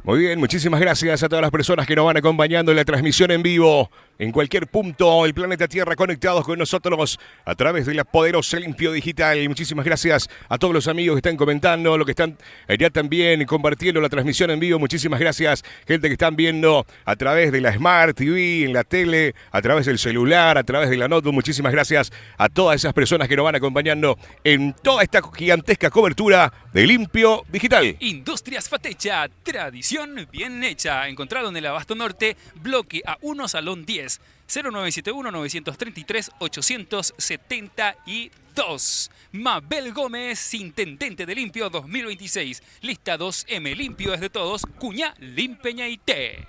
Muy bien, muchísimas gracias a todas las personas que nos van acompañando en la transmisión en vivo, en cualquier punto del planeta Tierra, conectados con nosotros a través de la poderosa Limpio Digital. Muchísimas gracias a todos los amigos que están comentando, los que están ya también compartiendo la transmisión en vivo. Muchísimas gracias, gente que están viendo a través de la Smart TV, en la tele, a través del celular, a través de la notebook. Muchísimas gracias a todas esas personas que nos van acompañando en toda esta gigantesca cobertura de Limpio Digital. Industrias Fatecha, tradición bien hecha. Encontrado en el Abasto Norte, bloque A1, salón 10. 0971-933-872. Mabel Gómez, intendente de Limpio 2026. Lista 2M, limpio es de todos. Cuña, Limpeñaité.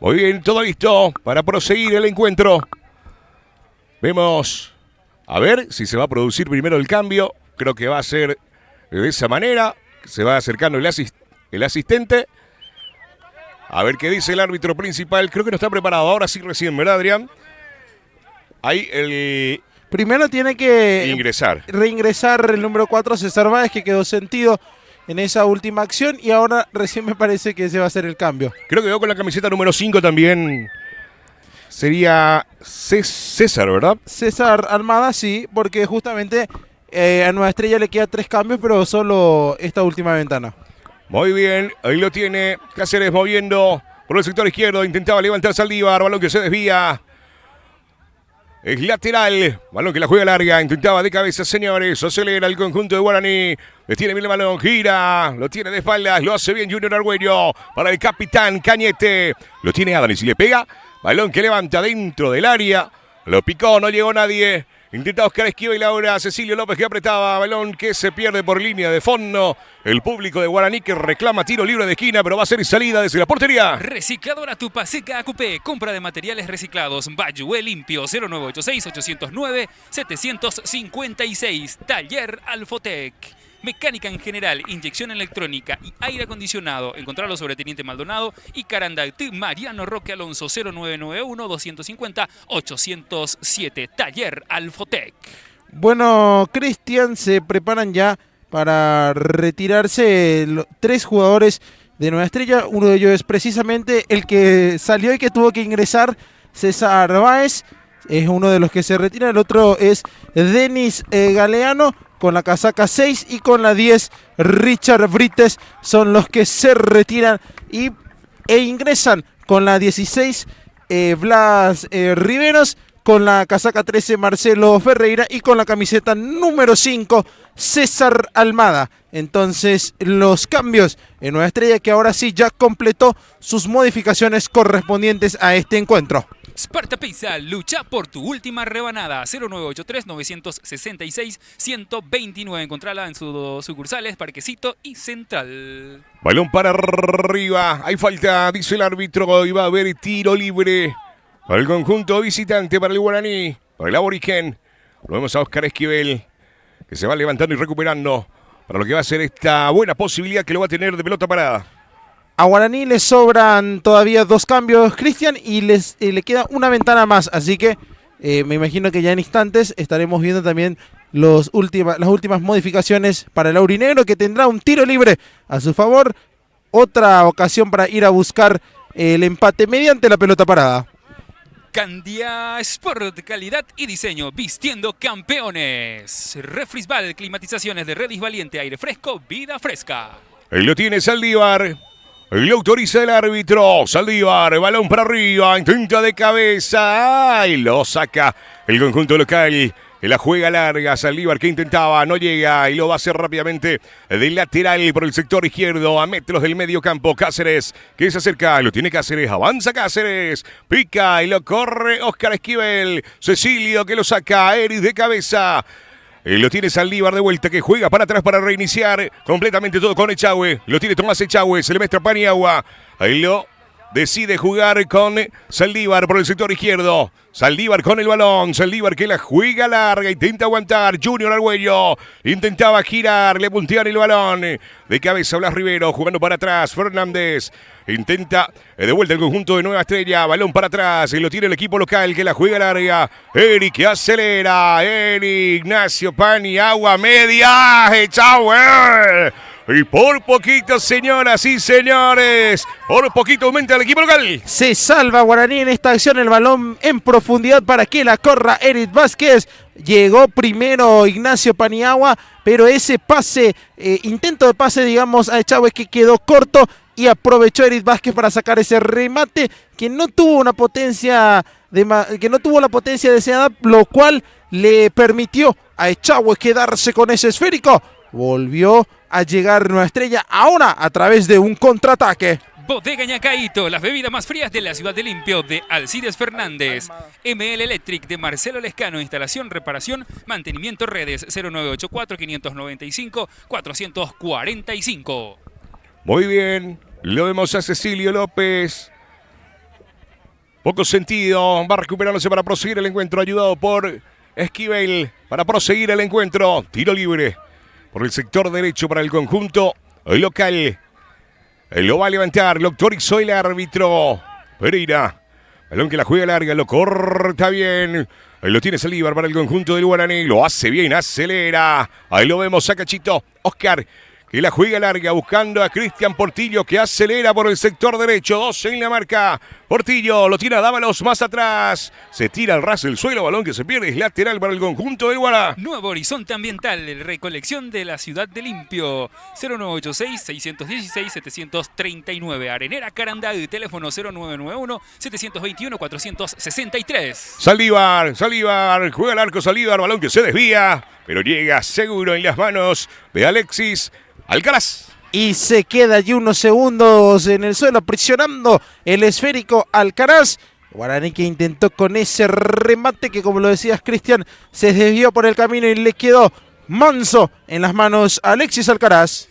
Muy bien, todo listo para proseguir el encuentro. Vemos, a ver si se va a producir primero el cambio. Creo que va a ser de esa manera. Se va acercando el asistente. A ver qué dice el árbitro principal. Creo que no está preparado. Ahora sí recién, ¿verdad, Adrián? Ahí el... Primero tiene que reingresar el número 4, César Báez, que quedó sentido en esa última acción. Y ahora recién me parece que se va a hacer el cambio. Creo que quedó con la camiseta número 5 también. Sería César, ¿verdad? César Almada, sí, porque justamente a Nueva Estrella le queda 3 cambios, pero solo esta última ventana. Muy bien, ahí lo tiene Cáceres moviendo por el sector izquierdo. Intentaba levantar Saldívar, balón que se desvía. Es lateral, balón que la juega larga. Intentaba de cabeza, señores. Acelera el conjunto de Guaraní. Le tiene bien el balón, gira. Lo tiene de espaldas, lo hace bien Junior Argüello. Para el capitán Cañete. Lo tiene Adán y si le pega. Balón que levanta dentro del área. Lo picó, no llegó nadie. Intenta Oscar Esquivel y ahora Cecilio López que apretaba, balón que se pierde por línea de fondo. El público de Guaraní que reclama tiro libre de esquina, pero va a ser salida desde la portería. Recicladora Tupaseca Acupé, compra de materiales reciclados. Bayué Limpio, 0986-809-756. Taller Alfotec. Mecánica en general, inyección electrónica y aire acondicionado. Encontrarlo sobre Teniente Maldonado y Carandactí. Mariano Roque Alonso, 0991-250-807. Taller Alfotec. Bueno, Cristian, se preparan ya para retirarse 3 jugadores de Nueva Estrella. Uno de ellos es precisamente el que salió y que tuvo que ingresar, César Báez. Es uno de los que se retira. El otro es Denis Galeano, con la casaca 6, y con la 10 Richard Brites son los que se retiran e ingresan con la 16 Blas Riveros, con la casaca 13 Marcelo Ferreira y con la camiseta número 5 César Almada. Entonces los cambios en Nueva Estrella, que ahora sí ya completó sus modificaciones correspondientes a este encuentro. Sparta Pizza, lucha por tu última rebanada. 0983-966-129. Encontrala en sus sucursales, Parquecito y Central. Balón para arriba. Hay falta, dice el árbitro. Y va a haber tiro libre para el conjunto visitante, para el Guaraní, para el Aborigen. Lo vemos a Oscar Esquivel, que se va levantando y recuperando para lo que va a ser esta buena posibilidad que lo va a tener de pelota parada. A Guaraní le sobran todavía 2 cambios, Cristian, y le queda una ventana más. Así que me imagino que ya en instantes estaremos viendo también las últimas modificaciones para el aurinegro, que tendrá un tiro libre a su favor. Otra ocasión para ir a buscar el empate mediante la pelota parada. Candia Sport, calidad y diseño, vistiendo campeones. Refrisbal, climatizaciones de Redis Valiente, aire fresco, vida fresca. Ahí lo tiene Saldívar. Lo autoriza el árbitro. Saldívar, balón para arriba, intenta de cabeza y lo saca el conjunto local, que la juega larga. Saldívar que intentaba, no llega y lo va a hacer rápidamente de lateral por el sector izquierdo a metros del medio campo. Cáceres que se acerca, lo tiene Cáceres, avanza Cáceres, pica y lo corre Oscar Esquivel. Cecilio que lo saca, Eris de cabeza. Lo tiene Saldívar de vuelta que juega para atrás para reiniciar completamente todo con Echagüe. Lo tiene Tomás Echagüe, se le mezcla Paniagua. Ahí lo decide jugar con Saldívar por el sector izquierdo. Saldívar con el balón. Saldívar que la juega larga. Intenta aguantar. Junior Argüello. Intentaba girar. Le puntean el balón. De cabeza Blas Rivero. Jugando para atrás. Fernández. Intenta de vuelta el conjunto de Nueva Estrella. Balón para atrás. Y lo tiene el equipo local que la juega larga. Eric que acelera. Eric. Ignacio Paniagua. Media. Echagüe. Y por poquito, señoras y señores, por poquito aumenta el equipo local. Se salva Guaraní en esta acción, el balón en profundidad para que la corra Eric Vázquez. Llegó primero Ignacio Paniagua, pero ese pase, intento de pase, digamos, a Echagüe que quedó corto y aprovechó Eric Vázquez para sacar ese remate que no tuvo una potencia, que no tuvo la potencia deseada, lo cual le permitió a Echagüe quedarse con ese esférico. Volvió a llegar Nueva Estrella ahora a través de un contraataque. Bodega Ñacaíto, las bebidas más frías de la ciudad de Limpio, de Alcides Fernández. ML Electric, de Marcelo Lescano, instalación, reparación, mantenimiento, redes, 0984-595-445. Muy bien, lo vemos a Cecilio López. Poco sentido, va recuperándose para proseguir el encuentro, ayudado por Esquivel para proseguir el encuentro. Tiro libre por el sector derecho para el conjunto local. Lo va a levantar, lo autorizó el árbitro. Pereira, balón que la juega larga, lo corta bien. Ahí lo tiene Saldívar para el conjunto del Guaraní. Lo hace bien, acelera. Ahí lo vemos a Cachito. Oscar, que la juega larga buscando a Cristian Portillo que acelera por el sector derecho. 2 en la marca. Portillo lo tira a Dávalos más atrás. Se tira al ras del suelo. Balón que se pierde. Es lateral para el conjunto de Guará. Nuevo Horizonte Ambiental. Recolección de la ciudad de Limpio. 0986-616-739. Arenera Carandá. Teléfono 0991-721-463. Saldívar. Juega al arco Saldívar. Balón que se desvía. Pero llega seguro en las manos de Alexis Alcaraz. Y se queda allí unos segundos en el suelo presionando el esférico Alcaraz. Guaraní que intentó con ese remate que, como lo decías, Cristian, se desvió por el camino y le quedó manso en las manos a Alexis Alcaraz.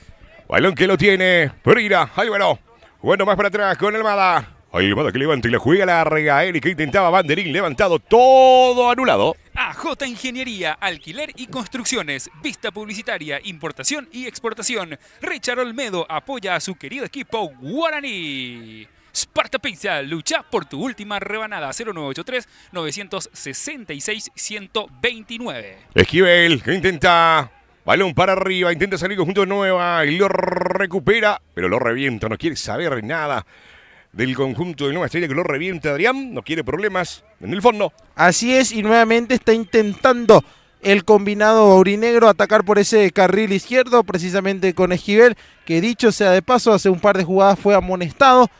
Balón que lo tiene Pereira, Álvaro. Jugando más para atrás con Almada. Almada que levanta y la juega larga. Eric que intentaba banderín levantado. Todo anulado. AJ Ingeniería, alquiler y construcciones, vista publicitaria, importación y exportación. Richard Olmedo apoya a su querido equipo Guaraní. Sparta Pizza, lucha por tu última rebanada. 0983-966-129. Esquivel que intenta, balón para arriba, intenta salir conjunto de Nueva y lo recupera, pero lo revienta, no quiere saber nada del conjunto de Nueva Estrella que lo revienta. Adrián no quiere problemas en el fondo. Así es, y nuevamente está intentando el combinado aurinegro atacar por ese carril izquierdo, precisamente con Esquivel, que dicho sea de paso, hace un par de jugadas fue amonestado.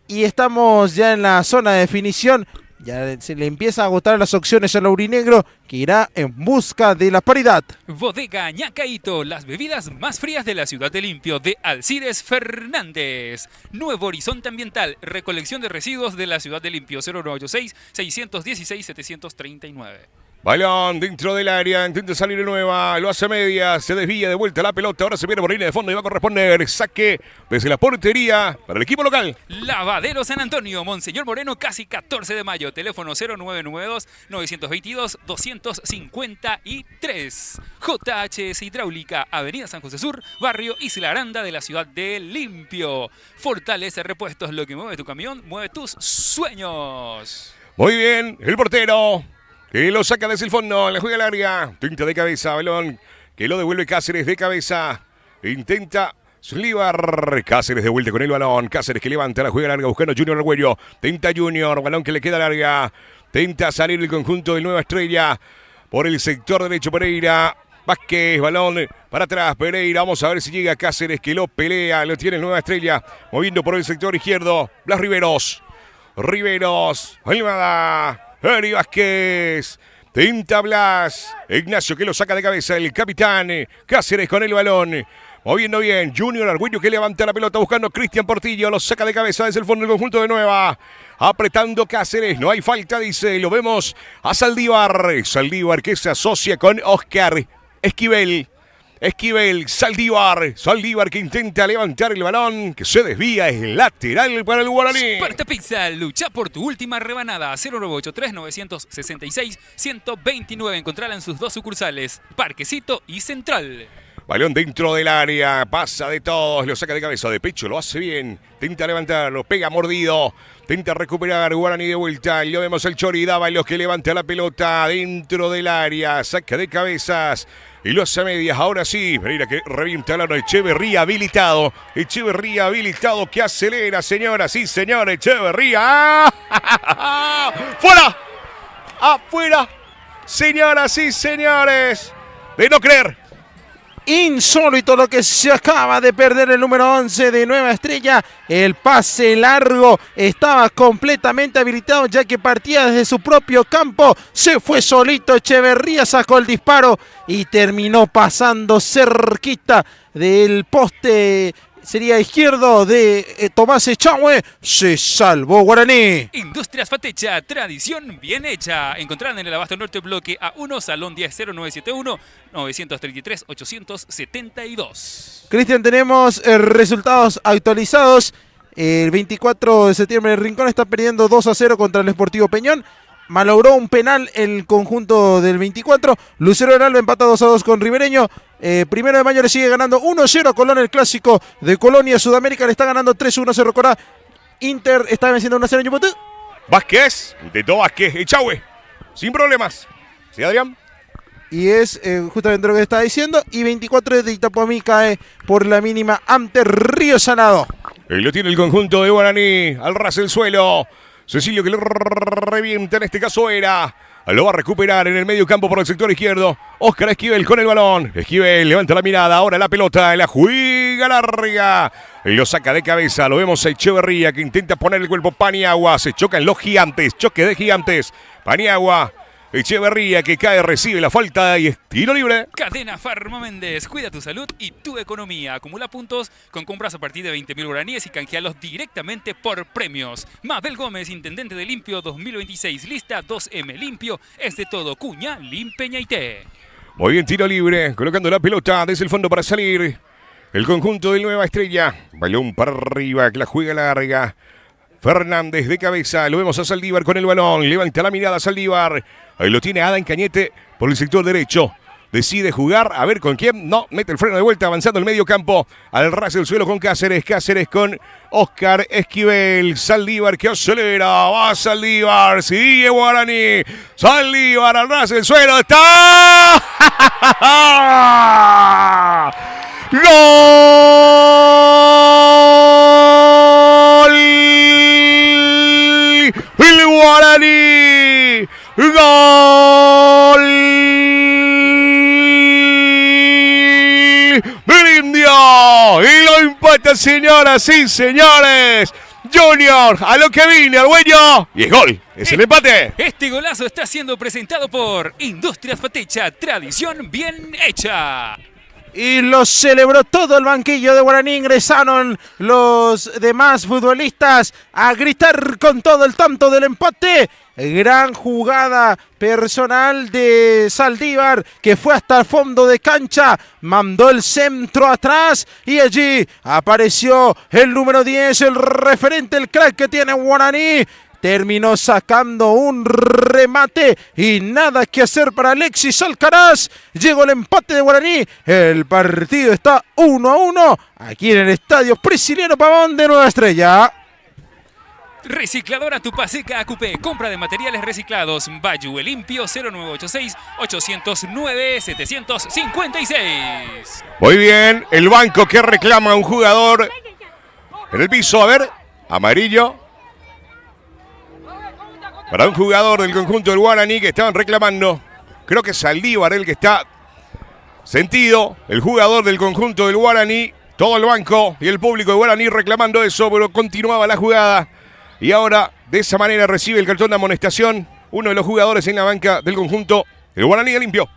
Y estamos ya en la zona de definición. Ya se le empieza a agotar las opciones al aurinegro, que irá en busca de la paridad. Bodega Ñacaíto, las bebidas más frías de la ciudad de Limpio, de Alcides Fernández. Nuevo Horizonte Ambiental, recolección de residuos de la ciudad de Limpio. 0986-616-739. Balón dentro del área, intenta salir de Nueva, lo hace media, se desvía de vuelta la pelota, ahora se viene por línea de fondo y va a corresponder saque desde la portería para el equipo local. Lavadero San Antonio, Monseñor Moreno, casi 14 de mayo, teléfono 0992-922-253. JHS Hidráulica, Avenida San José Sur, barrio Isla Aranda de la ciudad de Limpio. Fortalece Repuestos, lo que mueve tu camión, mueve tus sueños. Muy bien, el portero que lo saca desde el fondo, le juega al área, tinta de cabeza, balón que lo devuelve Cáceres de cabeza, intenta Saldívar, Cáceres de vuelta con el balón, Cáceres que levanta la juega larga buscando Junior Argüello, tenta Junior, balón que le queda larga, tenta salir el conjunto de Nueva Estrella por el sector derecho Pereira, Vázquez, balón para atrás, Pereira, vamos a ver si llega Cáceres que lo pelea, lo tiene Nueva Estrella, moviendo por el sector izquierdo, Blas Riveros, Almada, Eri Vázquez, Tinta Blas. Ignacio que lo saca de cabeza. El capitán Cáceres con el balón. Moviendo bien. Junior Argüello que levanta la pelota buscando Cristian Portillo. Lo saca de cabeza desde el fondo del conjunto de Nueva. Apretando Cáceres. No hay falta, dice. Lo vemos a Saldívar. Saldívar que se asocia con Oscar Esquivel. Saldívar que intenta levantar el balón, que se desvía, es lateral para el Guaraní. Sparta Pizza, lucha por tu última rebanada. 0983-966-129. Encontrala en sus 2 sucursales, Parquecito y Central. Balón dentro del área, pasa de todos, lo saca de cabeza, de pecho, lo hace bien. Tenta levantarlo, pega mordido, tenta recuperar Guaraní de vuelta. Lo vemos al Chori Dávalos que levanta la pelota dentro del área, saca de cabezas. Y lo hace a medias, ahora sí, mira que revienta la Echeverría habilitado que acelera, señoras y señores, Echeverría. ¡Fuera! ¡Afuera! Señoras y señores, de no creer. Insólito lo que se acaba de perder el número 11 de Nueva Estrella. El pase largo estaba completamente habilitado ya que partía desde su propio campo. Se fue solito Echeverría, sacó el disparo y terminó pasando cerquita del poste. Sería izquierdo de Tomás Echagüe. Se salvó Guaraní. Industrias Fatecha, tradición bien hecha. Encontrarán en el Abasto Norte Bloque A1, Salón 100971, 933-872. Cristian, tenemos resultados actualizados. El 24 de septiembre el Rincón está perdiendo 2-0 contra el Sportivo Peñón. Malogró un penal el conjunto del 24. Lucero Heraldo empata 2-2 con Ribereño. 1 de mayo le sigue ganando 1-0 a Colón, el clásico de Colonia. Sudamérica le está ganando 3-1 Cerro Corá. Inter está venciendo 1-0 en Yuputú. Vázquez, intentó Vázquez, Echagüe, sin problemas. ¿Sí, Adrián? Y es justamente lo que está diciendo. Y 24 de Itapuamí cae por la mínima ante Río Salado. Y lo tiene el conjunto de Guaraní. Al ras del suelo. Cecilio que lo revienta, en este caso era. Lo va a recuperar en el medio campo por el sector izquierdo. Óscar Esquivel con el balón. Esquivel levanta la mirada. Ahora la pelota. La juega larga. Y lo saca de cabeza. Lo vemos a Echeverría que intenta poner el cuerpo. Paniagua. Se chocan los gigantes. Choque de gigantes. Paniagua. Echeverría que cae, recibe la falta y es tiro libre. Cadena Farma Méndez, cuida tu salud y tu economía. Acumula puntos con compras a partir de 20.000 guaraníes y canjealos directamente por premios. Mabel Gómez, intendente de Limpio 2026, lista 2M. Limpio es de todo. Cuña, Limpeñaité. Muy bien, tiro libre, colocando la pelota desde el fondo para salir. El conjunto de Nueva Estrella. Balón para arriba, que la juega larga. Fernández de cabeza, lo vemos a Saldívar con el balón, levanta la mirada a Saldívar, ahí lo tiene Adam Cañete por el sector derecho, decide jugar, a ver con quién, no, mete el freno de vuelta avanzando el medio campo, al ras del suelo con Cáceres con Óscar Esquivel, Saldívar que acelera, va Saldívar, sigue Guaraní, Saldívar al ras del suelo, está... ¡Gol! ¡El Guaraní! ¡Gol! ¡Del Indio! Y lo empata, señoras y señores. Junior, a lo que vine, Argüello. Y es gol, es el empate. Este golazo está siendo presentado por Industrias Fatecha, tradición bien hecha. Y lo celebró todo el banquillo de Guaraní. Ingresaron los demás futbolistas a gritar con todo el tanto del empate. Gran jugada personal de Saldívar, que fue hasta el fondo de cancha, mandó el centro atrás y allí apareció el número 10, el referente, el crack que tiene Guaraní. Terminó sacando un remate y nada que hacer para Alexis Alcaraz. Llegó el empate de Guaraní. El partido está 1-1 aquí en el Estadio Prisciliano Pavón de Nueva Estrella. Recicladora Tupaseca AQP. Compra de materiales reciclados. Bayou El Limpio 0986-809-756. Muy bien, el banco que reclama a un jugador en el piso. A ver, amarillo. Para un jugador del conjunto del Guaraní que estaban reclamando. Creo que es Saldívar el que está sentido. El jugador del conjunto del Guaraní. Todo el banco y el público de Guaraní reclamando eso, pero continuaba la jugada. Y ahora, de esa manera, recibe el cartón de amonestación. uno de los jugadores en la banca del conjunto del Guaraní de Limpio.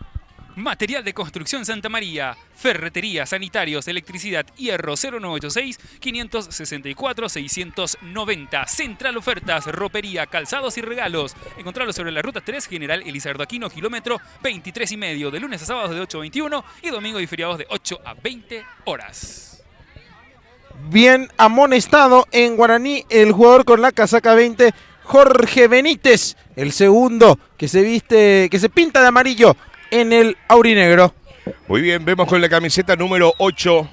Material de construcción Santa María, ferretería, sanitarios, electricidad, hierro 0986-564-690. Central Ofertas, ropería, calzados y regalos. Encontrarlo sobre la ruta 3, General Elizardo Aquino, kilómetro 23,5, de lunes a sábados de 8 a 21 y domingos y feriados de 8 a 20 horas. Bien amonestado en Guaraní el jugador con la casaca 20, Jorge Benítez, el segundo que se pinta de amarillo en el aurinegro. Muy bien, vemos con la camiseta número 8.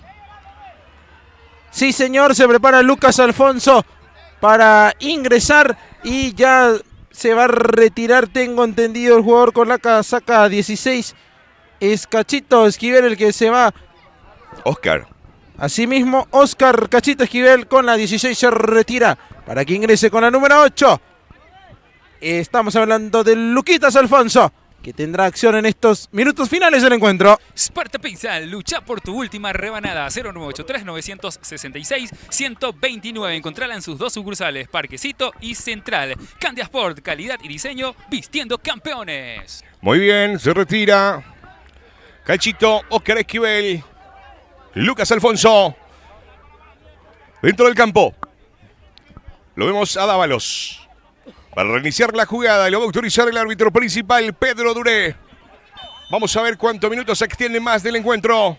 Sí, señor, se prepara Lucas Alfonso para ingresar y ya se va a retirar, tengo entendido, el jugador con la casaca 16. Es Cachito Esquivel el que se va. Oscar. Asimismo, Oscar Cachito Esquivel con la 16 se retira para que ingrese con la número 8. Estamos hablando de Luquitas Alfonso, que tendrá acción en estos minutos finales del encuentro. Sparta Pizza, lucha por tu última rebanada. 0983-966-129. Encontrala en sus dos sucursales, Parquecito y Central. Candia Sport, calidad y diseño, vistiendo campeones. Muy bien, se retira Cachito, Oscar Esquivel, Lucas Alfonso. Dentro del campo lo vemos a Dávalos. Para reiniciar la jugada, lo va a autorizar el árbitro principal, Pedro Duré. Vamos a ver cuántos minutos se extiende más del encuentro.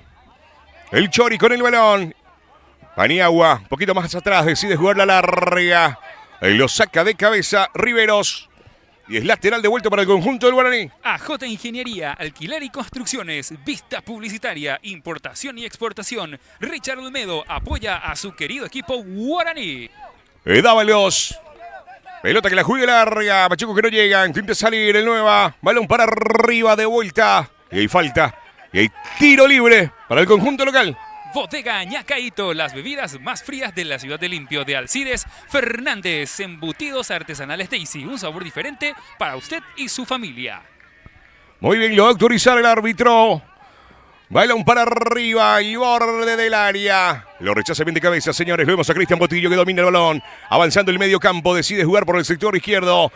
El Chori con el balón. Paniagua, un poquito más atrás, decide jugar la larga. Lo saca de cabeza Riveros. Y es lateral de vuelta para el conjunto del Guaraní. AJ Ingeniería, alquiler y construcciones, vista publicitaria, importación y exportación. Richard Olmedo apoya a su querido equipo Guaraní. Dávalos. Pelota que la juega larga, Pacheco que no llega, intenta salir el Nueva, balón para arriba de vuelta. Y hay falta, y hay tiro libre para el conjunto local. Bodega Ñacaito, las bebidas más frías de la ciudad de Limpio, de Alcides Fernández, embutidos artesanales Daisy, un sabor diferente para usted y su familia. Muy bien, lo va a autorizar el árbitro. Balón para arriba y borde del área. Lo rechaza bien de cabeza, señores. Vemos a Cristian Botillo que domina el balón. Avanzando el medio campo, decide jugar por el sector izquierdo.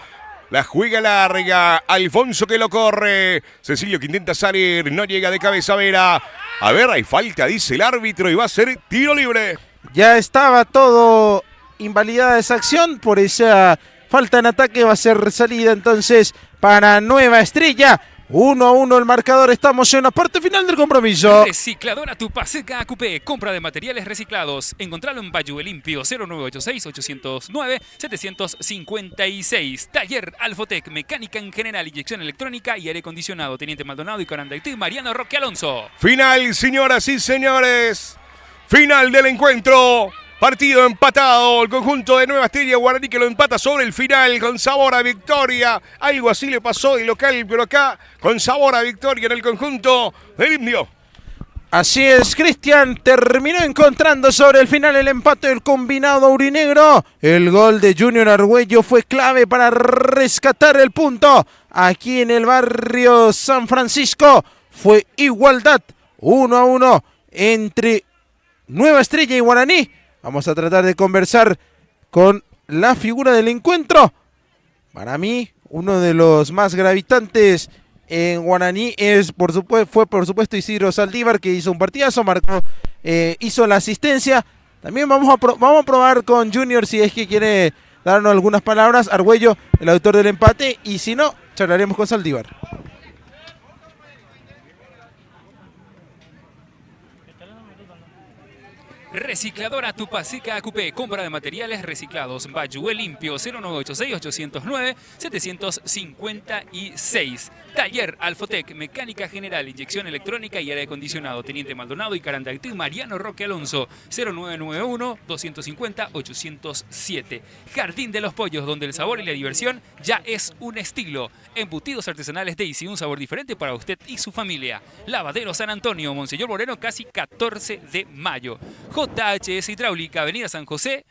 La juega larga. Alfonso que lo corre. Cecilio que intenta salir. No llega de cabeza Vera. A ver, hay falta, dice el árbitro, y va a ser tiro libre. Ya estaba todo invalidada esa acción. Por esa falta en ataque va a ser salida entonces para Nueva Estrella. 1-1 el marcador, estamos en la parte final del compromiso. Recicladora Tupaseca AQP, compra de materiales reciclados. Encontralo en Bayou Limpio, 0986-809-756. Taller Alfotec, mecánica en general, inyección electrónica y aire acondicionado. Teniente Maldonado y Carandaití, Mariano Roque Alonso. Final, señoras y señores. Final del encuentro. Partido empatado, el conjunto de Nueva Estrella Guaraní que lo empata sobre el final con sabor a victoria. Algo así le pasó de local, pero acá con sabor a victoria en el conjunto del Indio. Así es, Cristian terminó encontrando sobre el final el empate del combinado aurinegro. El gol de Junior Argüello fue clave para rescatar el punto. Aquí en el barrio San Francisco fue igualdad, 1-1 entre Nueva Estrella y Guaraní. Vamos a tratar de conversar con la figura del encuentro. Para mí, uno de los más gravitantes en Guaraní fue por supuesto Isidro Saldívar, que hizo un partidazo, marcó, hizo la asistencia. También vamos a probar con Junior si es que quiere darnos algunas palabras. Argüello, el autor del empate, y si no, charlaremos con Saldívar. Recicladora Tupaseca AQP, compra de materiales reciclados. Bayou Limpio, 0986-809-756. Taller Alfotec, mecánica general, inyección electrónica y aire acondicionado. Teniente Maldonado y Carandaití, Mariano Roque Alonso, 0991-250-807. Jardín de los Pollos, donde el sabor y la diversión ya es un estilo. Embutidos artesanales Daisy, un sabor diferente para usted y su familia. Lavadero San Antonio, Monseñor Moreno, casi 14 de mayo. JHS Hidráulica, Avenida San José,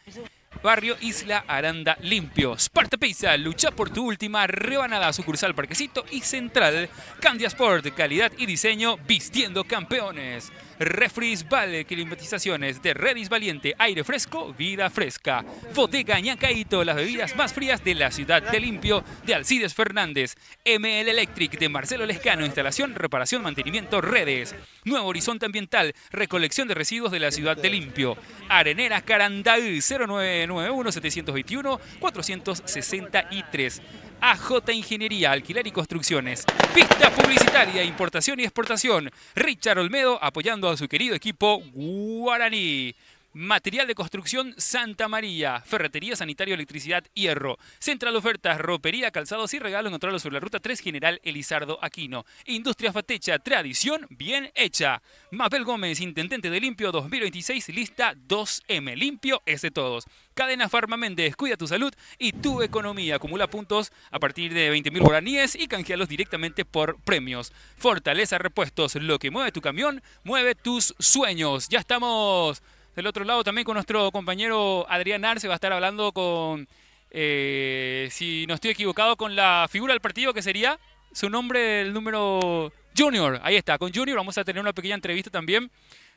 Barrio Isla Aranda limpio. Sparta Pizza, lucha por tu última rebanada. Sucursal Parquecito y Central. Candia Sport, calidad y diseño vistiendo campeones. Refris Vale, climatizaciones de Redis Valiente, aire fresco, vida fresca. Bodega Ñacaito, las bebidas más frías de la ciudad de Limpio, de Alcides Fernández. ML Electric, de Marcelo Lescano, instalación, reparación, mantenimiento, redes. Nuevo Horizonte Ambiental, recolección de residuos de la ciudad de Limpio. Areneras Carandaí, 0991-721-463. AJ Ingeniería, alquiler y construcciones. Pista publicitaria, importación y exportación. Richard Olmedo apoyando a su querido equipo Guaraní. Material de construcción Santa María. Ferretería, sanitario, electricidad, hierro. Central Ofertas, ropería, calzados y regalos. Encontrarlo sobre la ruta 3 General Elizardo Aquino. Industria Fatecha, tradición bien hecha. Mabel Gómez, intendente de Limpio 2026, lista 2M. Limpio es de todos. Cadena Farma Méndez, cuida tu salud y tu economía. Acumula puntos a partir de 20.000 guaraníes y canjealos directamente por premios. Fortaleza Repuestos, lo que mueve tu camión, mueve tus sueños. Ya estamos del otro lado también con nuestro compañero Adrián Arce. Va a estar hablando con, si no estoy equivocado, con la figura del partido que sería su nombre, el número Junior. Ahí está, con Junior vamos a tener una pequeña entrevista también.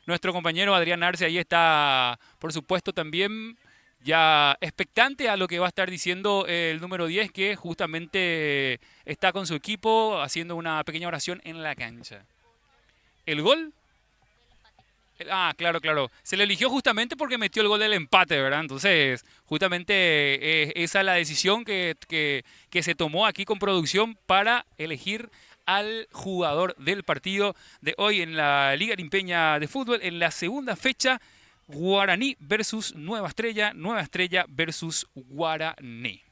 Nuestro compañero Adrián Arce ahí está, por supuesto, también ya expectante a lo que va a estar diciendo el número 10, que justamente está con su equipo haciendo una pequeña oración en la cancha. ¿El gol? Ah, claro, claro. Se le eligió justamente porque metió el gol del empate, ¿verdad? Entonces, justamente esa es la decisión que se tomó aquí con producción para elegir al jugador del partido de hoy en la Liga Limpeña de Fútbol, en la segunda fecha, Guaraní versus Nueva Estrella versus Guaraní.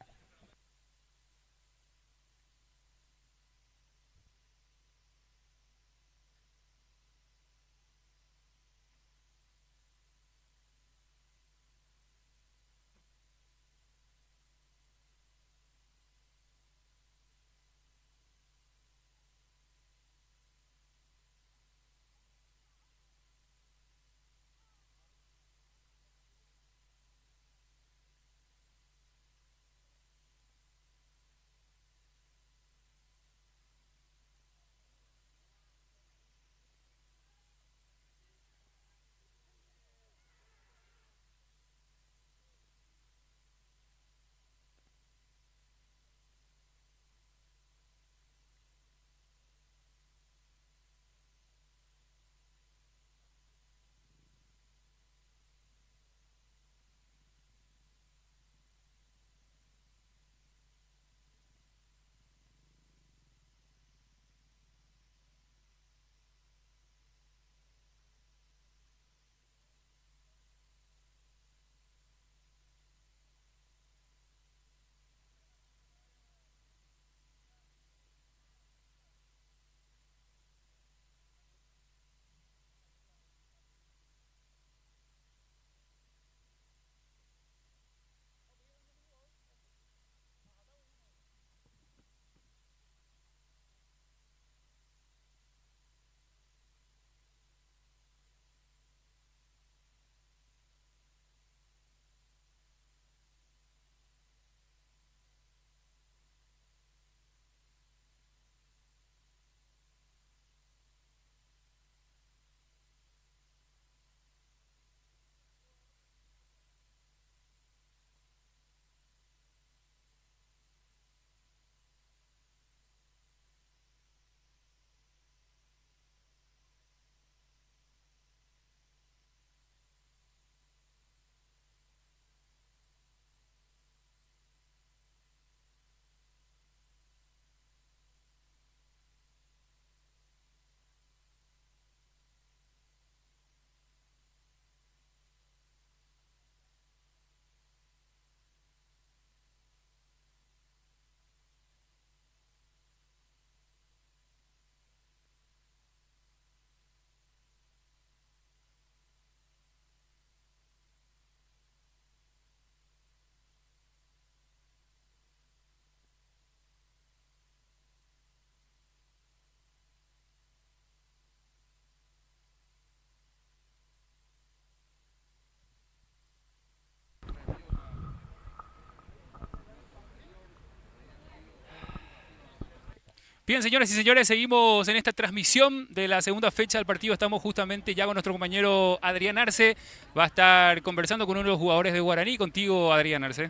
Bien, señoras y señores, seguimos en esta transmisión de la segunda fecha del partido. Estamos justamente ya con nuestro compañero Adrián Arce. Va a estar conversando con uno de los jugadores de Guaraní. Contigo, Adrián Arce.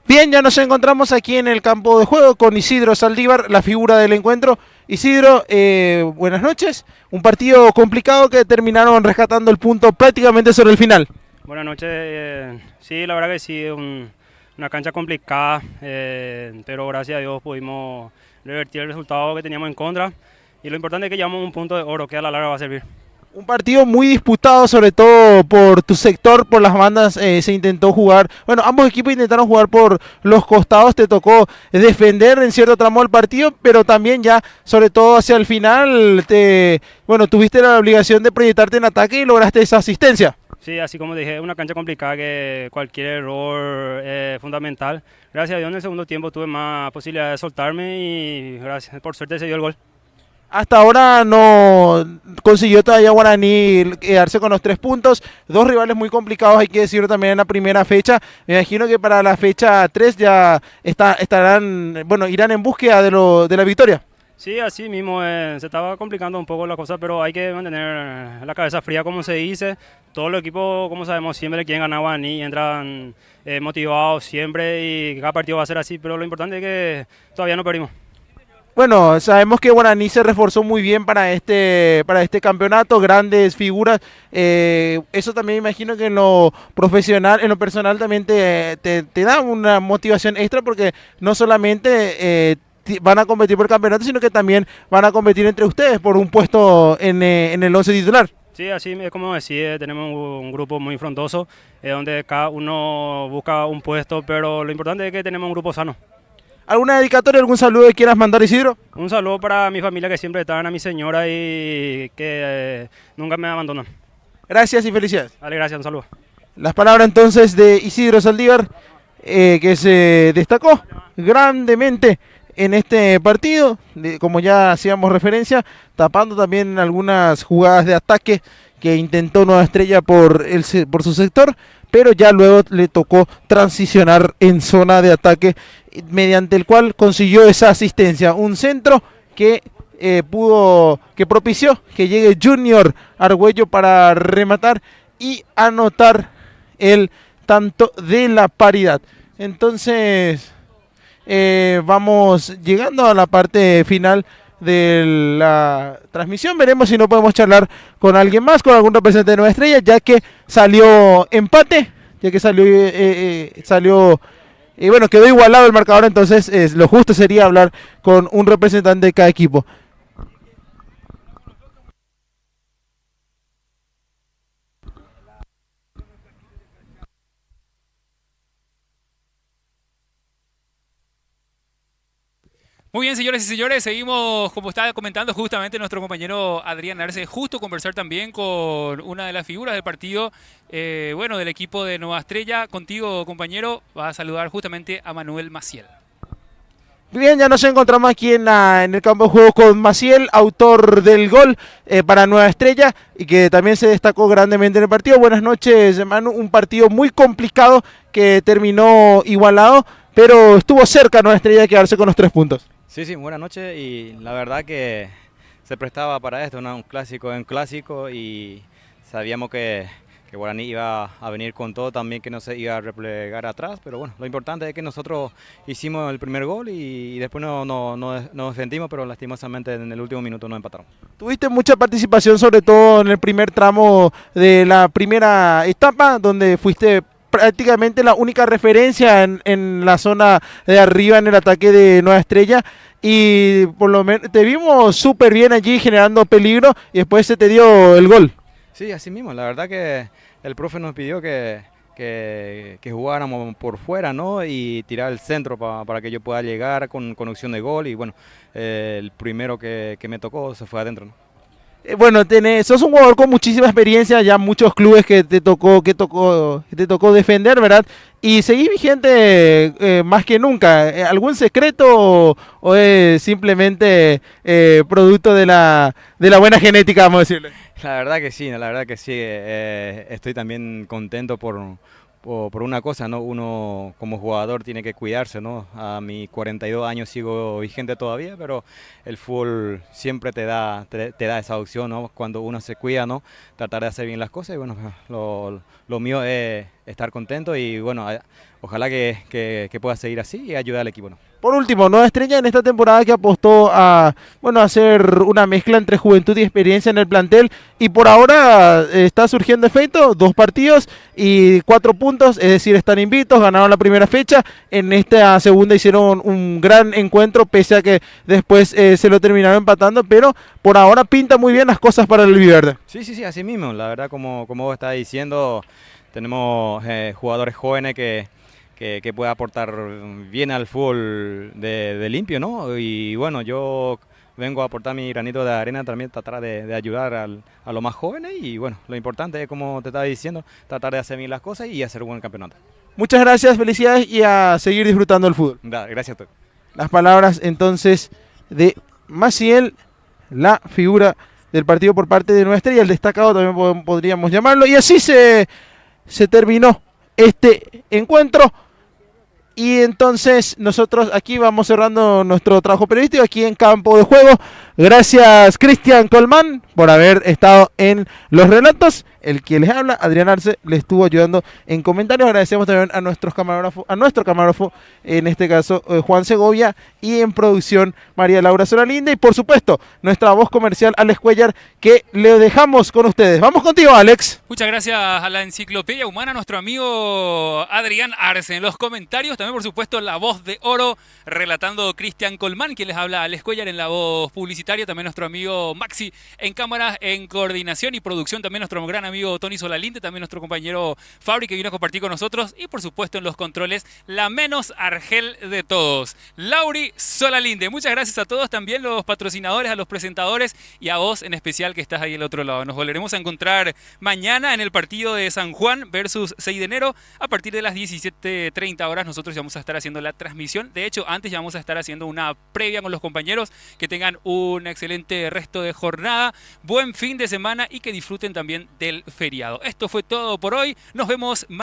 Bien, ya nos encontramos aquí en el campo de juego con Isidro Saldívar, la figura del encuentro. Isidro, buenas noches. Un partido complicado que terminaron rescatando el punto prácticamente sobre el final. Buenas noches. Sí, la verdad que sí, una cancha complicada, pero gracias a Dios pudimos revertir el resultado que teníamos en contra. Y lo importante es que llevamos un punto de oro que a la larga va a servir. Un partido muy disputado, sobre todo por tu sector, por las bandas se intentó jugar. Bueno, ambos equipos intentaron jugar por los costados, te tocó defender en cierto tramo del partido, pero también ya, sobre todo hacia el final, tuviste la obligación de proyectarte en ataque y lograste esa asistencia. Sí, así como dije, una cancha complicada que cualquier error es fundamental. Gracias a Dios en el segundo tiempo tuve más posibilidad de soltarme y gracias, por suerte se dio el gol. Hasta ahora no consiguió todavía Guaraní quedarse con los 3 puntos. 2 rivales muy complicados, hay que decirlo también en la primera fecha. Me imagino que para la fecha 3 ya irán en búsqueda de la victoria. Sí, así mismo, se estaba complicando un poco la cosa, pero hay que mantener la cabeza fría, como se dice. Todos los equipos, como sabemos, siempre quieren ganar a Guaraní, entran motivados siempre y cada partido va a ser así, pero lo importante es que todavía no perdimos. Bueno, sabemos que Guaraní se reforzó muy bien para este campeonato, grandes figuras. Eso también imagino que en lo profesional, en lo personal también te da una motivación extra porque no solamente van a competir por el campeonato, sino que también van a competir entre ustedes por un puesto en el 11 titular. Sí, así es como decía, tenemos un grupo muy frondoso, donde cada uno busca un puesto, pero lo importante es que tenemos un grupo sano. ¿Alguna dedicatoria, algún saludo que quieras mandar, Isidro? Un saludo para mi familia que siempre están, a mi señora y que nunca me abandonan. Gracias y felicidades. Dale, gracias, un saludo. Las palabras entonces de Isidro Saldívar, que se destacó grandemente en este partido, como ya hacíamos referencia, tapando también algunas jugadas de ataque que intentó Nueva Estrella por su sector, pero ya luego le tocó transicionar en zona de ataque, mediante el cual consiguió esa asistencia, un centro que propició que llegue Junior Argüello para rematar y anotar el tanto de la paridad. Entonces vamos llegando a la parte final de la transmisión. Veremos si no podemos charlar con alguien más, con algún representante de Nueva Estrella, ya que salió empate, ya que quedó igualado el marcador. Entonces lo justo sería hablar con un representante de cada equipo. Muy bien, señores y señores, seguimos, como estaba comentando justamente nuestro compañero Adrián Arce, justo conversar también con una de las figuras del partido, del equipo de Nueva Estrella. Contigo, compañero, va a saludar justamente a Manuel Maciel. Bien, ya nos encontramos aquí en el campo de juego con Maciel, autor del gol para Nueva Estrella y que también se destacó grandemente en el partido. Buenas noches, Manu. Un partido muy complicado que terminó igualado, pero estuvo cerca Nueva Estrella de quedarse con los 3 puntos. Sí, buenas noches, y la verdad que se prestaba para esto, ¿no? Un clásico y sabíamos que Guaraní iba a venir con todo también, que no se iba a replegar atrás, pero bueno, lo importante es que nosotros hicimos el primer gol y después nos defendimos, pero lastimosamente en el último minuto nos empataron. Tuviste mucha participación, sobre todo en el primer tramo de la primera etapa, donde fuiste prácticamente la única referencia en la zona de arriba en el ataque de Nueva Estrella, y por lo menos te vimos súper bien allí generando peligro y después se te dio el gol. Sí, así mismo, la verdad que el profe nos pidió que jugáramos por fuera, ¿no? Y tirar el centro para que yo pueda llegar con opción de gol, y bueno, el primero que me tocó se fue adentro, ¿no? Sos un jugador con muchísima experiencia, ya muchos clubes que te tocó defender, ¿verdad? Y seguís vigente más que nunca. ¿Algún secreto o es simplemente producto de la buena genética, vamos a decirle? La verdad que sí, estoy también contento por por una cosa, ¿no? Uno como jugador tiene que cuidarse, ¿no? A mis 42 años sigo vigente todavía, pero el fútbol siempre te da esa opción, ¿no? Cuando uno se cuida, ¿no? Tratar de hacer bien las cosas y bueno, lo mío es estar contento y bueno, ojalá que pueda seguir así y ayudar al equipo, ¿no? Por último, Nueva Estrella en esta temporada que apostó a, bueno, hacer una mezcla entre juventud y experiencia en el plantel y por ahora está surgiendo efecto, 2 partidos y 4 puntos, es decir, están invictos, ganaron la primera fecha, en esta segunda hicieron un gran encuentro pese a que después se lo terminaron empatando, pero por ahora pinta muy bien las cosas para el Albiverde. Sí, así mismo, la verdad como vos estás diciendo, tenemos jugadores jóvenes que pueda aportar bien al fútbol de limpio, ¿no? Y bueno, yo vengo a aportar mi granito de arena, también tratar de ayudar a los más jóvenes y bueno, lo importante es, como te estaba diciendo, tratar de hacer bien las cosas y hacer un buen campeonato. Muchas gracias, felicidades y a seguir disfrutando del fútbol. Gracias a todos. Las palabras entonces de Maciel, la figura del partido por parte de Nueva Estrella, el destacado también podríamos llamarlo, y así se terminó este encuentro. Y entonces nosotros aquí vamos cerrando nuestro trabajo periodístico aquí en Campo de Juego. Gracias Cristian Colmán por haber estado en los relatos. El que les habla, Adrián Arce, le estuvo ayudando en comentarios. Agradecemos también a nuestro camarógrafo, en este caso Juan Segovia, y en producción María Laura Solalinde. Y por supuesto, nuestra voz comercial Alex Cuellar, que le dejamos con ustedes. Vamos contigo, Alex. Muchas gracias a la Enciclopedia Humana, nuestro amigo Adrián Arce. En los comentarios también, por supuesto, la voz de oro, relatando Cristian Colmán, quien les habla Alex Cuellar en la voz publicitaria. También nuestro amigo Maxi en cámaras, en coordinación y producción. También nuestro gran amigo Tony Solalinde, también nuestro compañero Fabri, que vino a compartir con nosotros. Y por supuesto, en los controles, la menos argel de todos, Lauri Solalinde. Muchas gracias a todos, también los patrocinadores, a los presentadores y a vos en especial que estás ahí al otro lado. Nos volveremos a encontrar mañana en el partido de San Juan versus 6 de enero a partir de las 17:30 horas. Nosotros ya vamos a estar haciendo la transmisión. De hecho, antes ya vamos a estar haciendo una previa con los compañeros. Que tengan un excelente resto de jornada, buen fin de semana y que disfruten también del feriado. Esto fue todo por hoy. Nos vemos mañana.